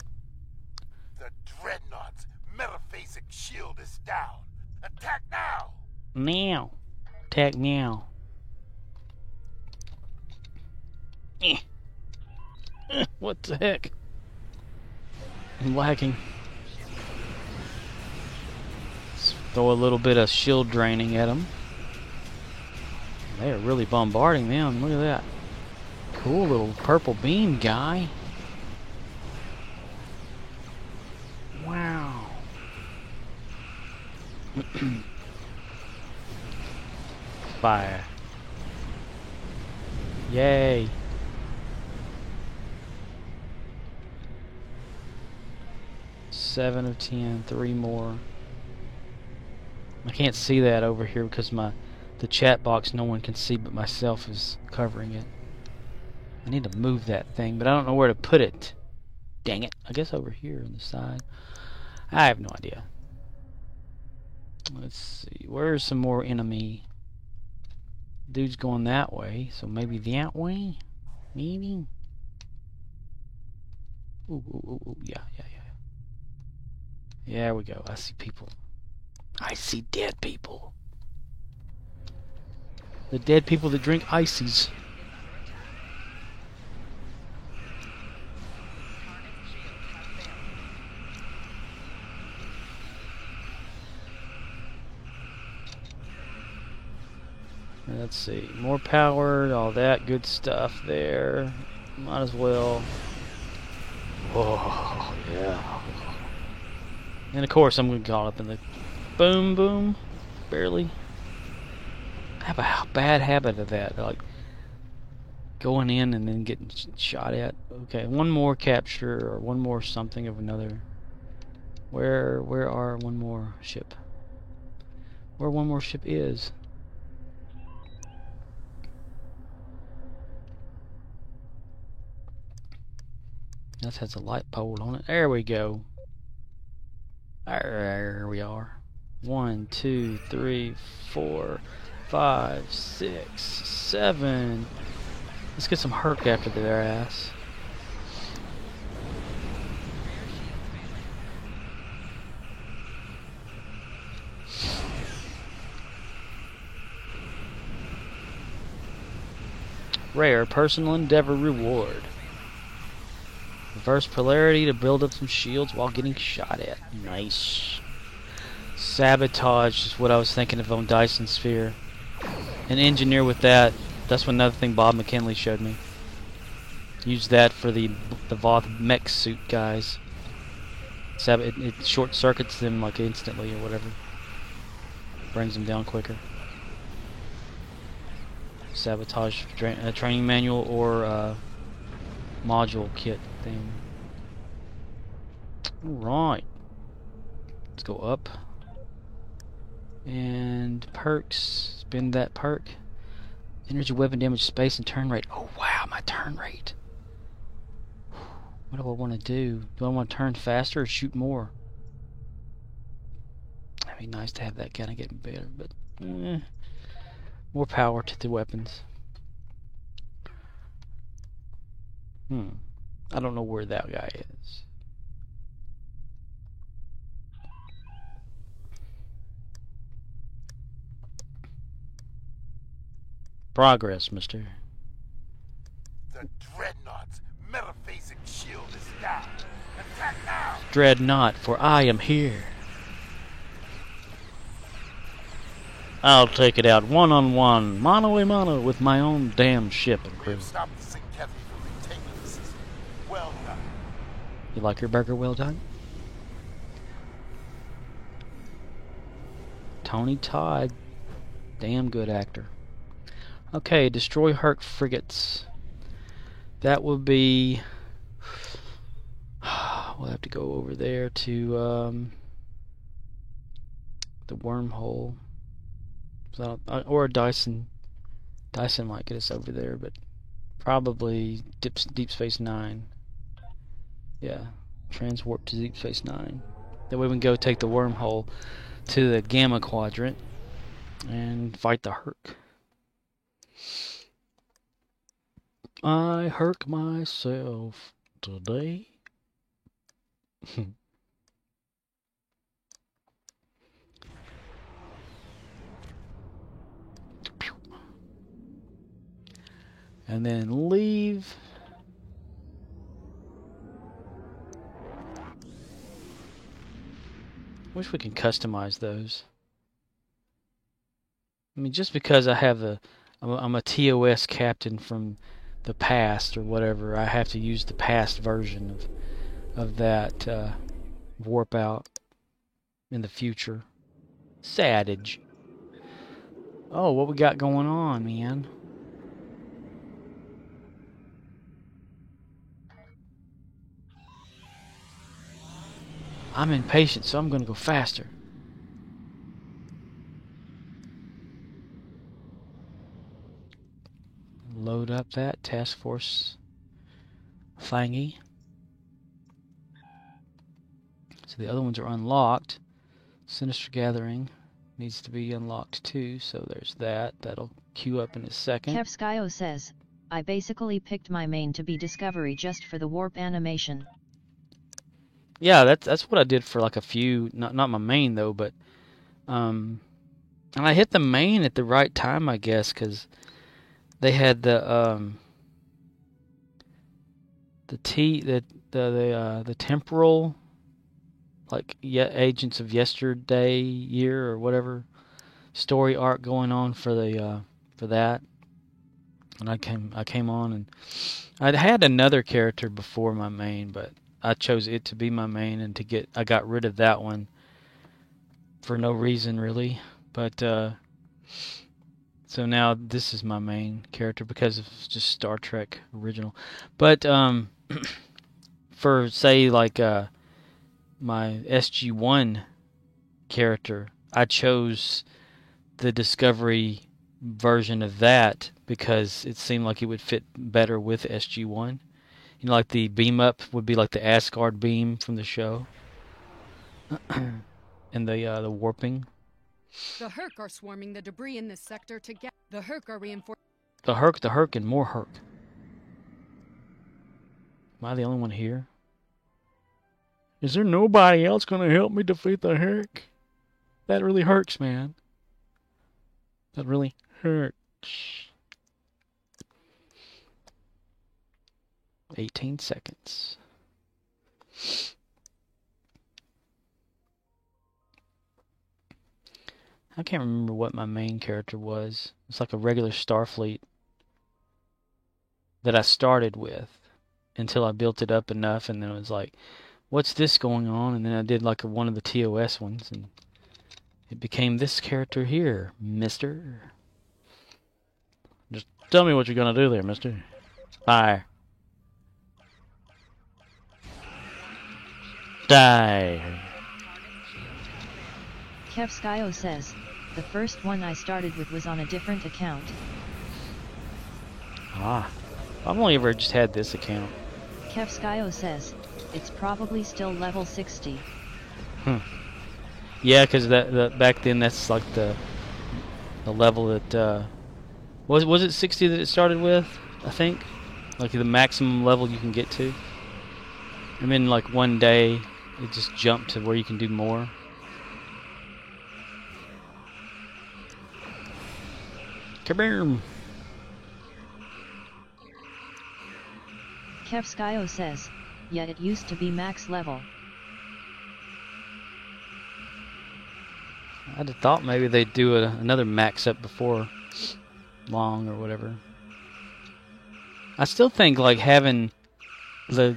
The Dreadnought's metaphasic shield is down. Attack now! Now. Attack now. What the heck? I'm lagging. Throw a little bit of shield draining at them. They are really bombarding them. Look at that. Cool little purple beam guy. Wow. Fire. Yay. Seven of 10, 3 more. I can't see that over here because the chat box no one can see but myself is covering it. I need to move that thing, but I don't know where to put it. Dang it. I guess over here on the side. I have no idea. Let's see. Where's some more enemy? Dude's going that way, so maybe that way? Maybe? Ooh, ooh, ooh, ooh. Yeah. There we go. I see people. I see dead people. The dead people that drink ices. Let's see. More power, all that good stuff there. Might as well. Oh, yeah. And of course, I'm going to get caught up in the boom, boom. Barely. I have a bad habit of that. Like, going in and then getting shot at. Okay, one more capture or one more something of another. Where are one more ship? Where one more ship is. This has a light pole on it. There we go. There we are. 1, 2, 3, 4, 5, 6, 7. Let's get some Herc after their ass. Rare personal endeavor reward. Reverse polarity to build up some shields while getting shot at. Nice. Sabotage is what I was thinking of on Dyson Sphere. An engineer with that. That's another thing Bob McKinley showed me. Use that for the Voth mech suit guys. It short circuits them like instantly or whatever. Brings them down quicker. Sabotage training manual or module kit thing. Alright. Let's go up. And perks. Spend that perk. Energy, weapon damage, space, and turn rate. Oh wow, my turn rate. What do I want to do? Do I want to turn faster or shoot more? That'd be nice to have that kind of getting better, but more power to the weapons. I don't know where that guy is. Progress, mister. The Dreadnought's metaphasic shield is down. Attack now! Dreadnought, for I am here. I'll take it out one-on-one, mano-a-mano, with my own damn ship and crew. We've stopped the Sinkethi from retaking the system. Well done. You like your burger well done? Tony Todd. Damn good actor. Okay, destroy Herc frigates. That will be... we'll have to go over there to the wormhole. So or Dyson. Dyson might get us over there, but probably Deep Space Nine. Yeah, transwarp to Deep Space Nine. Then we can go take the wormhole to the Gamma Quadrant and fight the Herc. I Herc myself today. And then leave. Wish we could customize those. I mean, just because I'm a TOS captain from the past or whatever, I have to use the past version of that warp out in the future. Sadage. Oh, what we got going on, man? I'm impatient, so I'm gonna go faster. Load up that task force thingy. So the other ones are unlocked. Sinister Gathering needs to be unlocked too, so there's that. That'll queue up in a second. Kevskyo says, I basically picked my main to be Discovery just for the warp animation. Yeah, that's what I did for like a few, not my main though, but and I hit the main at the right time, I guess, because they had the temporal, like, Agents of Yesterday Year or whatever story arc going on for the for that. And I came on, and I'd had another character before my main, but I chose it to be my main, and I got rid of that one for no reason really. But so now this is my main character because of just Star Trek original. But for say like my SG-1 character, I chose the Discovery version of that because it seemed like it would fit better with SG-1. You know, like the beam up would be like the Asgard beam from the show, and the warping. The Herc are swarming the debris in this sector to get. The Herc are reinforcing. The Herc, and more Herc. Am I the only one here? Is there nobody else gonna help me defeat the Herc? That really hurts, man. That really hurts. 18 seconds. I can't remember what my main character was. It's like a regular Starfleet that I started with until I built it up enough, and then it was like, what's this going on? And then I did like one of the TOS ones, and it became this character here, mister. Just tell me what you're gonna do there, mister. Bye. Die. Kevskyo says, the first one I started with was on a different account. Ah. I've only ever just had this account. Kevskyo says, it's probably still level 60. Yeah, because that back then that's like the level that was it 60 that it started with? I think, like the maximum level you can get to. And then like one day it just jumped to where you can do more. Kaboom! Kevskyo says, yeah, it used to be max level. I'd have thought maybe they'd do another max up before long or whatever. I still think like having the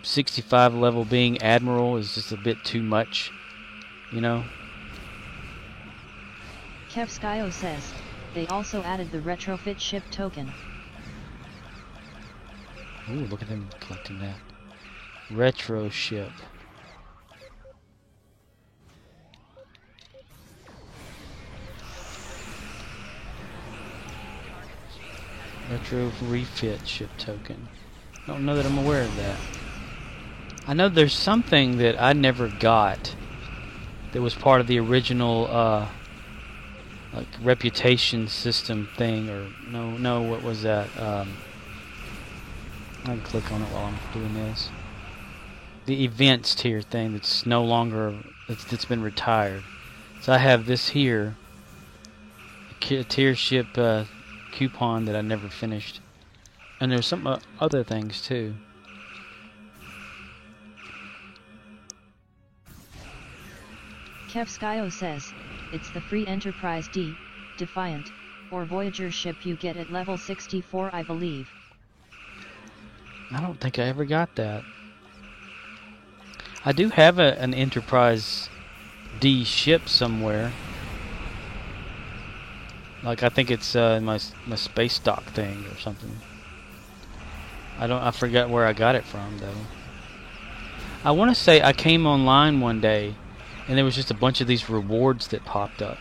65 level being Admiral is just a bit too much, you know. Kevskyo says, they also added the retrofit ship token. Ooh, look at them collecting that. Retro ship. Retro refit ship token. Don't know that I'm aware of that. I know there's something that I never got that was part of the original like reputation system thing, or no, what was that? I can click on it while I'm doing this. The events tier thing that's no longer, that's been retired. So I have this here, a tier ship coupon that I never finished. And there's some other things too. Kevskyo says, it's the free Enterprise D. Defiant, or Voyager ship you get at level 64, I believe. I don't think I ever got that. I do have an Enterprise D ship somewhere. Like, I think it's my space dock thing or something. I forgot where I got it from though. I want to say I came online one day and there was just a bunch of these rewards that popped up.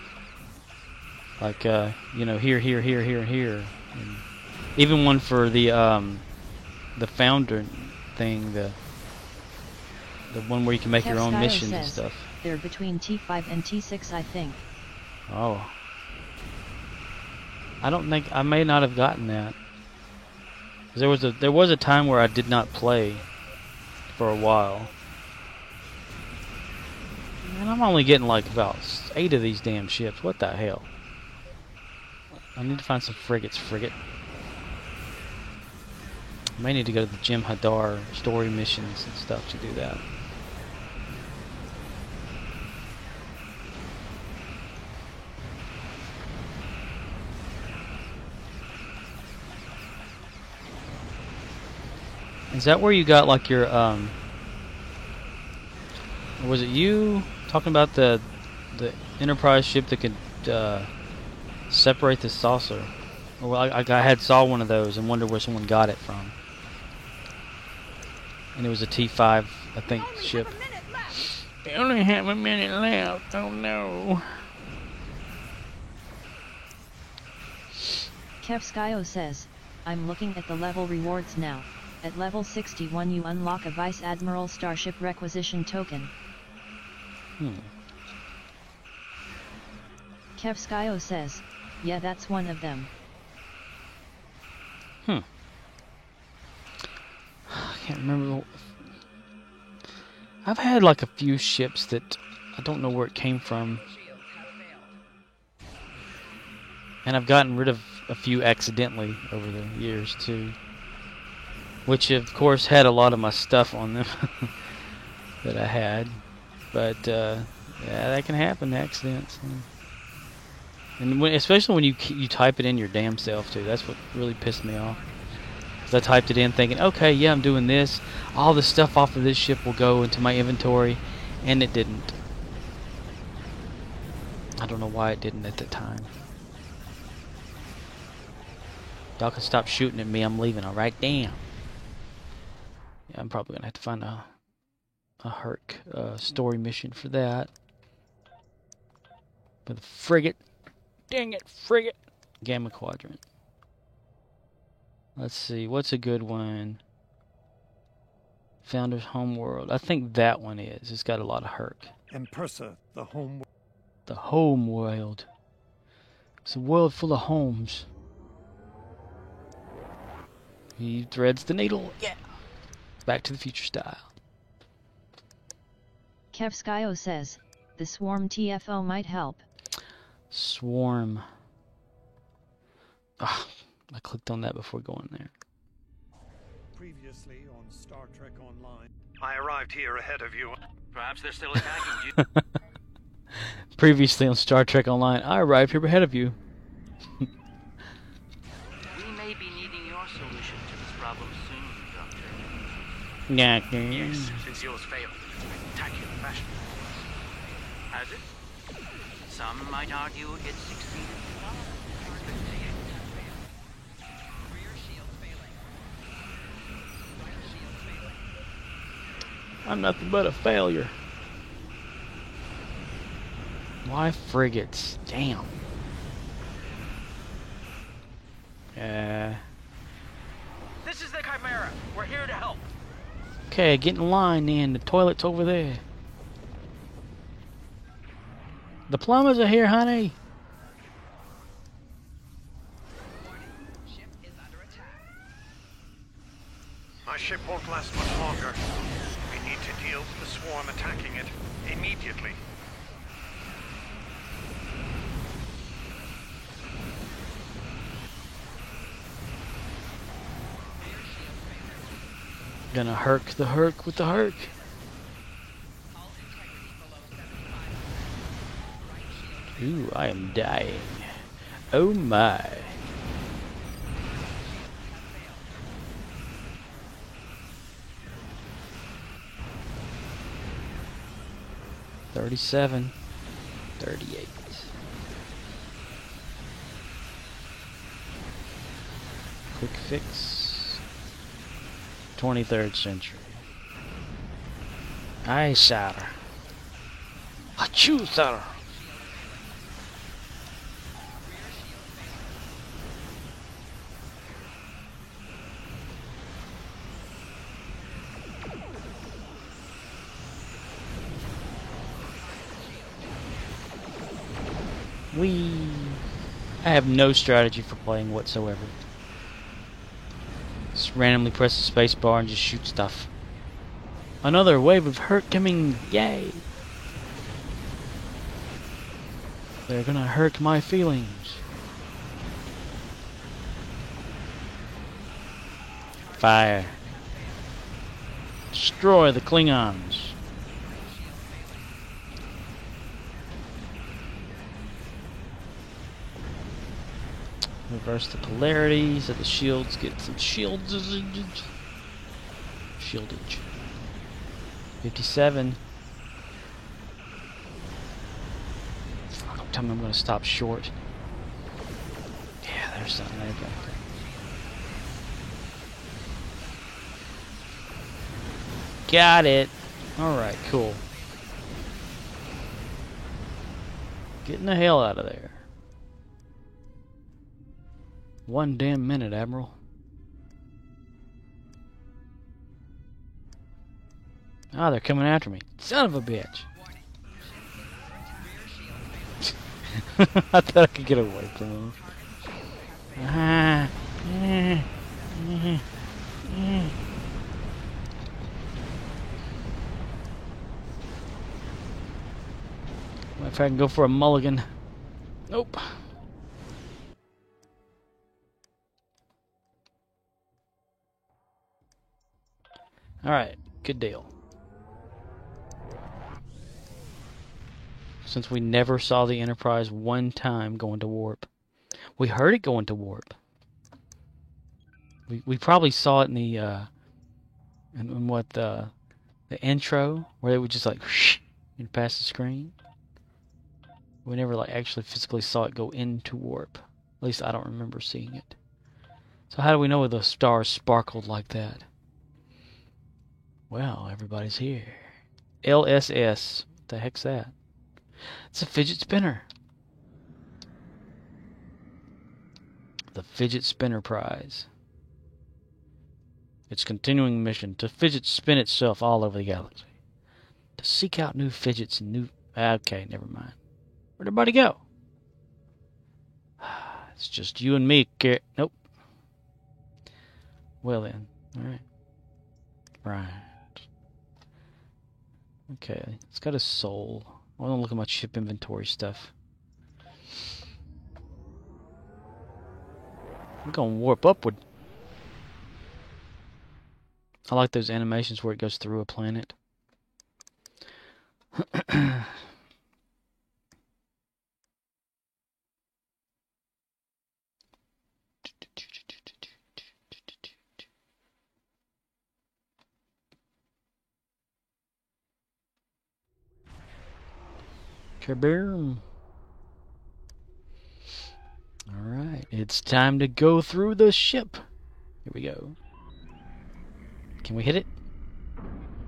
Like you know, here, here, here, here, and here. And even one for the founder thing, the one where you can make your own Kevskyo missions and says, stuff. They're between T5 and T6, I think. Oh. I don't think I may not have gotten that. There was a time where I did not play for a while. And I'm only getting like about 8 of these damn ships. What the hell? I need to find some frigates, frigate. I may need to go to the Jim Hadar story missions and stuff to do that. Is that where you got like your was it you talking about the Enterprise ship that could separate the saucer? Well, I saw one of those and wondered where someone got it from. And it was a T5, I think, ship. They only have a minute left. Oh no. Kevskyo says, I'm looking at the level rewards now. At level 61 you unlock a Vice Admiral Starship Requisition token. Kevskyo says, yeah, that's one of them. I can't remember. I've had like a few ships that I don't know where it came from. And I've gotten rid of a few accidentally over the years too. Which of course had a lot of my stuff on them that I had. But yeah, that can happen, accidents. And especially when you type it in your damn self too. That's what really pissed me off. Because I typed it in thinking, okay, yeah, I'm doing this. All the stuff off of this ship will go into my inventory. And it didn't. I don't know why it didn't at the time. Y'all can stop shooting at me. I'm leaving, alright? Damn. Yeah, I'm probably going to have to find a Herc story mission for that. With a frigate. Dang it, frigate. Gamma Quadrant. Let's see, what's a good one? Founder's Homeworld. I think that one is. It's got a lot of Herc. Empersa, the home. The home world. It's a world full of homes. He threads the needle. Yeah. Back to the Future style. Kevskyo says, the Swarm TFO might help. Swarm. Ah, I clicked on that before going there. Previously on Star Trek Online. I arrived here ahead of you. Perhaps they're still attacking you. Previously on Star Trek Online, I arrived here ahead of you. We may be needing your solution to this problem soon, Doctor. Yeah. Yes, since yours failed in a spectacular fashion. Has it? Some might argue it succeeded. I'm nothing but a failure. Why frigates? Damn. This is the Chimera. We're here to help. Okay, get in line then. The toilet's over there. The plumbers are here, honey. My ship won't last much longer. We need to deal with the swarm attacking it immediately. Gonna herc the herc with the herc. Ooh, I am dying. Oh my. $37, $38. Quick fix. 23rd century. Aye, sir. Achoo, sir. I have no strategy for playing whatsoever. Just randomly press the space bar and just shoot stuff. Another wave of hurt coming, yay! They're gonna hurt my feelings. Fire. Destroy the Klingons. Reverse the polarity so the shields get some shieldage. 57. Don't tell me I'm going to stop short. Yeah, there's something there. Got it. Alright, cool. Getting the hell out of there. 1 damn minute, Admiral. Ah, they're coming after me. Son of a bitch. I thought I could get away from them. If I can go for a mulligan. Nope. Alright, good deal. Since we never saw the Enterprise one time going to warp. We heard it going to warp. We probably saw it in the the intro where they would just like whoosh, and pass the screen. We never like actually physically saw it go into warp. At least I don't remember seeing it. So how do we know the stars sparkled like that? Well, everybody's here. LSS. What the heck's that? It's a fidget spinner. The Fidget Spinner Prize. Its continuing mission to fidget spin itself all over the galaxy. To seek out new fidgets and new... Okay, never mind. Where'd everybody go? It's just you and me. Nope. Well then. Alright. Right. Okay, it's got a soul. I want to look at my ship inventory stuff. I'm going to warp upward. I like those animations where it goes through a planet. Kaboom. Alright, it's time to go through the ship. Here we go. Can we hit it?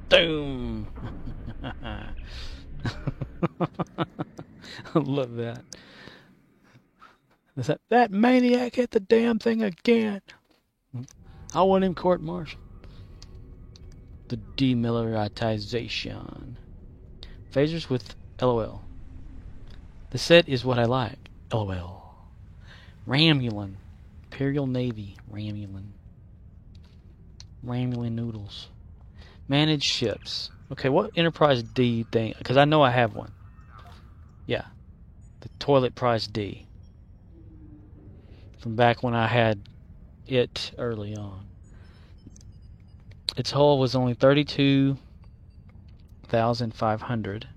Boom! I love that. That maniac hit the damn thing again. I want him court-martialed. The demilitarization. Phasers with LOL. The set is what I like. LOL. Ramulan. Imperial Navy. Ramulan. Ramulan noodles. Manage ships. Okay, what Enterprise D thing? Because I know I have one. Yeah. The Toilet Prize D. From back when I had it early on. Its hull was only 32,500.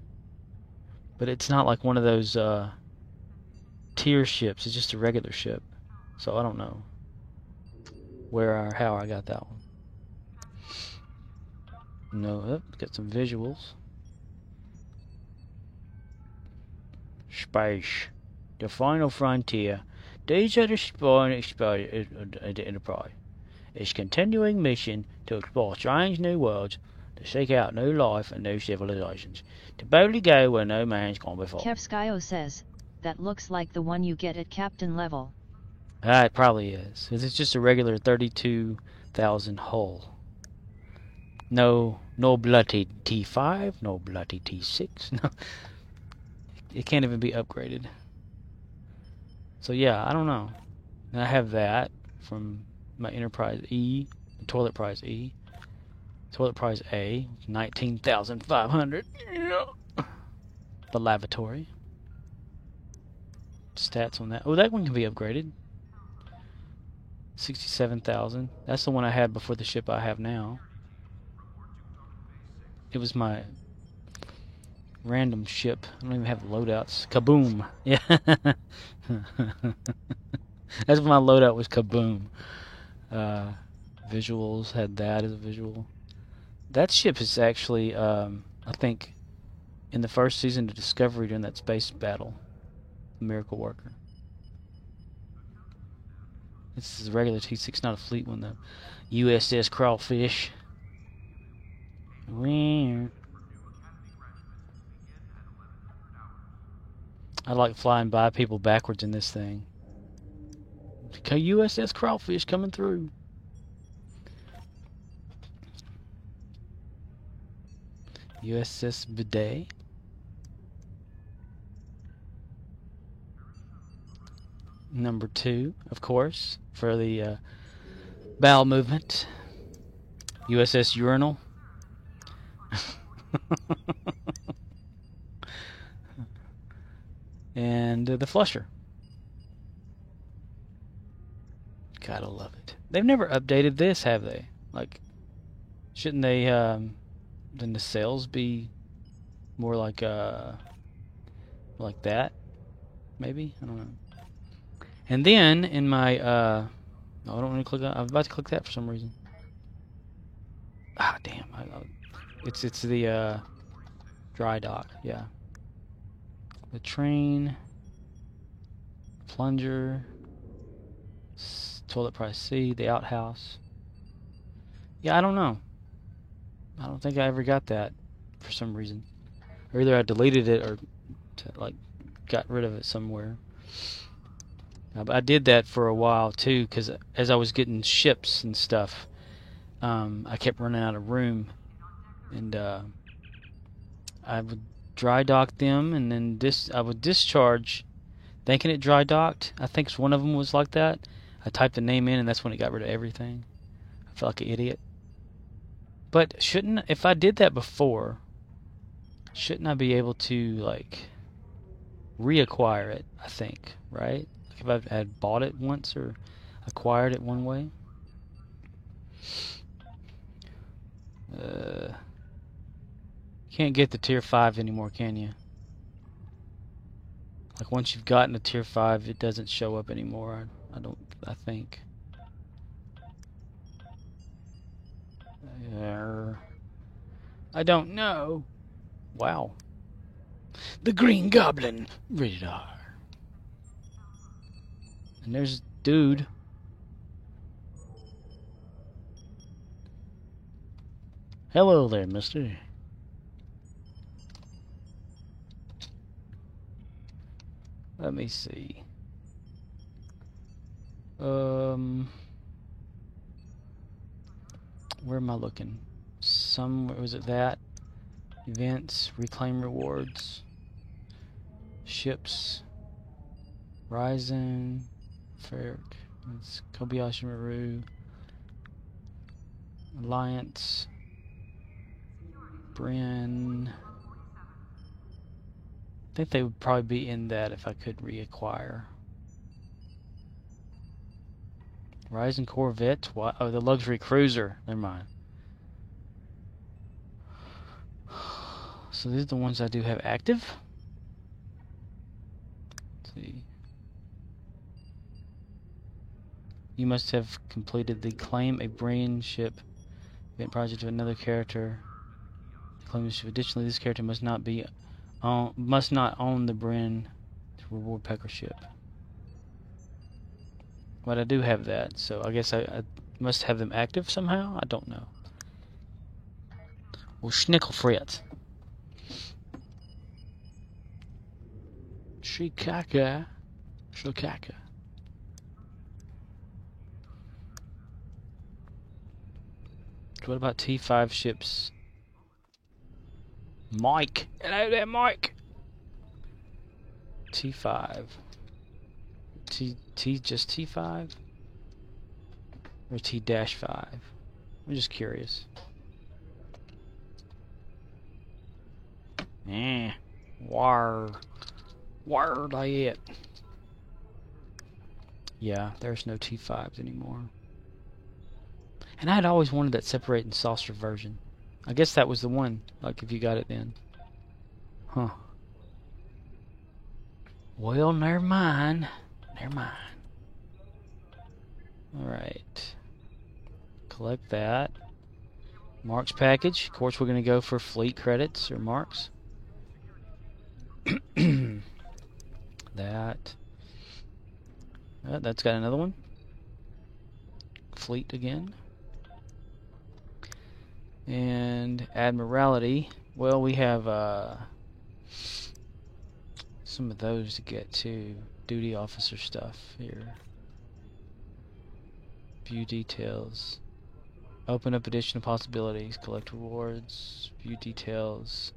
But it's not like one of those tier ships. It's just a regular ship. So I don't know where or how I got that one. No, got some visuals. Space. The final frontier. These are the spawn of the Enterprise. Its continuing mission to explore strange new worlds, to seek out new life and new civilizations, to boldly go where no man's gone before. Kevskyo says, that looks like the one you get at captain level. It probably is. It's just a regular 32,000 hull. No bloody T5, no bloody T6. No, it can't even be upgraded. So yeah, I don't know. And I have that from my Enterprise E, Toilet Prize E, Toilet Prize A, 19,500. The lavatory. Stats on that. Oh, that one can be upgraded. 67,000. That's the one I had before the ship I have now. It was my random ship. I don't even have loadouts. Kaboom. Yeah. That's what my loadout was. Kaboom. Visuals had that as a visual. That ship is actually, I think, in the first season of Discovery during that space battle. Miracle Worker. This is a regular T6, not a fleet one though. USS Crawfish. I like flying by people backwards in this thing. USS Crawfish coming through. USS Bidet. Number 2, of course, for the bowel movement. USS Urinal. And the Flusher. Gotta love it. They've never updated this, have they? Like, shouldn't they, then the sails be more like that? Maybe? I don't know. And then, in my, no, I don't want to click on, I was about to click that for some reason. Ah, damn. It's the, dry dock, yeah. The train, plunger, Toilet Prize C, the outhouse. Yeah, I don't know. I don't think I ever got that for some reason. Or either I deleted it or got rid of it somewhere. I did that for a while too, because as I was getting ships and stuff, I kept running out of room, and I would dry dock them, and then I would discharge, thinking it dry docked. I think one of them was like that. I typed the name in, and that's when it got rid of everything. I felt like an idiot. But if I did that before, shouldn't I be able to like reacquire it? I think, right? If I had bought it once or acquired it one way. Can't get the tier 5 anymore, can you? Like once you've gotten a tier 5, it doesn't show up anymore. I think. I don't know. Wow. The Green Goblin. Rated R. And there's a dude. Hello there, mister. Let me see. Where am I looking? Was it that? Events, reclaim rewards, ships, Ryzen, Ferric, it's Kobayashi Maru, Alliance, Bryn. I think they would probably be in that if I could reacquire. Ryzen Corvette? What? Oh, the luxury cruiser. Never mind. So these are the ones I do have active. Let's see. You must have completed the claim a brain ship event project of another character. Claim the ship. Additionally, this character must not own the Bryn to reward Pecker ship. But I do have that, so I guess I must have them active somehow? I don't know. Well, Schnickel Fritz. Shikaka. Shikaka. What about T5 ships? Mike! Hello there, Mike! T5. Just T5? Or T-5? I'm just curious. Where they at? Yeah, there's no T5s anymore. And I had always wanted that separating saucer version. I guess that was the one, like if you got it then. Huh. Well, never mind. Never mind. Alright. Collect that. Marks package. Of course, we're going to go for fleet credits or marks. That. That's got another one. Fleet again. And Admiralty. Well, we have some of those to get to. Duty officer stuff here. View details. Open up additional possibilities. Collect rewards. View details.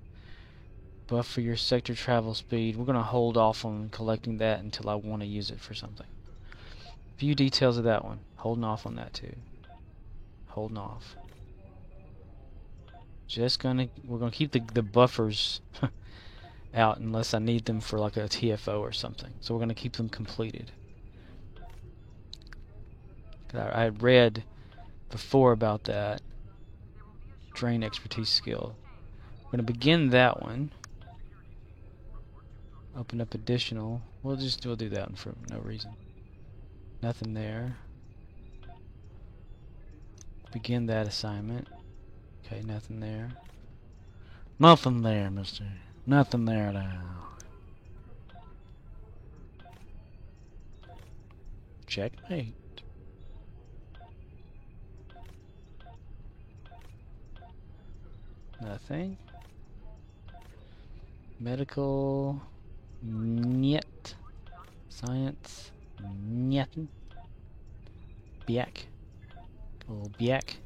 Buff for your sector travel speed. We're going to hold off on collecting that until I want to use it for something. View details of that one. Holding off on that too. Holding off. We're gonna keep the buffers out unless I need them for like a TFO or something. So we're gonna keep them completed. I had read before about that. Drain expertise skill. We're gonna begin that one. Open up additional. We'll do that one for no reason. Nothing there. Begin that assignment. Okay, nothing there. Nothing there, mister. Nothing there now. Checkmate. Nothing. Medical. Niet. Science. Nothing. Biak. A little Biak.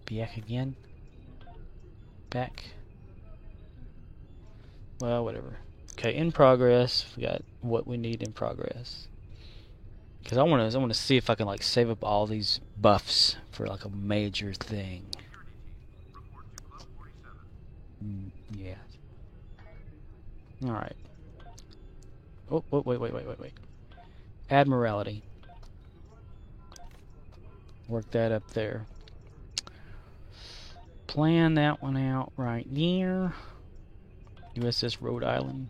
Biak again. Back. Well, whatever. Okay, in progress. We got what we need in progress. Because I want to see if I can like save up all these buffs for like a major thing. Yeah. All right. Oh, wait. Admiralty. Work that up there. Plan that one out right there. USS Rhode Island.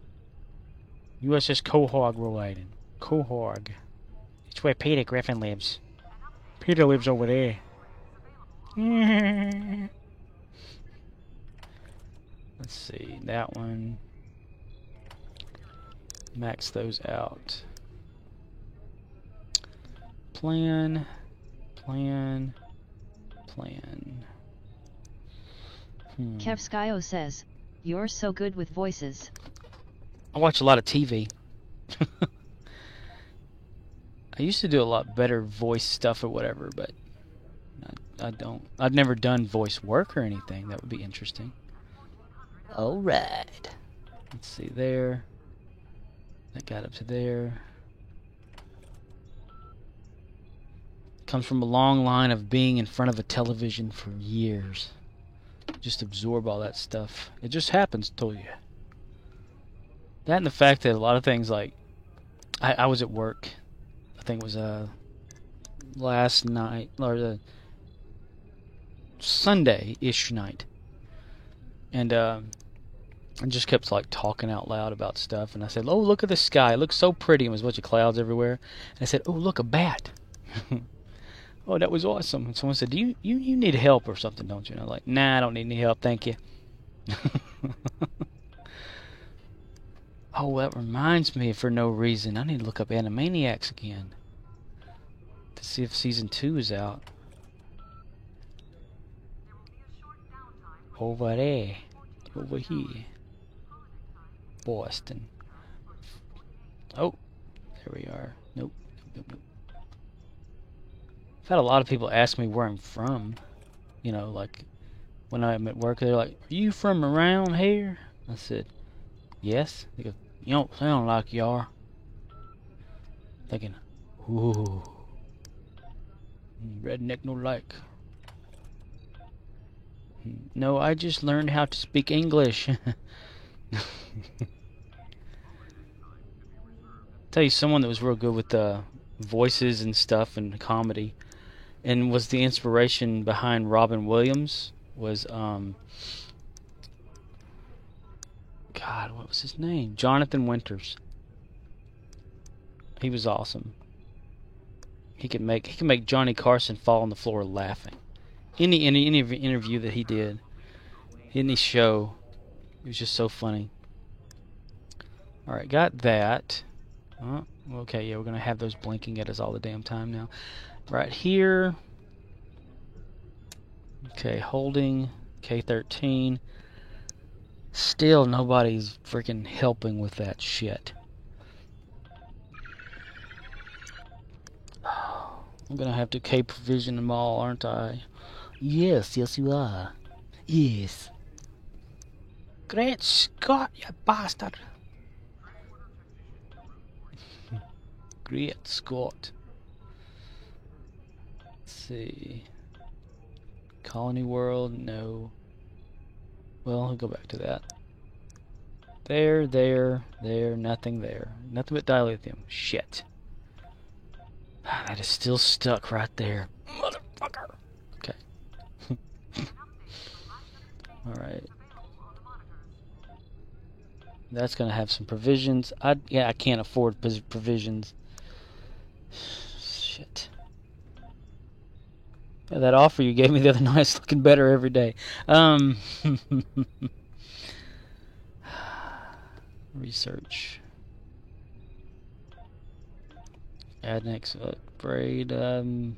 USS Quahog, Rhode Island. Quahog. It's where Peter Griffin lives. Peter lives over there. Let's see, that one. Max those out. Plan. Kevskyo says, "You're so good with voices." I watch a lot of TV. I used to do a lot better voice stuff or whatever, but I don't. I've never done voice work or anything. That would be interesting. Alright. Let's see there. That got up to there. Comes from a long line of being in front of a television for years. Just absorb all that stuff. It just happens to you. That and the fact that a lot of things like I was at work. I think it was last night or the Sunday-ish night. And I just kept like talking out loud about stuff, and I said, "Oh, look at the sky! It looks so pretty." And there was a bunch of clouds everywhere. And I said, "Oh, look, a bat!" Oh, that was awesome. And someone said, you need help or something, don't you? And I'm like, nah, I don't need any help, thank you. Oh, that reminds me, for no reason, I need to look up Animaniacs again to see if season 2 is out. Over there. Over here. Boston. Oh, there we are. Nope. Nope. I've had a lot of people ask me where I'm from. You know, like, when I'm at work, they're like, are you from around here? I said, yes. They go, you don't sound like you are. Thinking, ooh, redneck no like. No, I just learned how to speak English. Tell you someone that was real good with voices and stuff and comedy, and was the inspiration behind Robin Williams, was God, what was his name? Jonathan Winters. He was awesome. He could make Johnny Carson fall on the floor laughing. Any interview that he did, any show, it was just so funny. All right, got that. Okay, yeah, we're gonna have those blinking at us all the damn time now. Right here. Okay, holding K-13. Still nobody's freaking helping with that shit. I'm gonna have to K-provision them all, aren't I? Yes, yes you are. Yes. Great Scott, you bastard. Great Scott. Let's see. Colony World, no. Well, I'll go back to that. There, nothing there. Nothing but dilithium. Shit. That is still stuck right there. Motherfucker. Okay. Alright. That's gonna have some provisions. I can't afford provisions. Shit. Yeah, that offer you gave me the other night is looking better every day. Research. Add next upgrade. Don't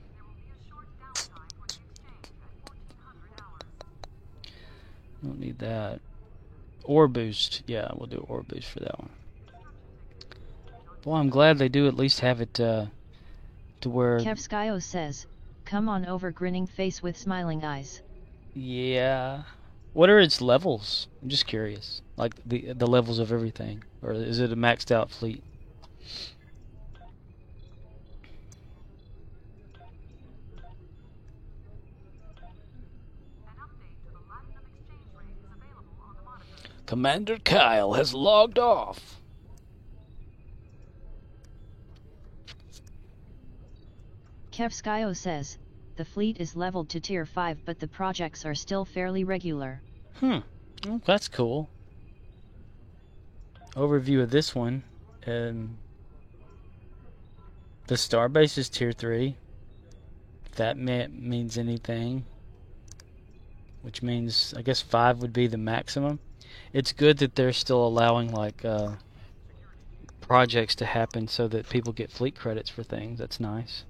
need that. Ore boost. Yeah, we'll do ore boost for that one. Well, I'm glad they do at least have it to where... Kevskyo says, come on over, grinning face with smiling eyes. Yeah. What are its levels? I'm just curious. Like the levels of everything. Or is it a maxed out fleet? Commander Kyle has logged off. Kevskyo says, the fleet is leveled to tier 5 but the projects are still fairly regular. Oh, that's cool. Overview of this one. The starbase is tier 3. If that means anything. Which means, I guess 5 would be the maximum. It's good that they're still allowing like projects to happen so that people get fleet credits for things. That's nice.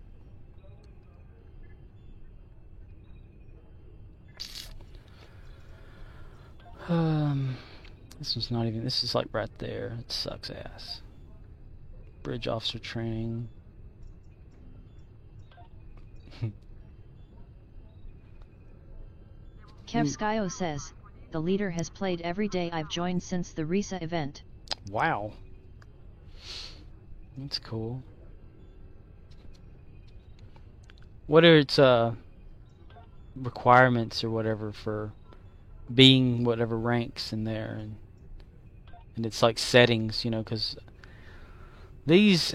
This one's not even, this is like right there. It sucks ass. Bridge officer training. Kevskyo says, the leader has played every day I've joined since the Risa event. Wow. That's cool. What are its requirements or whatever for being whatever ranks in there, and it's like settings, you know, because these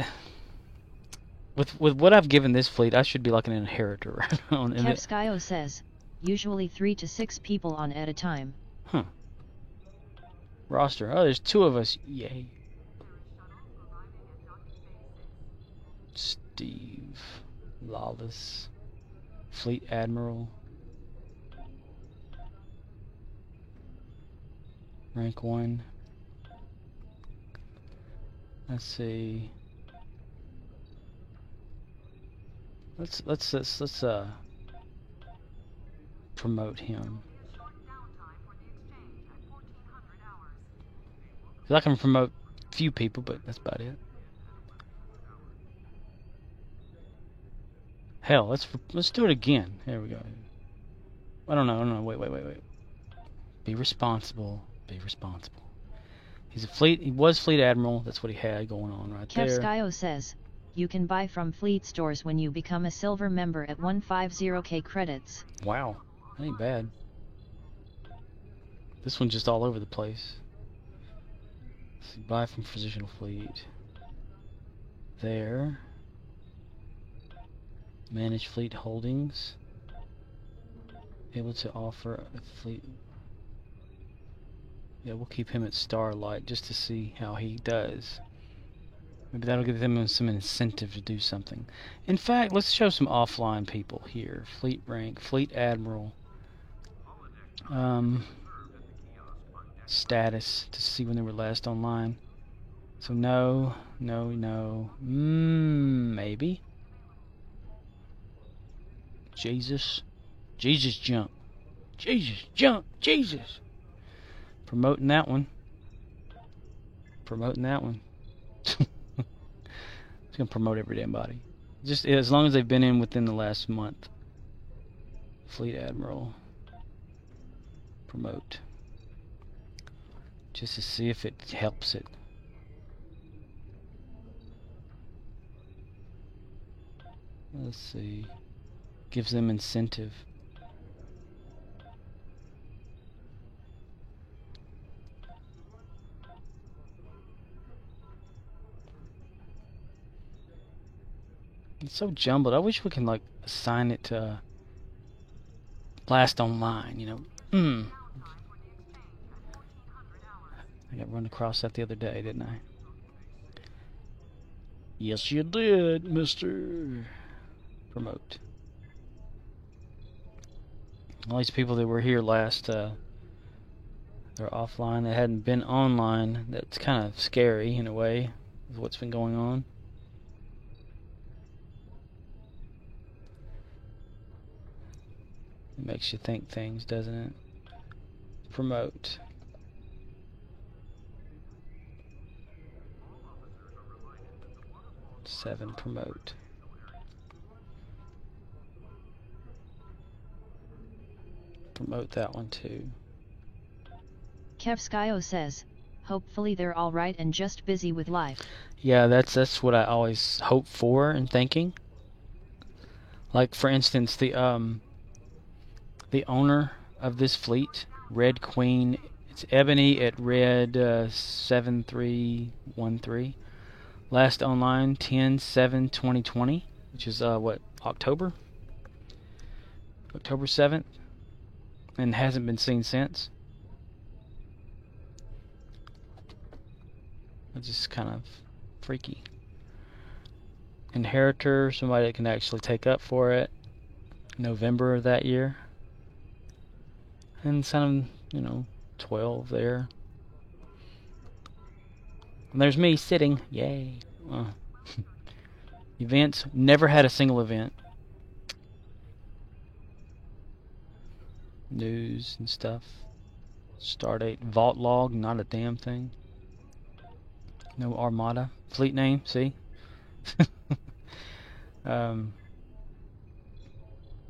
with what I've given this fleet, I should be like an inheritor. Kevskyo says, usually 3 to 6 people on at a time. Huh. Roster. Oh, there's 2 of us. Yay. Steve. Lawless. Fleet Admiral. Rank 1. Let's see. Let's promote him. 'Cause I can promote a few people, but that's about it. Hell, let's do it again. There we go. I don't know. Wait. Be responsible. Be responsible. He was Fleet Admiral. That's what he had going on right there. Kevskyo says, you can buy from fleet stores when you become a silver member at 150k credits. Wow, that ain't bad. This one's just all over the place. Let's see, buy from Physician Fleet. There. Manage fleet holdings. Able to offer a fleet. Yeah, we'll keep him at Starlight just to see how he does. Maybe that'll give them some incentive to do something. In fact, let's show some offline people here. Fleet rank, Fleet Admiral. Status to see when they were last online. So no. Maybe. Jesus jump. Jesus. Promoting that one. Just gonna promote every damn body. Just as long as they've been in within the last month. Fleet Admiral. Promote. Just to see if it helps it. Let's see. Gives them incentive. It's so jumbled. I wish we can like assign it to Blast Online, you know. I got run across that the other day, didn't I? Yes, you did, Mr. Promote. All these people that were here last, they're offline. They hadn't been online. That's kind of scary in a way, with what's been going on. It makes you think things, doesn't it? Promote. Seven, promote. Promote that one too. Kevskyo says, hopefully they're alright and just busy with life. Yeah, that's what I always hope for and thinking. Like for instance, the owner of this fleet, Red Queen, it's Ebony at Red 7313. Last online 10/7/2020, which is what, October 7th, and hasn't been seen since. It's just kind of freaky. Inheritor, somebody that can actually take up for it, November of that year. And some, 12 there. And there's me sitting. Yay. Events. Never had a single event. News and stuff. Stardate. Vault log. Not a damn thing. No Armada. Fleet name. See?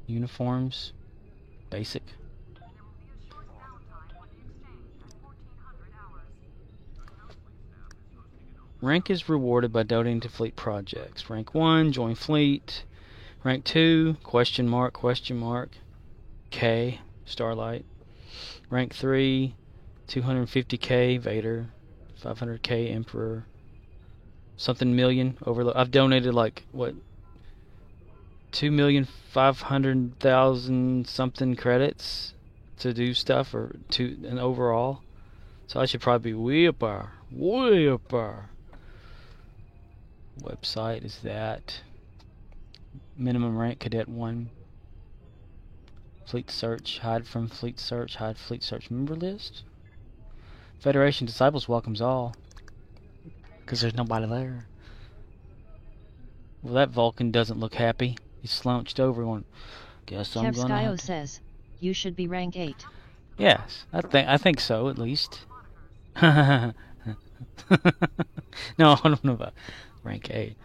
Uniforms. Basic. Rank is rewarded by donating to fleet projects. Rank 1, join fleet. Rank 2, question mark, K, Starlight. Rank 3, 250k, Vader. 500k, Emperor. Something million, Overload. I've donated like, what, 2,500,000 something credits to do stuff, or to an overall. So I should probably be way up there. Way up there. Website is that. Minimum rank Cadet 1. Fleet search. Hide from fleet search. Hide fleet search member list. Federation Disciples welcomes all. Because there's nobody there. Well, that Vulcan doesn't look happy. He's slouched over and guess I'm gonna Kevskyo have to... says, you should be rank 8. Yes, I think so, at least. No, I don't know about rank 8.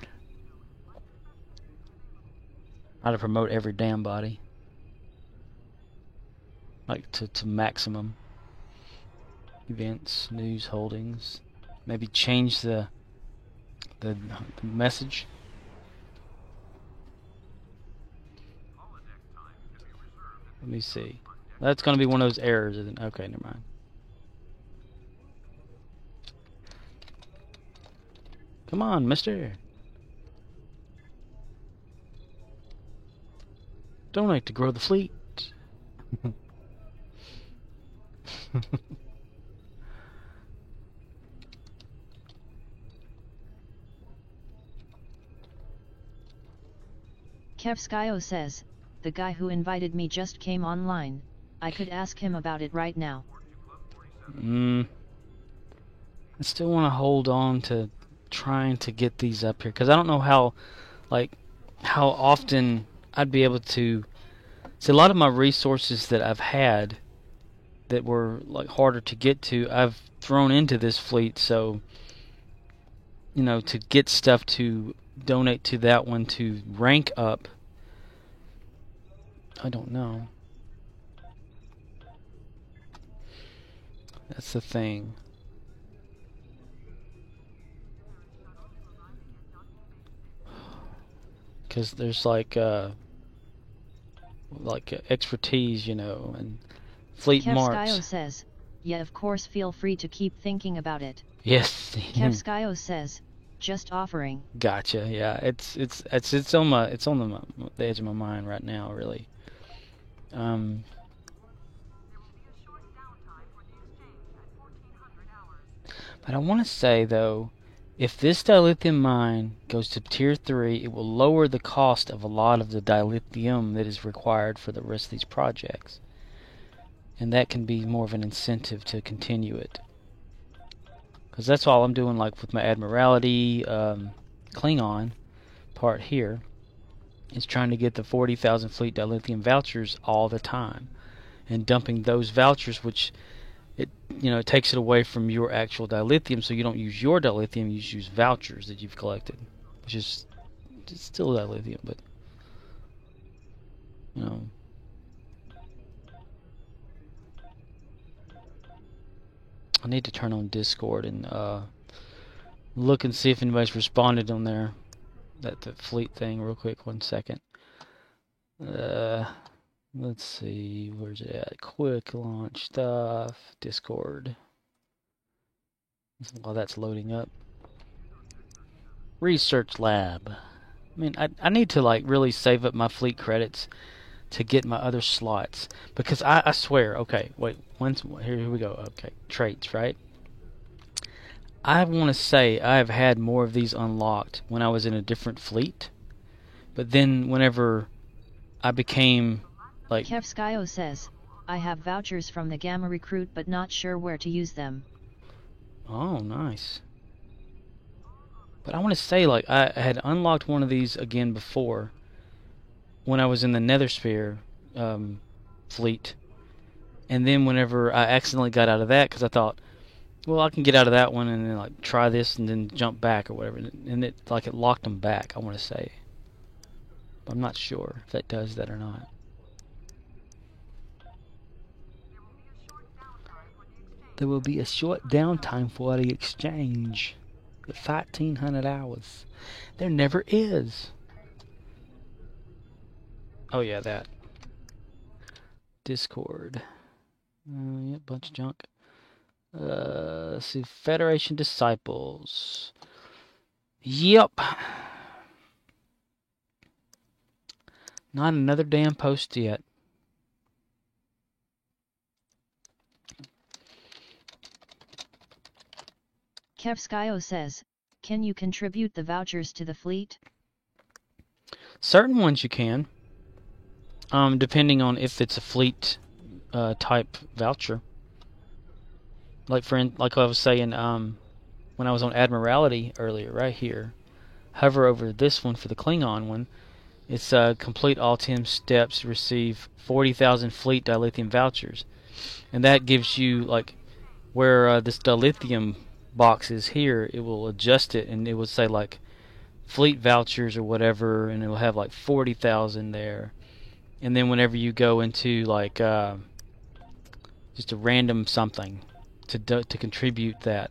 I'd promote every damn body. Like to maximum. Events, news, holdings. Maybe change the message. Let me see. That's going to be one of those errors, isn't it? Okay, never mind. Come on, mister. Donate to grow the fleet. Kevskyo says, the guy who invited me just came online. I could ask him about it right now. I still want to hold on to trying to get these up here, because I don't know how often I'd be able to see. A lot of my resources that I've had that were like harder to get to, I've thrown into this fleet, so you know, to get stuff to donate to that one to rank up, I don't know. That's the thing. Because there's like expertise, you know, and fleet marks. Kevskyo says, yeah, of course, feel free to keep thinking about it. Yes. Kevskyo says, just offering. Gotcha. Yeah, it's on the edge of my mind right now, really. But I want to say though, if this dilithium mine goes to tier 3, it will lower the cost of a lot of the dilithium that is required for the rest of these projects. And that can be more of an incentive to continue it. Because that's all I'm doing, like with my Admiralty Klingon part here, is trying to get the 40,000 fleet dilithium vouchers all the time. And dumping those vouchers, which it takes it away from your actual dilithium, so you don't use your dilithium, you just use vouchers that you've collected, which is it's still dilithium, but you know. I need to turn on Discord and look and see if anybody's responded on there. The fleet thing, real quick. 1 second. Let's see, where's it at? Quick launch stuff, Discord. While that's loading up. Research lab. I mean, I need to like really save up my fleet credits to get my other slots, because I swear, okay, wait, here we go. Okay, traits, right? I want to say I have had more of these unlocked when I was in a different fleet, but then whenever I became like... Kevskyo says, I have vouchers from the Gamma Recruit but not sure where to use them. Oh, nice. But I want to say, like, I had unlocked one of these again before when I was in the Nethersphere fleet. And then whenever I accidentally got out of that, because I thought, well, I can get out of that one and then like try this and then jump back or whatever. And it locked them back, I want to say. But I'm not sure if that does that or not. There will be a short downtime for the exchange. At 1,500 hours. There never is. Oh yeah, that. Discord. Yeah, bunch of junk. Let's see. Federation Disciples. Yep. Not another damn post yet. Kevskyo says, can you contribute the vouchers to the fleet? Certain ones you can, depending on if it's a fleet type voucher. Like like I was saying, when I was on Admiralty earlier, right here, hover over this one for the Klingon one. It's complete all 10 steps, receive 40,000 fleet dilithium vouchers, and that gives you like where this dilithium box is here. It will adjust it, and it will say like fleet vouchers or whatever, and it will have like 40,000 there. And then whenever you go into like just a random something to contribute that,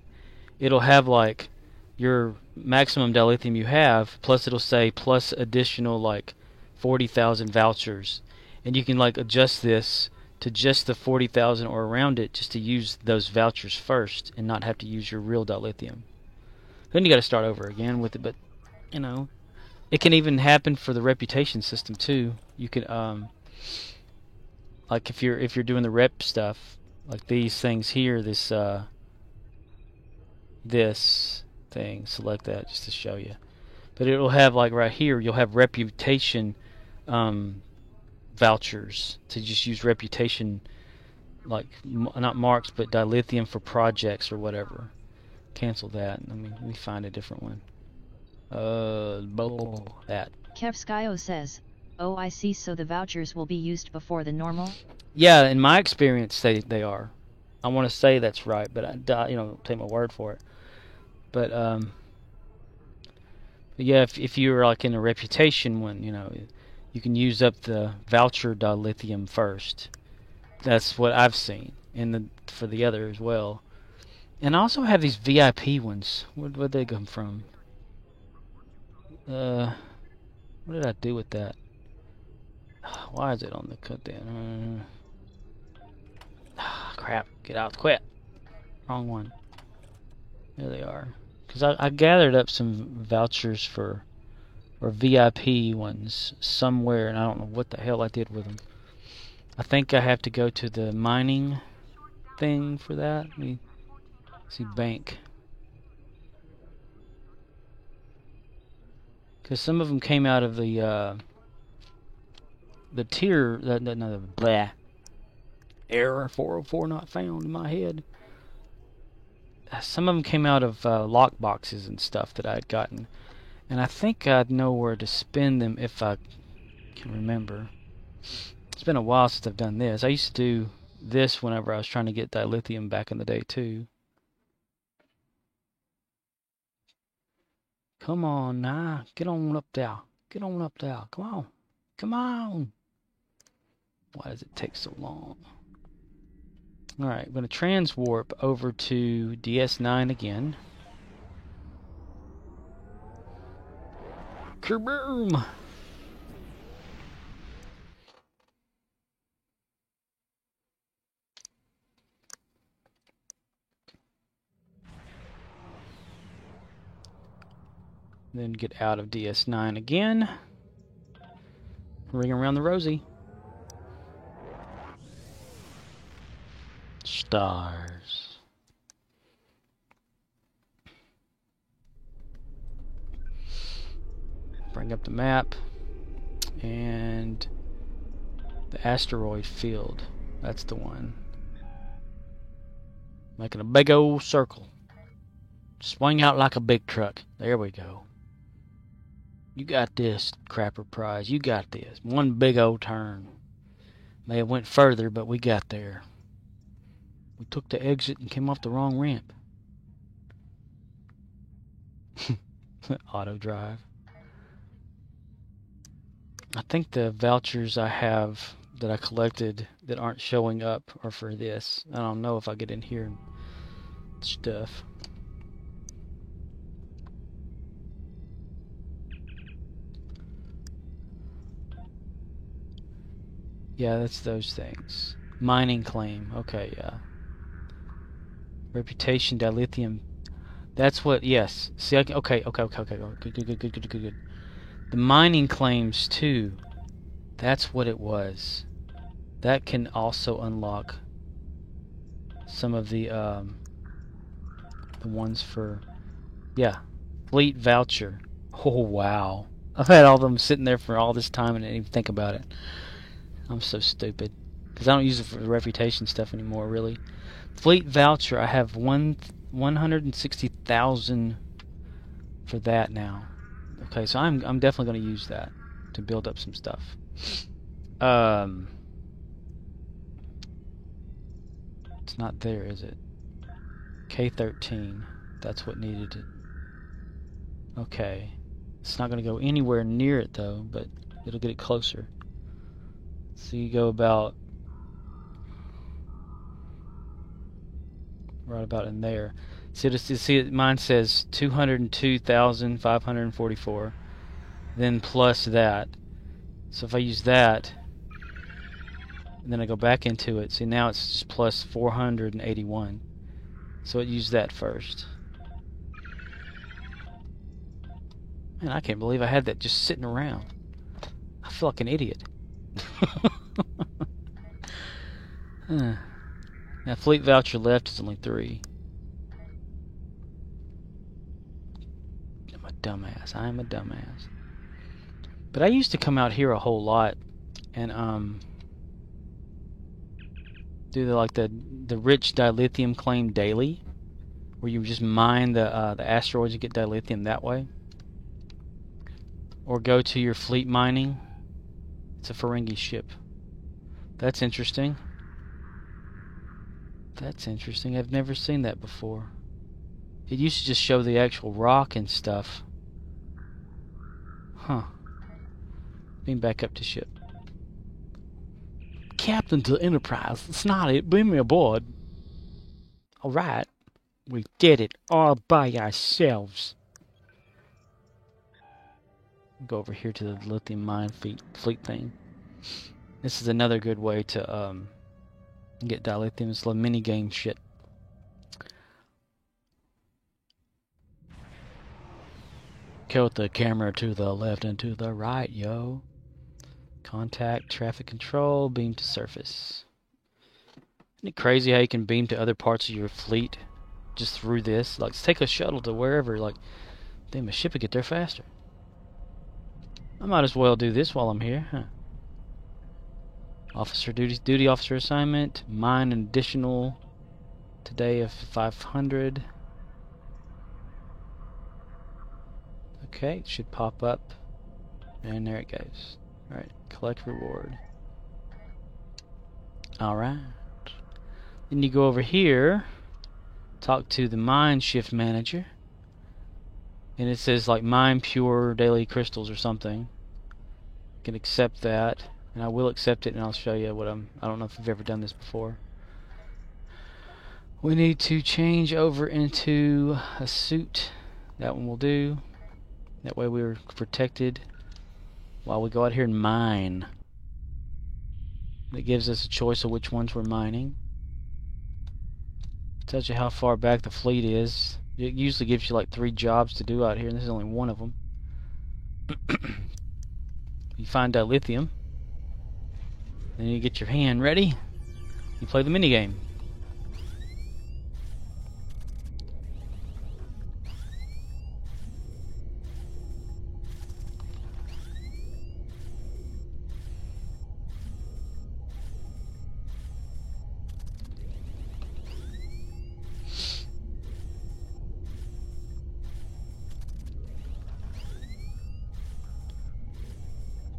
it'll have like your maximum dilithium you have, plus it'll say plus additional like 40,000 vouchers, and you can like adjust this to just the 40,000 or around it, just to use those vouchers first and not have to use your real dilithium. Then you got to start over again with it, but you know, it can even happen for the reputation system too. You could like if you're doing the rep stuff, like these things here, this thing, select that just to show you. But it'll have like right here, you'll have reputation vouchers to just use reputation, like not marks but dilithium for projects or whatever. Cancel that. Let me find a different one. That. Kevskyo says, "Oh, I see. So the vouchers will be used before the normal?" Yeah, in my experience, they are. I want to say that's right, but I don't take my word for it. But yeah, if you're like in a reputation one, you can use up the voucher dilithium first. That's what I've seen, for the other as well. And I also have these VIP ones. Where'd they come from? What did I do with that? Why is it on the cut down? Crap! Get out! Quit! Wrong one. There they are. Because I gathered up some vouchers or VIP ones somewhere, and I don't know what the hell I did with them. I think I have to go to the mining thing for that. Let me see, bank. Because some of them came out of the tier, blah. Error 404 not found in my head. Some of them came out of lock boxes and stuff that I had gotten, and I think I'd know where to spend them if I can remember. It's been a while since I've done this. I used to do this whenever I was trying to get dilithium back in the day too. Come on now, get on up there. Get on up there. Come on. Come on. Why does it take so long? Alright, I'm going to transwarp over to DS9 again. Kaboom! Then get out of DS9 again. Ring around the rosy. Stars. Bring up the map and the asteroid field. That's the one. Making a big old circle. Swing out like a big truck. There we go. You got this, Crapper Prize. You got this. One big old turn. May have went further, but we got there. We took the exit and came off the wrong ramp. Auto drive. I think the vouchers I have that I collected that aren't showing up are for this. I don't know if I get in here and stuff. Yeah, that's those things. Mining claim. Okay, yeah. Reputation, dilithium. That's what, yes. See, okay. Good. The mining claims, too. That's what it was. That can also unlock some of the ones for, yeah, fleet voucher. Oh, wow. I've had all of them sitting there for all this time and didn't even think about it. I'm so stupid. Because I don't use it for reputation stuff anymore, really. Fleet voucher, I have 160,000 for that now. Okay, so I'm definitely going to use that to build up some stuff. It's not there, is it? K13. That's what needed it. Okay. It's not going to go anywhere near it, though, but it'll get it closer. So you go about... right about in there. See, mine says 202,544. Then plus that. So if I use that, and then I go back into it, see now it's just plus 481. So it used that first. Man, I can't believe I had that just sitting around. I feel like an idiot. Now fleet voucher left is only 3. I'm a dumbass. I am a dumbass. But I used to come out here a whole lot and do the rich dilithium claim daily, where you just mine the asteroids and get dilithium that way, or go to your fleet mining. It's a Ferengi ship. That's interesting. That's interesting. I've never seen that before. It used to just show the actual rock and stuff. Huh. Beam back up to ship. Captain to Enterprise. Snotty, beam me aboard. Alright. We did it all by ourselves. Go over here to the lithium mine fleet thing. This is another good way to get dilithium. It's a mini game shit. Tilt the camera to the left and to the right, yo. Contact, traffic control, beam to surface. Isn't it crazy how you can beam to other parts of your fleet just through this? Like, let's take a shuttle to wherever. Like, damn, a ship would get there faster. I might as well do this while I'm here, huh? Officer duty officer assignment. Mine an additional today of 500. Okay, it should pop up. And there it goes. Alright, collect reward. Alright. Then you go over here, talk to the mine shift manager. And it says like mine pure daily crystals or something. You can accept that. And I will accept it, and I'll show you what I don't know if you've ever done this before. We need to change over into a suit. That one will do. That way we're protected while we go out here and mine. It gives us a choice of which ones we're mining. Tells you how far back the fleet is. It usually gives you like 3 jobs to do out here, and this is only one of them. You find dilithium. Then you get your hand ready. You play the minigame.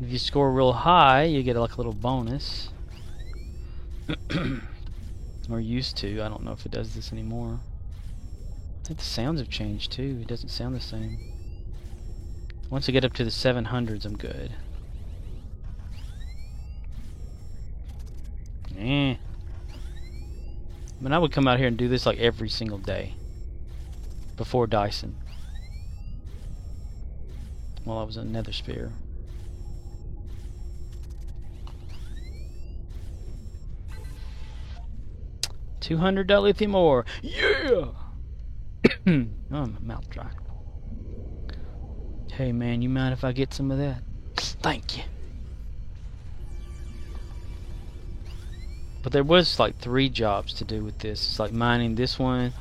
If you score real high, you get like a little bonus. Or used to. I don't know if it does this anymore. I think the sounds have changed too. It doesn't sound the same. Once I get up to the 700s, I'm good. I mean, I would come out here and do this like every single day. Before Dyson. While I was in Nether Sphere. $200 dilithium ore. Yeah! Oh, my mouth dry. Hey man, you mind if I get some of that? Thank you. But there was like 3 jobs to do with this. It's like mining this one,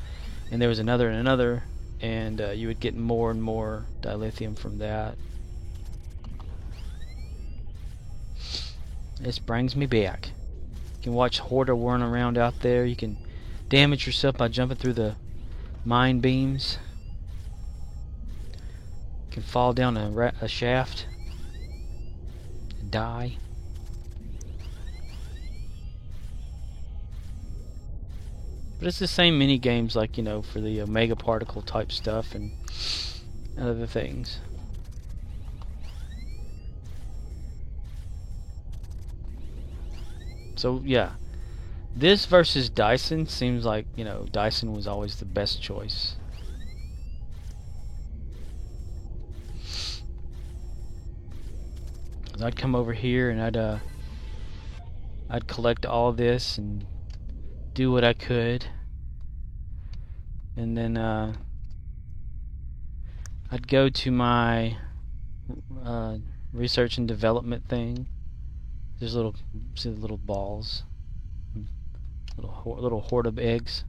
and there was another and another, and you would get more and more dilithium from that. This brings me back. You can watch Horta whirling around out there. You can damage yourself by jumping through the mine beams. You can fall down a shaft and die. But it's the same mini games, like, you know, for the Omega Particle type stuff and other things. So yeah, this versus Dyson seems like, you know, Dyson was always the best choice. I'd come over here and I'd collect all this and do what I could, and then I'd go to my research and development thing. There's see the little balls, little horde of eggs.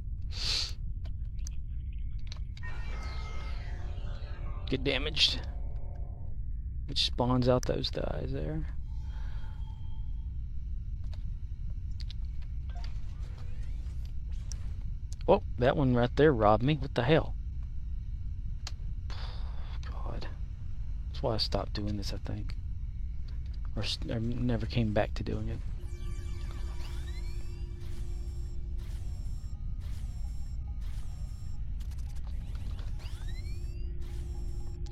Get damaged, which spawns out those guys there. Oh, that one right there robbed me. What the hell? God. That's why I stopped doing this, I think. Or never came back to doing it.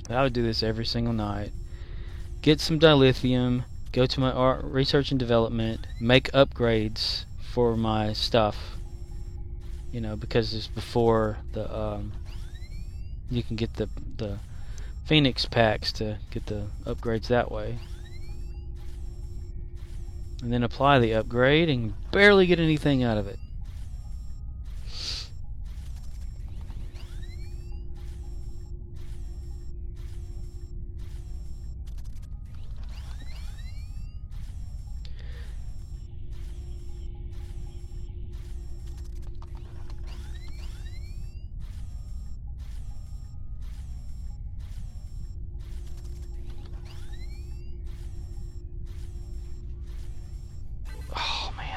I would do this every single night. Get some dilithium, go to my research and development, make upgrades for my stuff. You know, because it's before the you can get the Phoenix packs to get the upgrades that way, and then apply the upgrade and barely get anything out of it.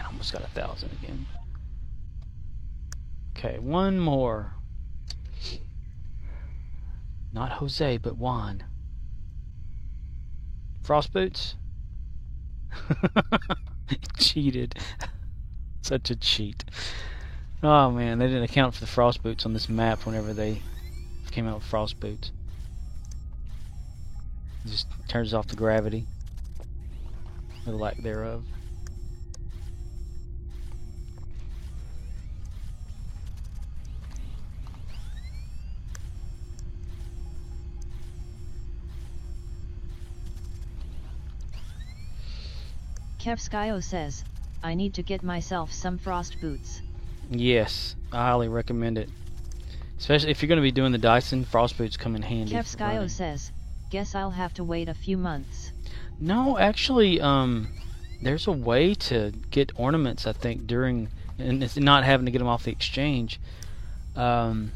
Almost got 1,000 again. Okay, one more. Not Jose, but Juan. Frost boots? Cheated. Such a cheat. Oh man, they didn't account for the frost boots on this map whenever they came out with frost boots. It just turns off the gravity, or the lack thereof. Kevskyo says, I need to get myself some frost boots. Yes, I highly recommend it. Especially if you're going to be doing the Dyson, frost boots come in handy. Kevskyo says, guess I'll have to wait a few months. No, actually, there's a way to get ornaments, I think, during, and it's not having to get them off the exchange. But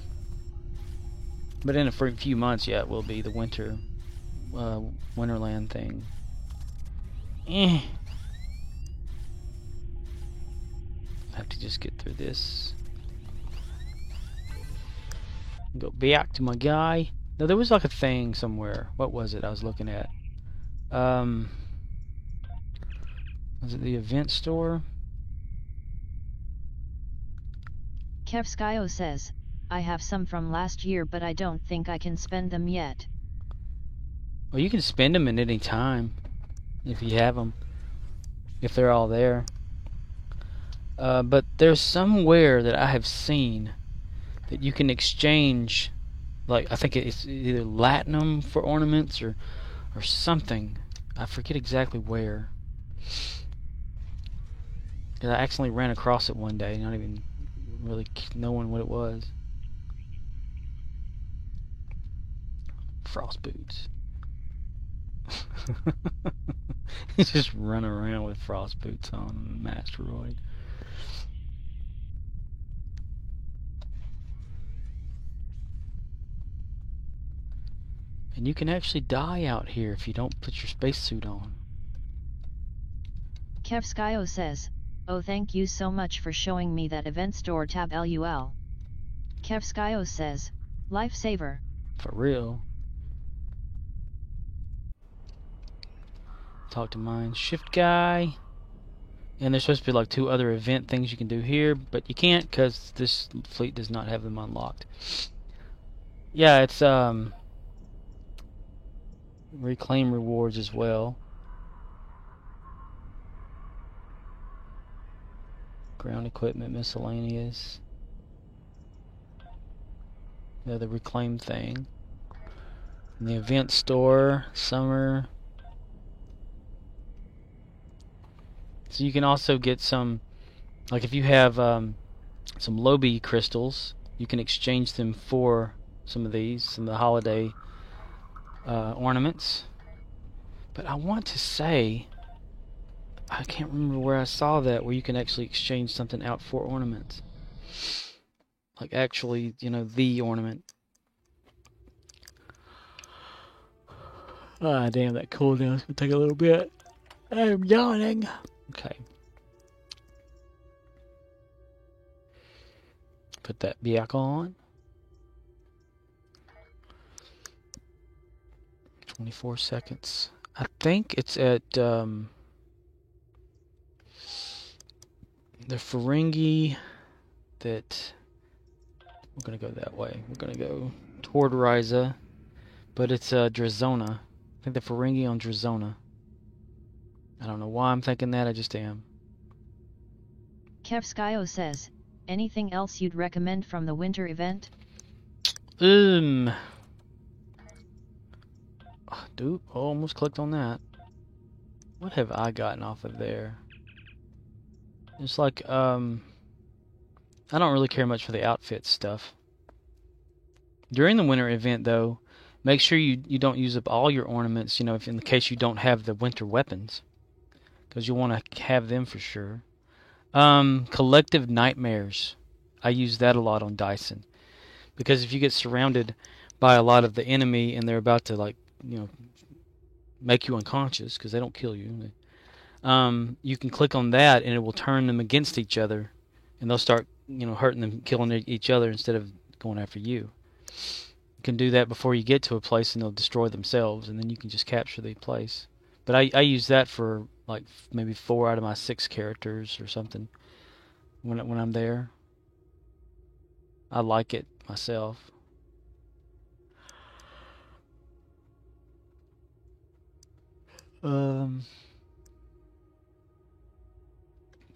in a few months, yeah, it will be the Winterland thing. I have to just get through this. Go back to my guy. No, there was like a thing somewhere. What was it I was looking at? Was it the event store? Kevskyo says, I have some from last year, but I don't think I can spend them yet. Well, you can spend them at any time if you have them, if they're all there. But there's somewhere that I have seen that you can exchange, like, I think it's either latinum for ornaments or something. I forget exactly where. 'Cause I accidentally ran across it one day, not even really knowing what it was. Frost boots. He's just running around with frost boots on an asteroid. And you can actually die out here if you don't put your spacesuit on. Kevskyo says, "Oh, thank you so much for showing me that event store tab LUL." Kevskyo says, "Lifesaver." For real. Talk to mine shift guy. And there's supposed to be like 2 other event things you can do here, but you can't because this fleet does not have them unlocked. Yeah, it's reclaim rewards as well. Ground equipment, miscellaneous. Yeah, the reclaim thing. And the event store, summer. So you can also get some, like if you have some Lobi crystals, you can exchange them for some of these, some of the holiday ornaments. But I want to say, I can't remember where I saw that, where you can actually exchange something out for ornaments. Like actually, you know, the ornament. Ah, damn, that cooldown's gonna take a little bit. I'm yawning. Okay. Put that back on. 24 seconds. I think it's at the Ferengi that we're gonna go that way. We're gonna go toward Ryza, but it's Drazona. I think the Ferengi on Drazona. I don't know why I'm thinking that, I just am. Kevskyo says, "Anything else you'd recommend from the winter event?" Dude, almost clicked on that. What have I gotten off of there? It's like, I don't really care much for the outfit stuff. During the winter event, though, make sure you don't use up all your ornaments, you know, if in the case you don't have the winter weapons. Because you want to have them for sure. Collective Nightmares. I use that a lot on Dyson. Because if you get surrounded by a lot of the enemy and they're about to, like, you know, make you unconscious, because they don't kill you, you can click on that and it will turn them against each other. And they'll start, you know, hurting them, killing each other instead of going after you. You can do that before you get to a place and they'll destroy themselves, and then you can just capture the place. But I use that for like maybe 4 out of my 6 characters or something when I'm there. I like it myself.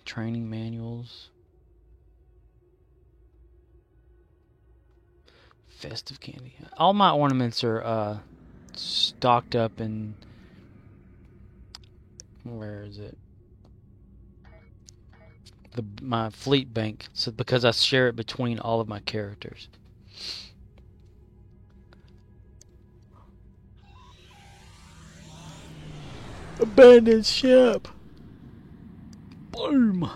Training manuals. Festive candy. All my ornaments are stocked up in, where is it? My fleet bank. So because I share it between all of my characters. Abandoned ship. Boom.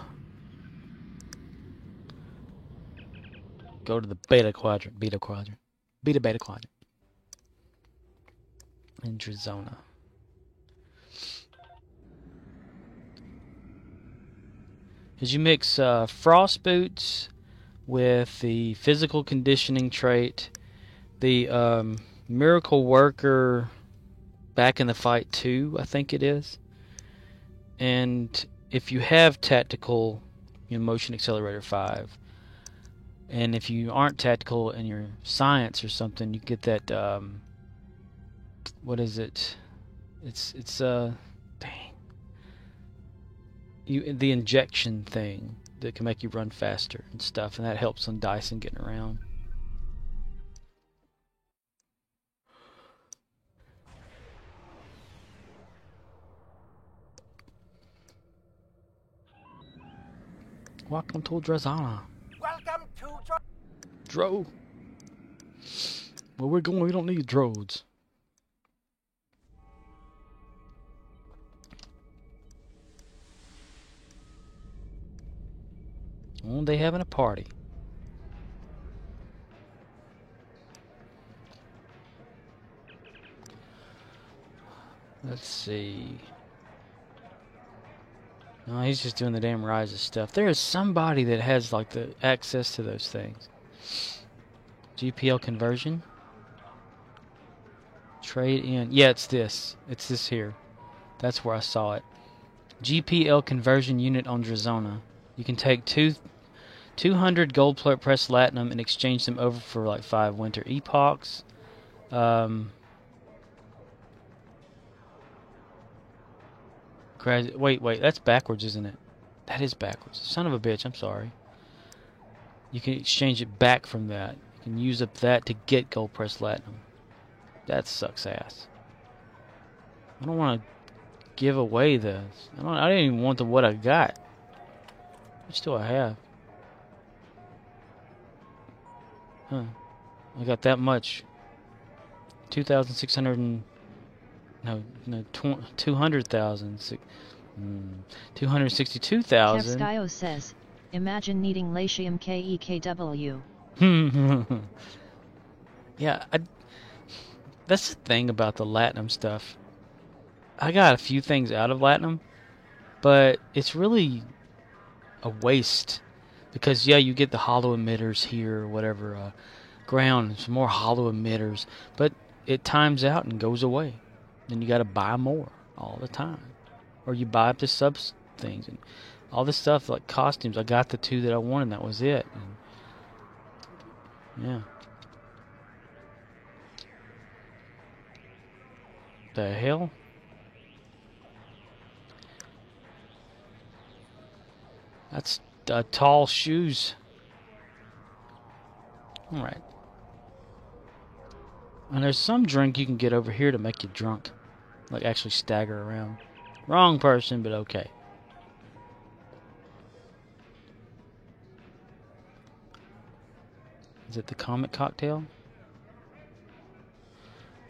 Go to the beta quadrant. Beta quadrant. In Drazona. As you mix frost boots with the physical conditioning trait, the miracle worker back in the fight 2, I think it is. And if you have tactical, you know, motion accelerator 5, and if you aren't tactical in your science or something, you get that what is it? It's dang. The injection thing that can make you run faster and stuff, and that helps on Dyson getting around. Welcome to Drazona. Welcome to Dro. Where we're going, we don't need droids. Oh, they having a party. Let's see. No, he's just doing the damn Rises stuff. There is somebody that has like the access to those things. GPL conversion. Trade in. Yeah, it's this. It's this here. That's where I saw it. GPL conversion unit on Drazona. You can take 200 gold pressed latinum and exchange them over for like 5 winter epochs. Wait, that's backwards, isn't it? That is backwards. Son of a bitch, I'm sorry. You can exchange it back from that. You can use up that to get gold pressed latinum. That sucks ass. I don't want to give away the... I didn't even want what I got. Which do I have? Huh. I got that much. 2,600 and... No, 200,000. 262,000. Kevskyo says, imagine needing Latium KEKW. Yeah, that's the thing about the Latinum stuff. I got a few things out of Latinum, but it's really a waste. Because, yeah, you get the hollow emitters here, or whatever, ground, some more hollow emitters, but it times out and goes away. Then you got to buy more all the time. Or you buy up the sub things. And all this stuff, like costumes, I got the 2 that I wanted, and that was it. And, yeah. The hell? That's tall shoes. Alright. And there's some drink you can get over here to make you drunk. Like actually stagger around. Wrong person, but okay. Is it the Comet Cocktail?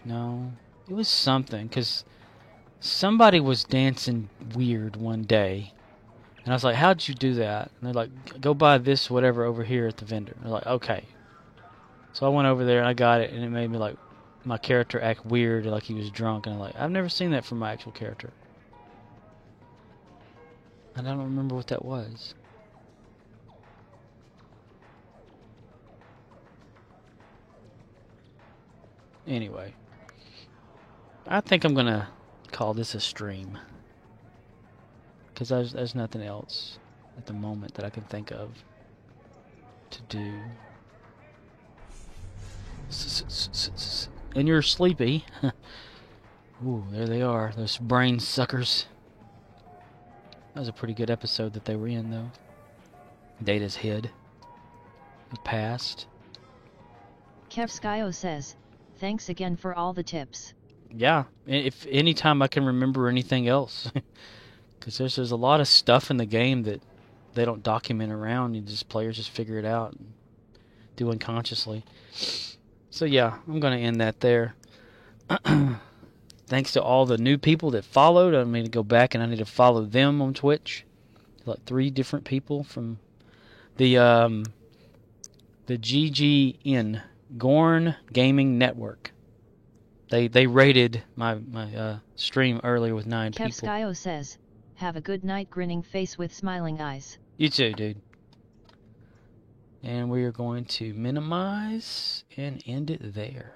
No. It was something, because somebody was dancing weird one day. And I was like, how'd you do that? And they're like, go buy this whatever over here at the vendor. And they're like, okay. So I went over there and I got it, and it made me like, my character act weird, like he was drunk. And I'm like, I've never seen that from my actual character. And I don't remember what that was. Anyway. I think I'm going to call this a stream. Because there's nothing else at the moment that I can think of to do. And you're sleepy. Ooh, there they are, those brain suckers. That was a pretty good episode that they were in, though. Data's hid. The past. Kevskyo says, thanks again for all the tips. Yeah, if anytime I can remember anything else. Because there's a lot of stuff in the game that they don't document around. Players just figure it out and do unconsciously. So yeah, I'm going to end that there. Thanks to all the new people that followed. I need to go back and I need to follow them on Twitch. Like 3 different people from the GGN, Gorn Gaming Network. They rated my stream earlier with 9 people. Kevskyo says, have a good night, grinning face with smiling eyes. You too, dude. And we are going to minimize and end it there.